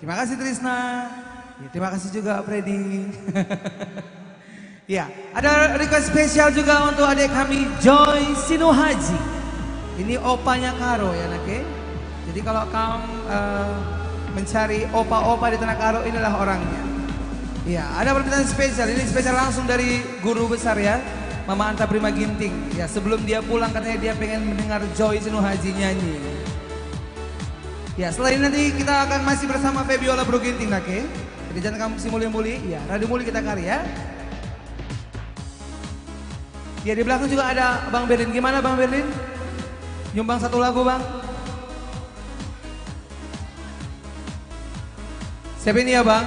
Terima kasih Trisna. Ya, terima kasih juga Freddy. Ya, ada request spesial juga untuk adik kami Joy Sinuhaji. Ini opanya Karo ya nak. Jadi kalau kamu mencari opa-opa di Tanah Karo, inilah orangnya. Iya, ada permintaan spesial. Ini spesial langsung dari guru besar ya, Mama Anta Prima Ginting. Ya, sebelum dia pulang katanya dia pengen mendengar Joy Sinuhaji nyanyi. Ya, setelah ini nanti kita akan masih bersama Febiola Bro Ginting nake. Jadi jangan kamu si muli-muli. Ya, Radio Muli kita karya. Ya, di belakang juga ada Bang Berlin. Gimana Bang Berlin? Nyumbang satu lagu Bang. Siapa ini ya Bang?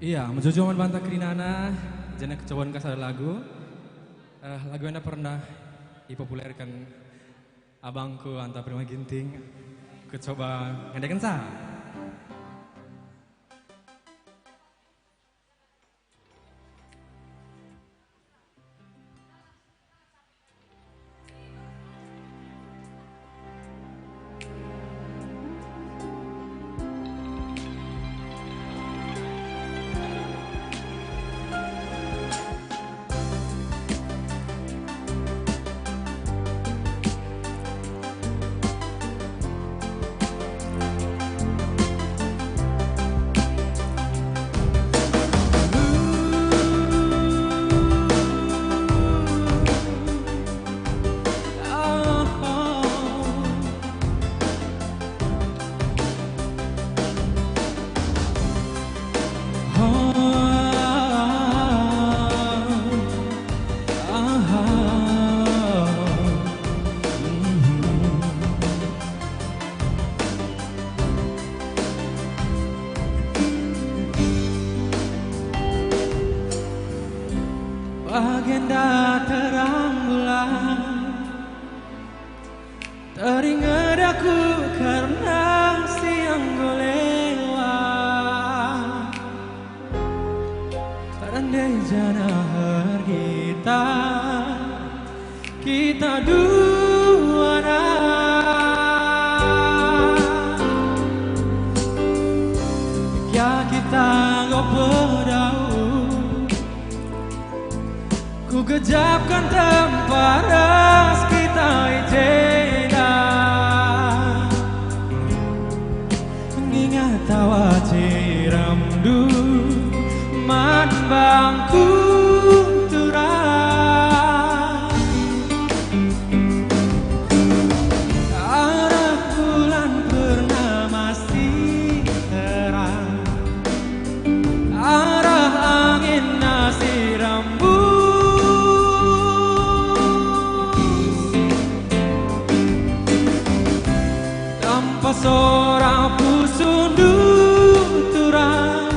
Iya, menjojoman banta krinana, jana kecobaan kasar lagu. Lagu yang pernah dipopulerkan abangku Anta Prima Ginting. Coba ngedekan sah. Agenda terang bulan teringat aku karena siang lewat. Terandai jana kita dua ya kita ngobrol. Ku gejapkan tanpa ras kita ijeda mengingat tawa ciramdu man bangku turah arah bulan pernah masih terang arah angin nasi rambut seorang pusundu turang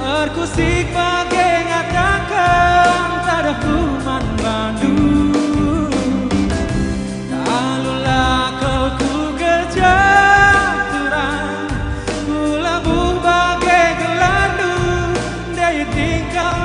terkusik bagai ngatakan tak ada kuman Bandung lalulah kau ku kejar turang ku labuh bagai gelandu daya tingkau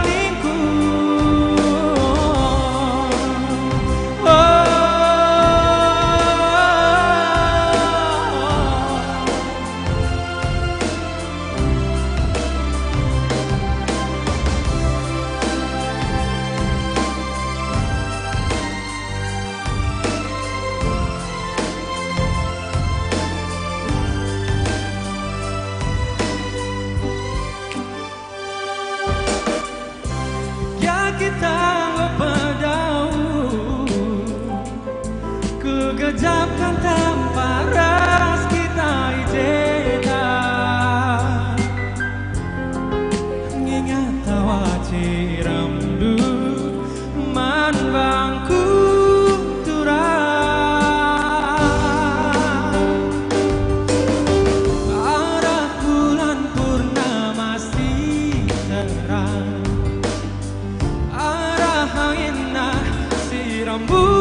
kan tanpa ras kita ijeta ngingat tawa ciramdu man bangku arah bulan purnama si terang arah anginna si rambut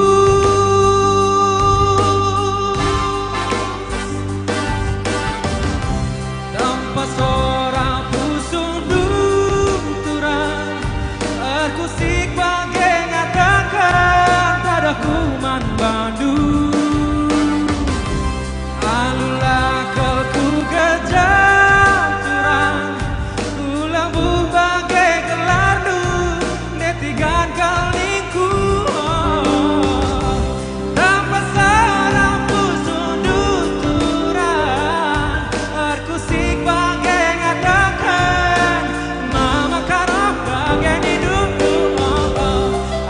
tanpa seorang pusung dunturan terkusik bagai ngatakan tada kuman Bandung alulah kelku kejaturan ulambu bagai kelardu netigan kalingku tanpa seorang pusung dunturan terkusik bagai ngatakan mama karena bagai hidupku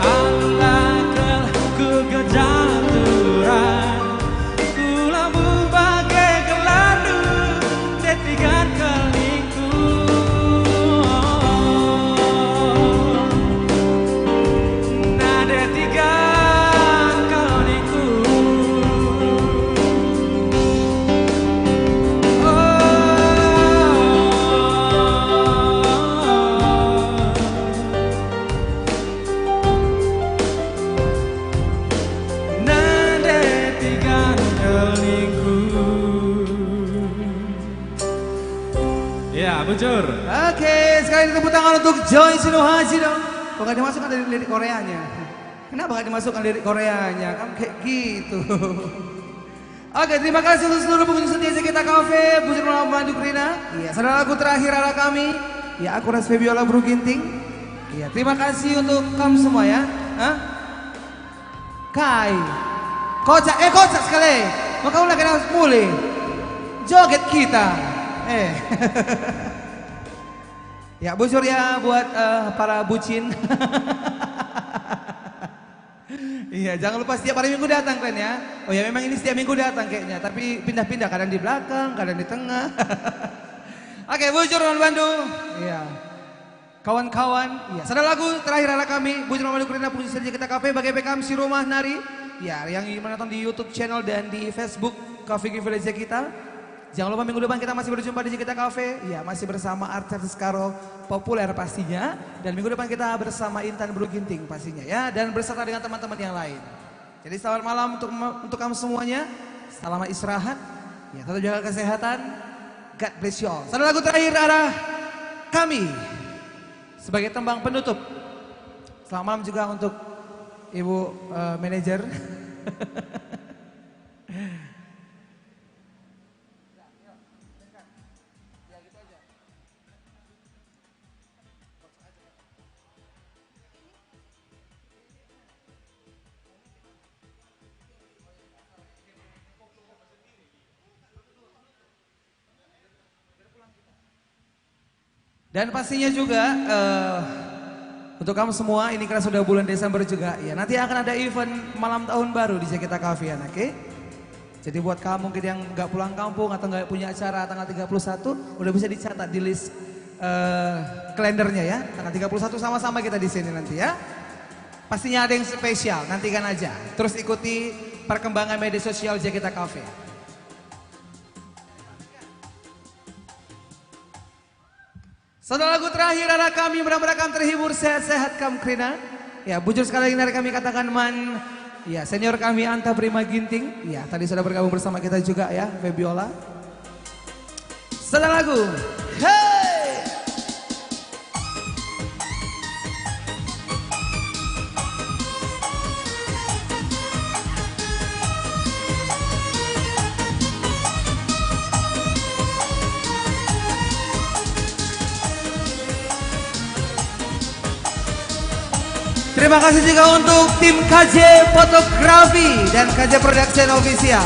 alulah kelku kejaturan ulambu bagai kelardu netigan kalingku nada tiga kalingku nada tiga kalingku. Ya, Bujur. Oke, sekali tepuk tangan untuk Joy Sinuhaji dong. Kok gak dimasukkan dari lirik Koreanya? Kenapa gak dimasukkan lirik Koreanya? Kan kayak gitu. Oke, terima kasih untuk seluruh pengunjung setia Jakarta Cafe, Bujur Malam Bandung Rina. Iya, saudara lagu terakhir ala kami. Ya, aku Ras Febiola Bru Ginting. Iya, terima kasih untuk kamu semua ya. Hah? Kai. Kocak sekali. Maka ulah kena mulai. Joget kita. Ya Bujur ya buat para bucin. Iya jangan lupa setiap hari Minggu datang kan ya. Oh ya memang ini setiap Minggu datang kayaknya. Tapi pindah-pindah kadang di belakang, kadang di tengah. Oke Bujur Malam Bandung. Iya. Kawan-kawan. Iya. Saudara lagu terakhir ala kami Bujur Malam Bandung Rina Puji Saja Kita Cafe bagi Bekam si Rumah Nari. Ya yang menonton di YouTube channel dan di Facebook Cafe Village kita. Jangan lupa minggu depan kita masih berjumpa di Jakarta Cafe. Ya, masih bersama artis Karo populer pastinya. Dan minggu depan kita bersama Intan Bru Ginting pastinya ya. Dan berserta dengan teman-teman yang lain. Jadi selamat malam untuk kamu semuanya. Selamat istirahat. Ya, tetap jaga kesehatan. God bless you all. Satu lagu terakhir adalah kami. Sebagai tembang penutup. Selamat malam juga untuk Ibu manajer. Dan pastinya juga untuk kamu semua ini karena sudah bulan Desember juga ya nanti akan ada event malam tahun baru di Jakarta Cafe ya oke? Jadi buat kamu mungkin yang nggak pulang kampung atau nggak punya acara tanggal 31 udah bisa dicatat di list kalendernya ya tanggal 31 sama-sama kita di sini nanti ya. Pastinya ada yang spesial nantikan aja. Terus ikuti perkembangan media sosial Jakarta Cafe. Saudara lagu terakhir adalah kami mudah-mudahan kamu terhibur sehat-sehat kamu Krina. Ya Bujur sekali lagi dari kami katakan man. Ya senior kami Anta Prima Ginting. Ya tadi sudah bergabung bersama kita juga ya Febiola. Saudara lagu. Hey! Terima kasih juga untuk tim KJ Fotografi dan KJ Production Official.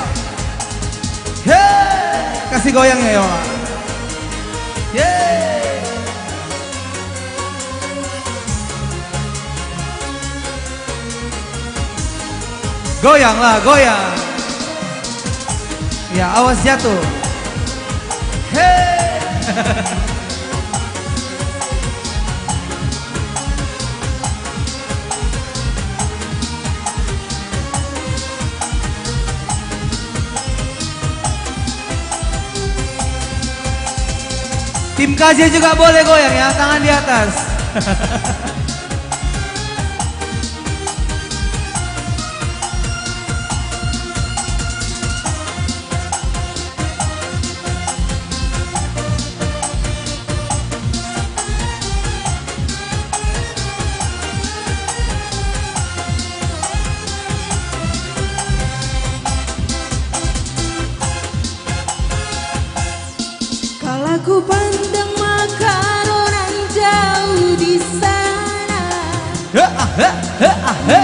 Hey, kasih goyangnya ya. Yeay. Goyang lah, goyang. Ya, awas jatuh. Hei. Tim KJ juga boleh goyang ya, tangan di atas. Kalau ku pandang makanan jauh di sana,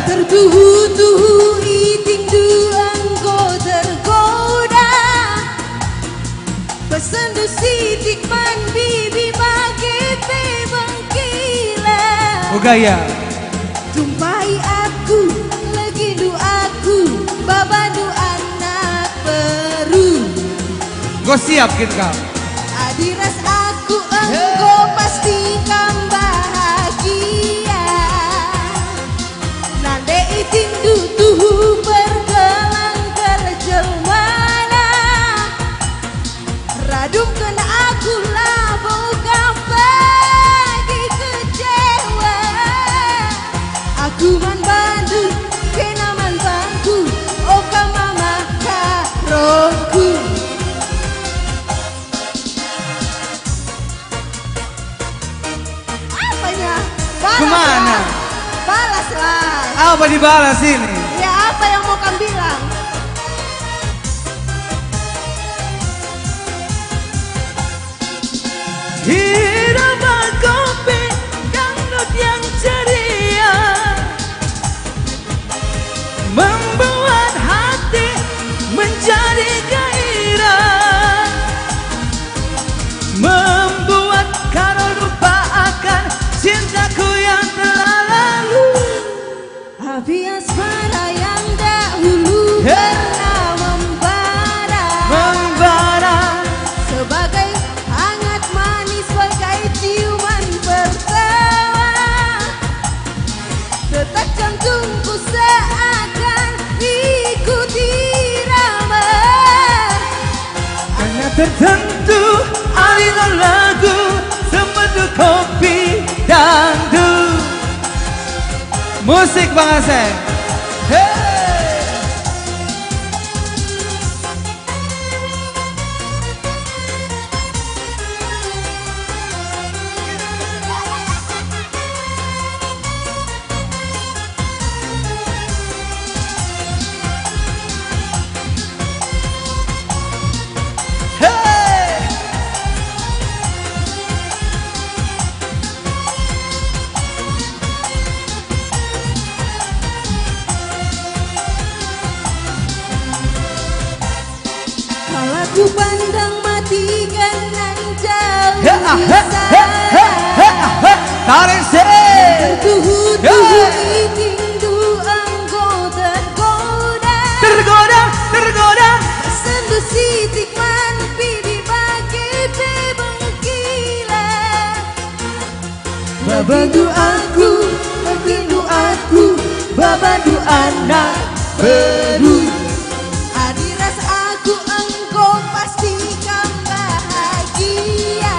tertuhu-tuhu iting duang kau tergoda. Pesan du sidik man bibi make bangkila. Oh gaya. Tumpai aku lagi du aku babadu anak baru. Gue siap kita. Adiras aku engkau pastikan bahagia. Nande iting dutuhu bergelang kerjelmana. Radum kena aku lah bukan bagi kecewa. Aku man bandu kena man bangku. Oka mama karonku. Kemana? Balaslah. Apa dibalas ini? Ya apa yang mau kamu bilang? Irama kopi dangdut yang ceria membuat hati menjadi gairah, membuat kau lupa akan cintaku yang telah lalu. Api asmara yang dahulu pernah membara sebagai hangat manis bagai ciuman pertama. Detak jantungku seakan ikuti irama. Hanya tertentu aliran lagu semedu kopi dangdut. Musik Bang Asep. Hey! Hey! Kalau ku pandang mati kanan jauh He, di he, he, he, he, sana. he. Tarik sih. Tertuhu-tuhu iting duang kau tergoda. Tergoda. Sendu sitik man bibi bagi bangkila. Babadu aku, babadu anak baru. Adiras aku engkau pastikan bahagia.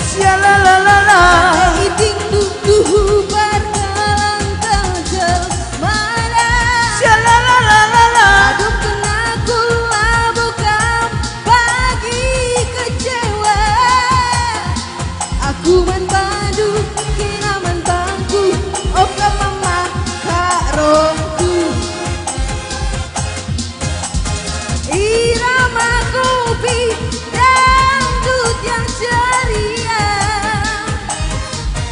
Sialalalala. Iting dutuhu bergelang terjelmana. Sialalalala. Aduh kenaku lah bukan bagi kecewa. Aku man badu kena man bangku. Oka mama karongku. Irama kopi dangdut yang ceria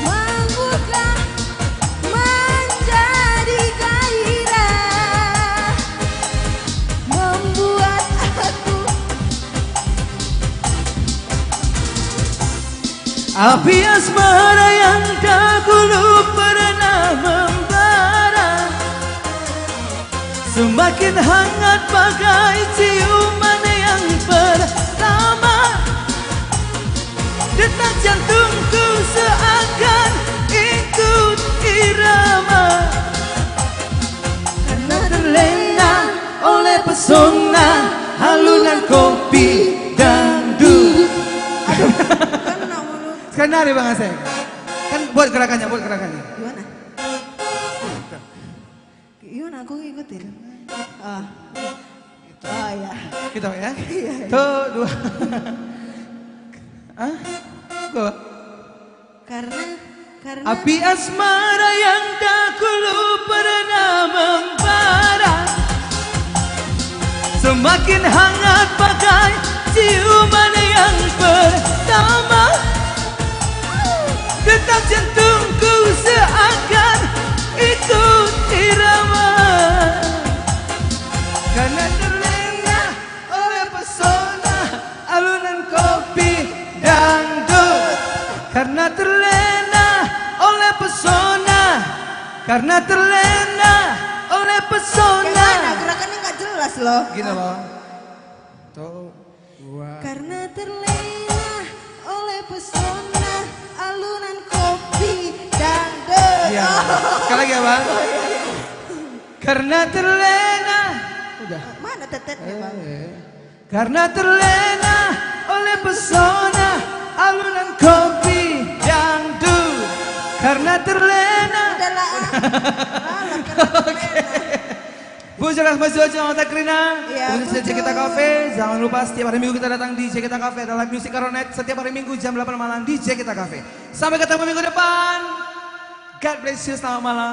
membuka menjadi gairah, membuat aku Api asmara yang dahulu pernah membara semakin hangat bagai ciuman yang Detak jantungku seakan ikut irama, karena terlena oleh pesona halunan kopi dangdut. Kena mulut. Sekarang nari Bang Asep. Kan buat gerakannya. Gimana? Gimana aku ngikutin? Ah. Oh ya. Gitu ya. Tuh, dua. Hah? Gua. Karena Api asmara yang dahulu pernah membara semakin hangat bagai ciuman yang pertama. Detak jantungku seakan ikut irama, karena terlena oleh pesona alunan kopi dangdut. Karena terlena oleh pesona, karena terlena oleh pesona. gimana? Gerakannya nggak jelas loh. Gini loh. Tuh, dua. Karena terlena oleh pesona alunan kopi dangdut. Iya. Sekali lagi ya Bang. Karena terlena. Udah. Mana tetetnya bang? Karena terlena oleh pesona alunan kopi dangdut. Karena terlena. Udahlah. Karena terlena. Bu jelas masih aja Mata Krina. Iya, Khususnya betul. Jakarta Cafe. Jangan lupa setiap hari Minggu kita datang di Jakarta Cafe adalah Music Caronet. Setiap hari Minggu jam 8 malam di Jakarta Cafe. Sampai ketemu minggu depan. God bless you, selamat malam.